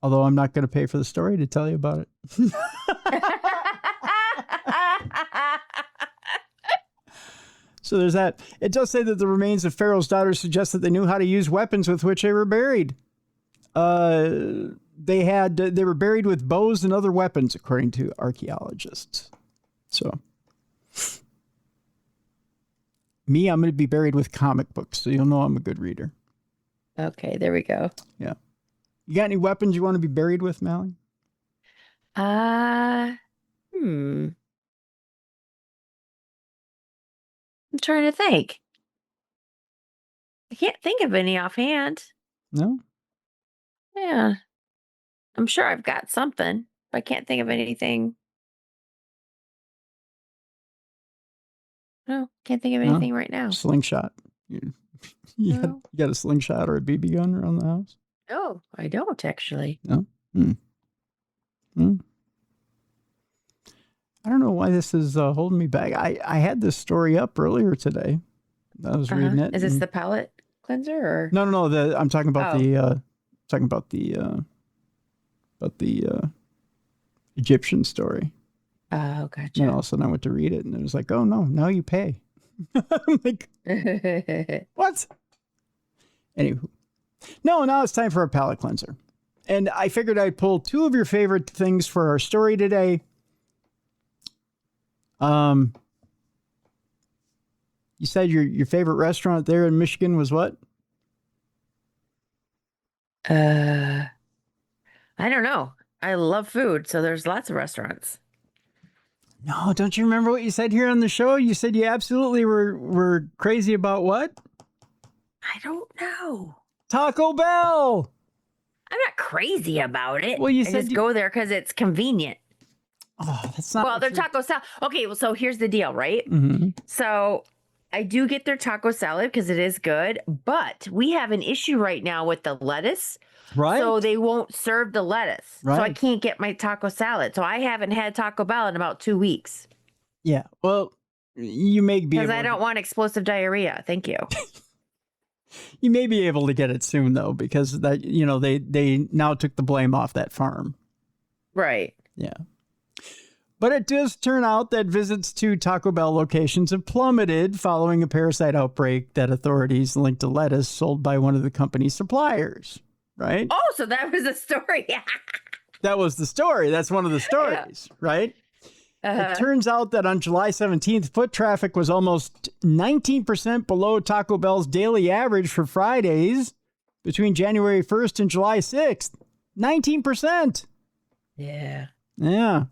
Although I'm not going to pay for the story to tell you about it. So there's that. It does say that the remains of Pharaoh's daughters suggest that they knew how to use weapons with which they were buried. They were buried with bows and other weapons, according to archaeologists. So, me, I'm going to be buried with comic books, so you'll know I'm a good reader. Okay, there we go. Yeah. You got any weapons you want to be buried with, Mallie? I'm trying to think. I can't think of any offhand. No? Yeah. I'm sure I've got something, but I can't think of anything. No, can't think of anything right now. Slingshot. You got a slingshot or a BB gun around the house? No, I don't actually. No? I don't know why this is holding me back. I had this story up earlier today. I was reading it. Is this the palate cleanser or? No. I'm talking about the Egyptian story. Oh, gotcha. And all of a sudden I went to read it and it was like, oh no, now you pay. I'm like, what? Anywho. No, now it's time for a palate cleanser. And I figured I'd pull two of your favorite things for our story today. You said your favorite restaurant there in Michigan was what? I don't know. I love food, so there's lots of restaurants. No, don't you remember what you said here on the show? You said you absolutely were crazy about what? I don't know. Taco Bell. I'm not crazy about it. Well, you I said just go there because it's convenient. Oh, that's not. Well, their taco salad. Okay, well, so here's the deal, right? Mm-hmm. So I do get their taco salad because it is good, but we have an issue right now with the lettuce. Right. So they won't serve the lettuce. Right. So I can't get my taco salad. So I haven't had Taco Bell in about 2 weeks. Yeah. Well, you may be because I don't want explosive diarrhea. Thank you. You may be able to get it soon though, because that they now took the blame off that farm. Right. Yeah. But it does turn out that visits to Taco Bell locations have plummeted following a parasite outbreak that authorities linked to lettuce sold by one of the company's suppliers. right? Oh, so that was a story. That was the story. That's one of the stories, right? It turns out that on July 17th, foot traffic was almost 19% below Taco Bell's daily average for Fridays between January 1st and July 6th. 19%. Yeah. Yeah.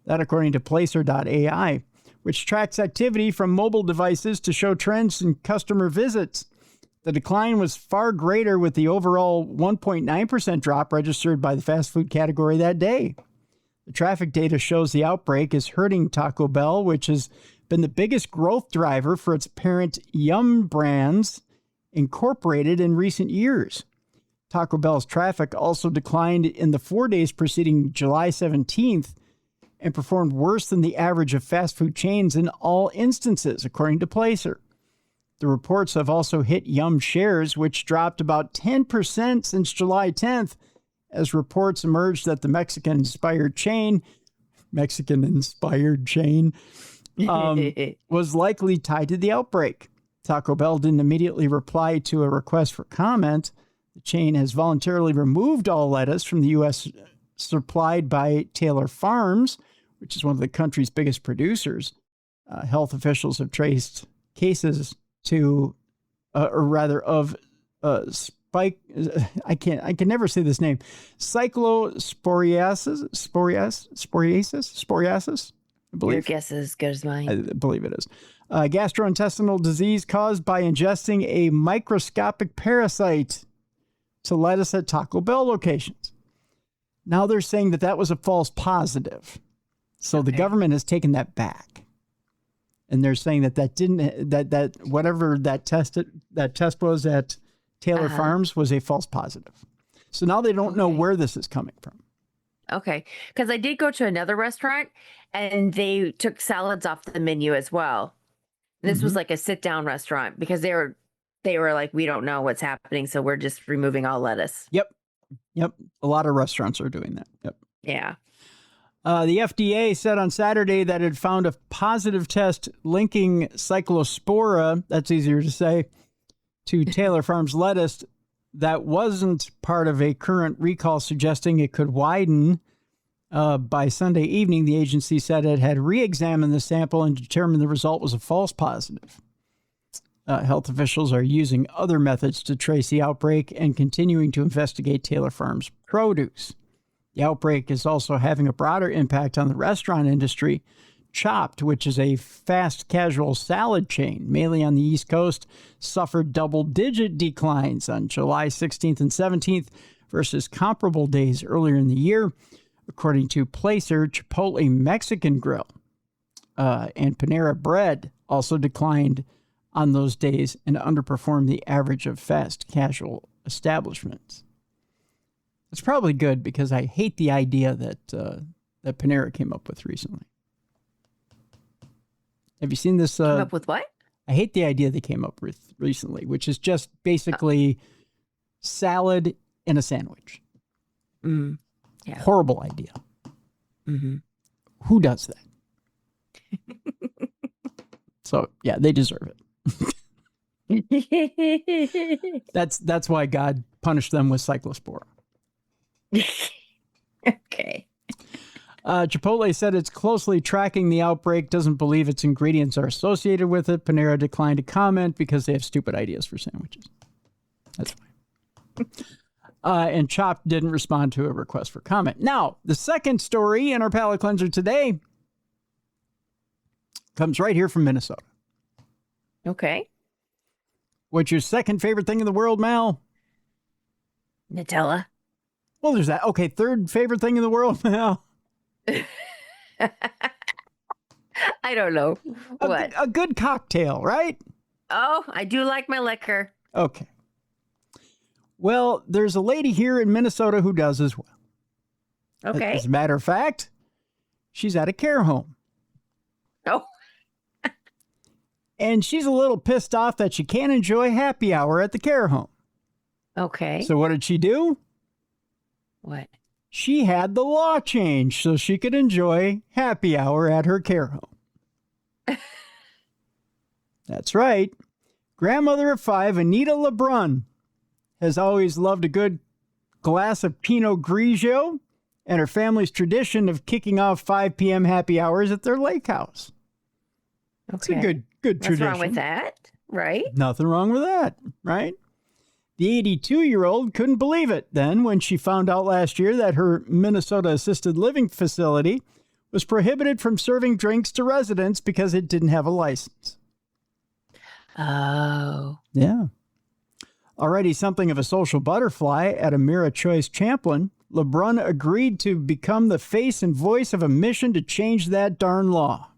That according to Placer.ai, which tracks activity from mobile devices to show trends in customer visits. The decline was far greater with the overall 1.9% drop registered by the fast food category that day. The traffic data shows the outbreak is hurting Taco Bell, which has been the biggest growth driver for its parent Yum Brands Incorporated in recent years. Taco Bell's traffic also declined in the 4 days preceding July 17th and performed worse than the average of fast food chains in all instances, according to Placer. The reports have also hit Yum shares, which dropped about 10% since July 10th, as reports emerged that the Mexican-inspired chain was likely tied to the outbreak. Taco Bell didn't immediately reply to a request for comment. The chain has voluntarily removed all lettuce from the U.S. supplied by Taylor Farms, which is one of the country's biggest producers. Health officials have traced cases to, spike. I can never say this name. Cyclosporiasis. I believe. Your guess is as good as mine. I believe it is. Gastrointestinal disease caused by ingesting a microscopic parasite to lettuce at Taco Bell locations. Now they're saying that was a false positive. So the government has taken that back. And they're saying that whatever that test was at Taylor Farms was a false positive. So now they don't know where this is coming from. Okay. Because I did go to another restaurant and they took salads off the menu as well. This was like a sit down restaurant because they were like, we don't know what's happening. So we're just removing all lettuce. Yep. A lot of restaurants are doing that. Yep. Yeah. The FDA said on Saturday that it found a positive test linking cyclospora, that's easier to say, to Taylor Farms lettuce that wasn't part of a current recall, suggesting it could widen. By Sunday evening, the agency said it had re-examined the sample and determined the result was a false positive. Health officials are using other methods to trace the outbreak and continuing to investigate Taylor Farms produce. The outbreak is also having a broader impact on the restaurant industry. Chopped, which is a fast casual salad chain, mainly on the East Coast, suffered double-digit declines on July 16th and 17th versus comparable days earlier in the year. According to Placer, Chipotle Mexican Grill and Panera Bread also declined on those days and underperformed the average of fast casual establishments. It's probably good because I hate the idea that Panera came up with recently. Have you seen this? Came up with what? I hate the idea they came up with recently, which is just basically salad in a sandwich. Yeah. Horrible idea. Who does that? So, yeah, they deserve it. That's why God punished them with cyclospora. Okay. Chipotle said it's closely tracking the outbreak, doesn't believe its ingredients are associated with it. Panera declined to comment because they have stupid ideas for sandwiches. That's fine. And Chopped didn't respond to a request for comment. Now, the second story in our palate cleanser today comes right here from Minnesota. Okay. What's your second favorite thing in the world, Mal? Nutella. Well, there's that. Okay, third favorite thing in the world, Mal? I don't know. What? A good cocktail, right? Oh, I do like my liquor. Okay. Well, there's a lady here in Minnesota who does as well. Okay. As a matter of fact, she's at a care home. Oh. And she's a little pissed off that she can't enjoy happy hour at the care home. Okay. So what did she do? What? She had the law changed so she could enjoy happy hour at her care home. That's right. Grandmother of 5, Anita LeBrun, has always loved a good glass of Pinot Grigio, and her family's tradition of kicking off 5 p.m. happy hours at their lake house. It's a good tradition. What's wrong with that, right? Nothing wrong with that, right? The 82-year-old couldn't believe it then when she found out last year that her Minnesota assisted living facility was prohibited from serving drinks to residents because it didn't have a license. Oh. Yeah. Already something of a social butterfly at a Mira Choice Champlin, LeBrun agreed to become the face and voice of a mission to change that darn law.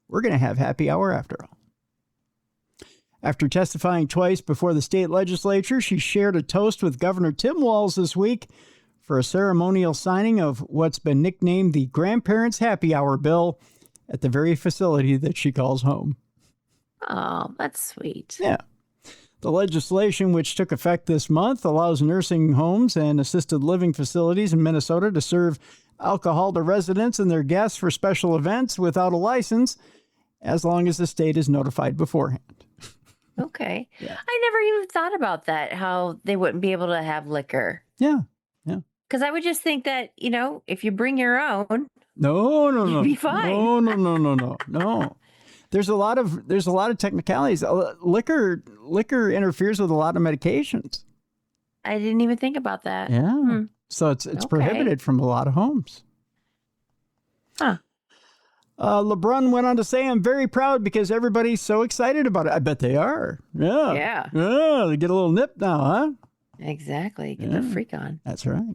We're going to have happy hour after all. After testifying twice before the state legislature, she shared a toast with Governor Tim Walz this week for a ceremonial signing of what's been nicknamed the Grandparents' Happy Hour Bill at the very facility that she calls home. Oh, that's sweet. Yeah. The legislation, which took effect this month, allows nursing homes and assisted living facilities in Minnesota to serve alcohol to residents and their guests for special events without a license, as long as the state is notified beforehand. Okay. Yeah. I never even thought about that, how they wouldn't be able to have liquor. Yeah. Because I would just think that, if you bring your own, No. you'd be fine. No. There's a lot of technicalities. Liquor interferes with a lot of medications. I didn't even think about that. Yeah. So it's Okay. prohibited from a lot of homes. Huh. LeBrun went on to say, "I'm very proud because everybody's so excited about it." I bet they are. Yeah. Yeah. They get a little nip now, huh? Exactly. Get the freak on. That's right.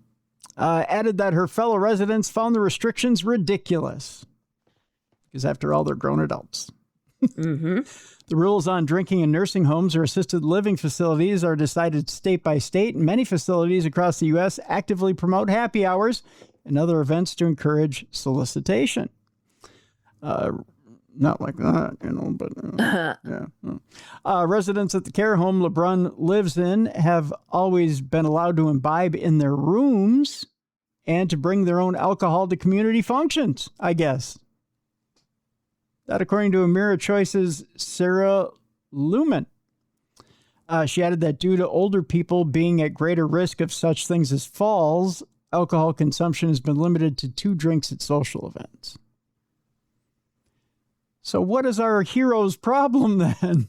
Added that her fellow residents found the restrictions ridiculous because, after all, they're grown adults. Mm-hmm. The rules on drinking in nursing homes or assisted living facilities are decided state by state, and many facilities across the U.S. actively promote happy hours and other events to encourage solicitation. Not like that, but yeah. Residents at the care home LeBrun lives in have always been allowed to imbibe in their rooms and to bring their own alcohol to community functions, I guess. That according to Amira Choice's Sarah Lumen. She added that due to older people being at greater risk of such things as falls, alcohol consumption has been limited to 2 drinks at social events. So what is our hero's problem then?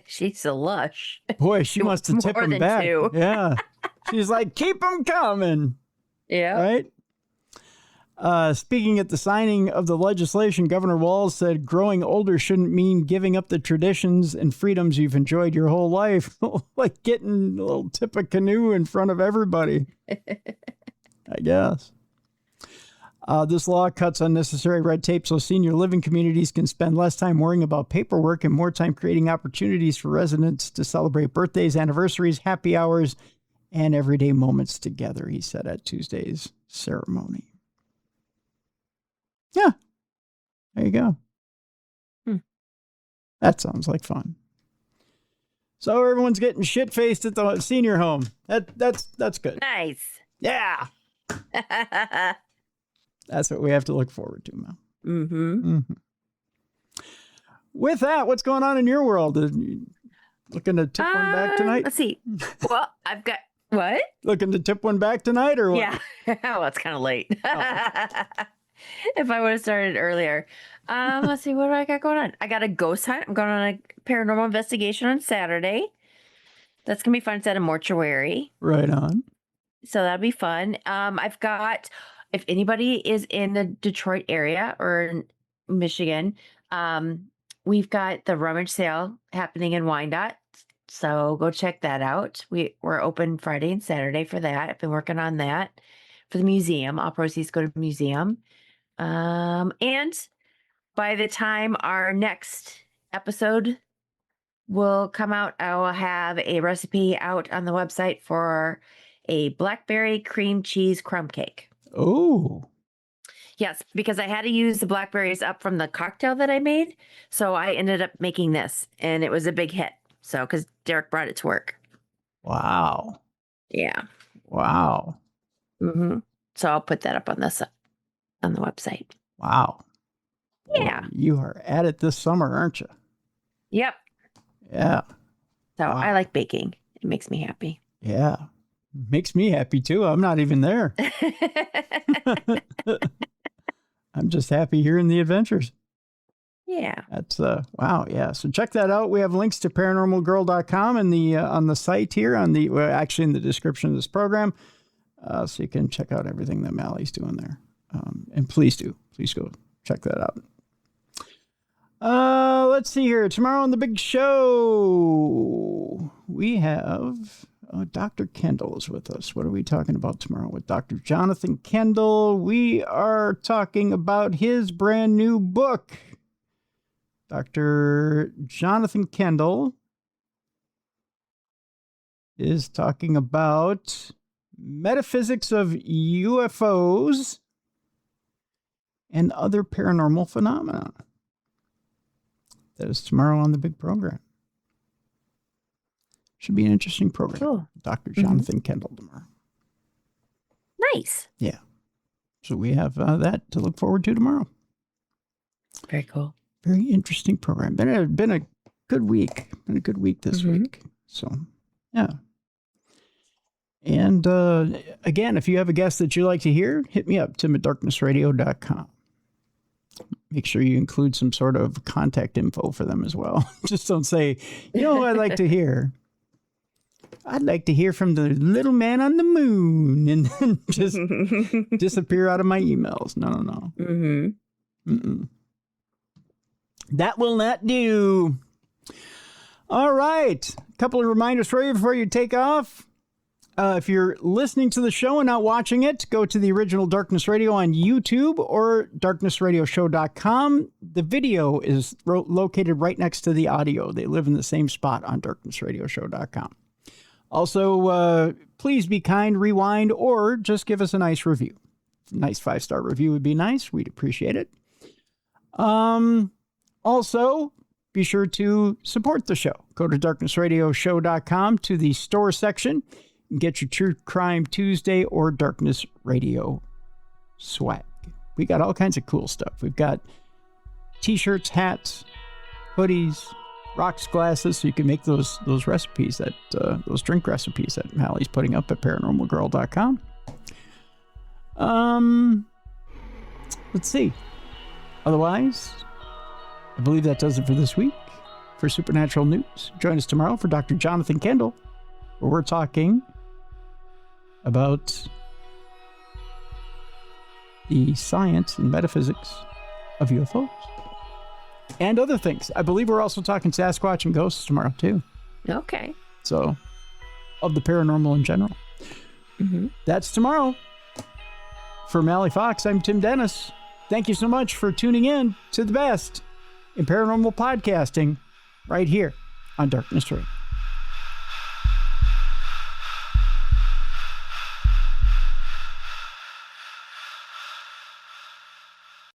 She's a lush. Boy, she wants to tip More him than back. 2. Yeah. She's like, keep them coming. Yeah. Right? Speaking at the signing of the legislation, Governor Walz said growing older shouldn't mean giving up the traditions and freedoms you've enjoyed your whole life, like getting a little tip of canoe in front of everybody, I guess. This law cuts unnecessary red tape so senior living communities can spend less time worrying about paperwork and more time creating opportunities for residents to celebrate birthdays, anniversaries, happy hours, and everyday moments together, he said at Tuesday's ceremony. Yeah, there you go. That sounds like fun. So everyone's getting shit-faced at the senior home. That's good. Nice. Yeah. That's what we have to look forward to, Mel. Mm-hmm. With that, what's going on in your world? Are you looking to tip one back tonight? Let's see. Well, I've got what? Looking to tip one back tonight, or what? Yeah. Well, it's kind of late. If I would have started earlier. Let's see. What do I got going on? I got a ghost hunt. I'm going on a paranormal investigation on Saturday. That's going to be fun. It's at a mortuary. Right on. So that'll be fun. I've got, if anybody is in the Detroit area or in Michigan, we've got the rummage sale happening in Wyandotte. So go check that out. We're open Friday and Saturday for that. I've been working on that for the museum. All proceeds go to the museum. And by the time our next episode will come out, I will have a recipe out on the website for a blackberry cream cheese crumb cake. Oh. Yes, because I had to use the blackberries up from the cocktail that I made. So I ended up making this, and it was a big hit. So, because Derek brought it to work. Wow. Yeah. Wow. Mm-hmm. So I'll put that up on the website. Wow. Yeah. Boy, you are at it this summer, aren't you? Yep. Yeah. So Wow. I like baking. It makes me happy. Yeah. Makes me happy too. I'm not even there. I'm just happy hearing the adventures. Yeah. That's wow. Yeah. So check that out. We have links to paranormalgirl.com and on the site here actually in the description of this program. So you can check out everything that Mallie's doing there. And please go check that out. Let's see here. Tomorrow on the big show, we have Dr. Kendall is with us. What are we talking about tomorrow with Dr. Jonathan Kendall? We are talking about his brand new book. Dr. Jonathan Kendall is talking about metaphysics of UFOs and other paranormal phenomena. That is tomorrow on the big program. Should be an interesting program. Cool. Dr. Jonathan Kendall tomorrow. Nice. Yeah. So we have that to look forward to tomorrow. Very cool. Very interesting program. Been a good week. Been a good week this week. So, yeah. And again, if you have a guest that you'd like to hear, hit me up, tim@darknessradio.com. Make sure you include some sort of contact info for them as well. Just don't say, you know what I'd like to hear? I'd like to hear from the little man on the moon, and then just disappear out of my emails. No. That will not do. All right. A couple of reminders for you before you take off. If you're listening to the show and not watching it, go to the original Darkness Radio on YouTube or darknessradioshow.com. The video is located right next to the audio. They live in the same spot on darknessradioshow.com. Also, please be kind, rewind, or just give us a nice review. Nice 5-star review would be nice. We'd appreciate it. Also, be sure to support the show. Go to darknessradioshow.com to the store section and get your True Crime Tuesday or Darkness Radio swag. We got all kinds of cool stuff. We've got t-shirts, hats, hoodies, rocks, glasses, so you can make those recipes, those drink recipes that Mallie's putting up at paranormalgirl.com. Let's see. Otherwise, I believe that does it for this week. For Supernatural News, join us tomorrow for Dr. Jonathan Kendall, where we're talking about the science and metaphysics of UFOs and other things. I believe we're also talking Sasquatch and ghosts tomorrow, too. Okay. So, of the paranormal in general. That's tomorrow. For Mallie Fox, I'm Tim Dennis. Thank you so much for tuning in to the best in paranormal podcasting right here on Darkness Radio.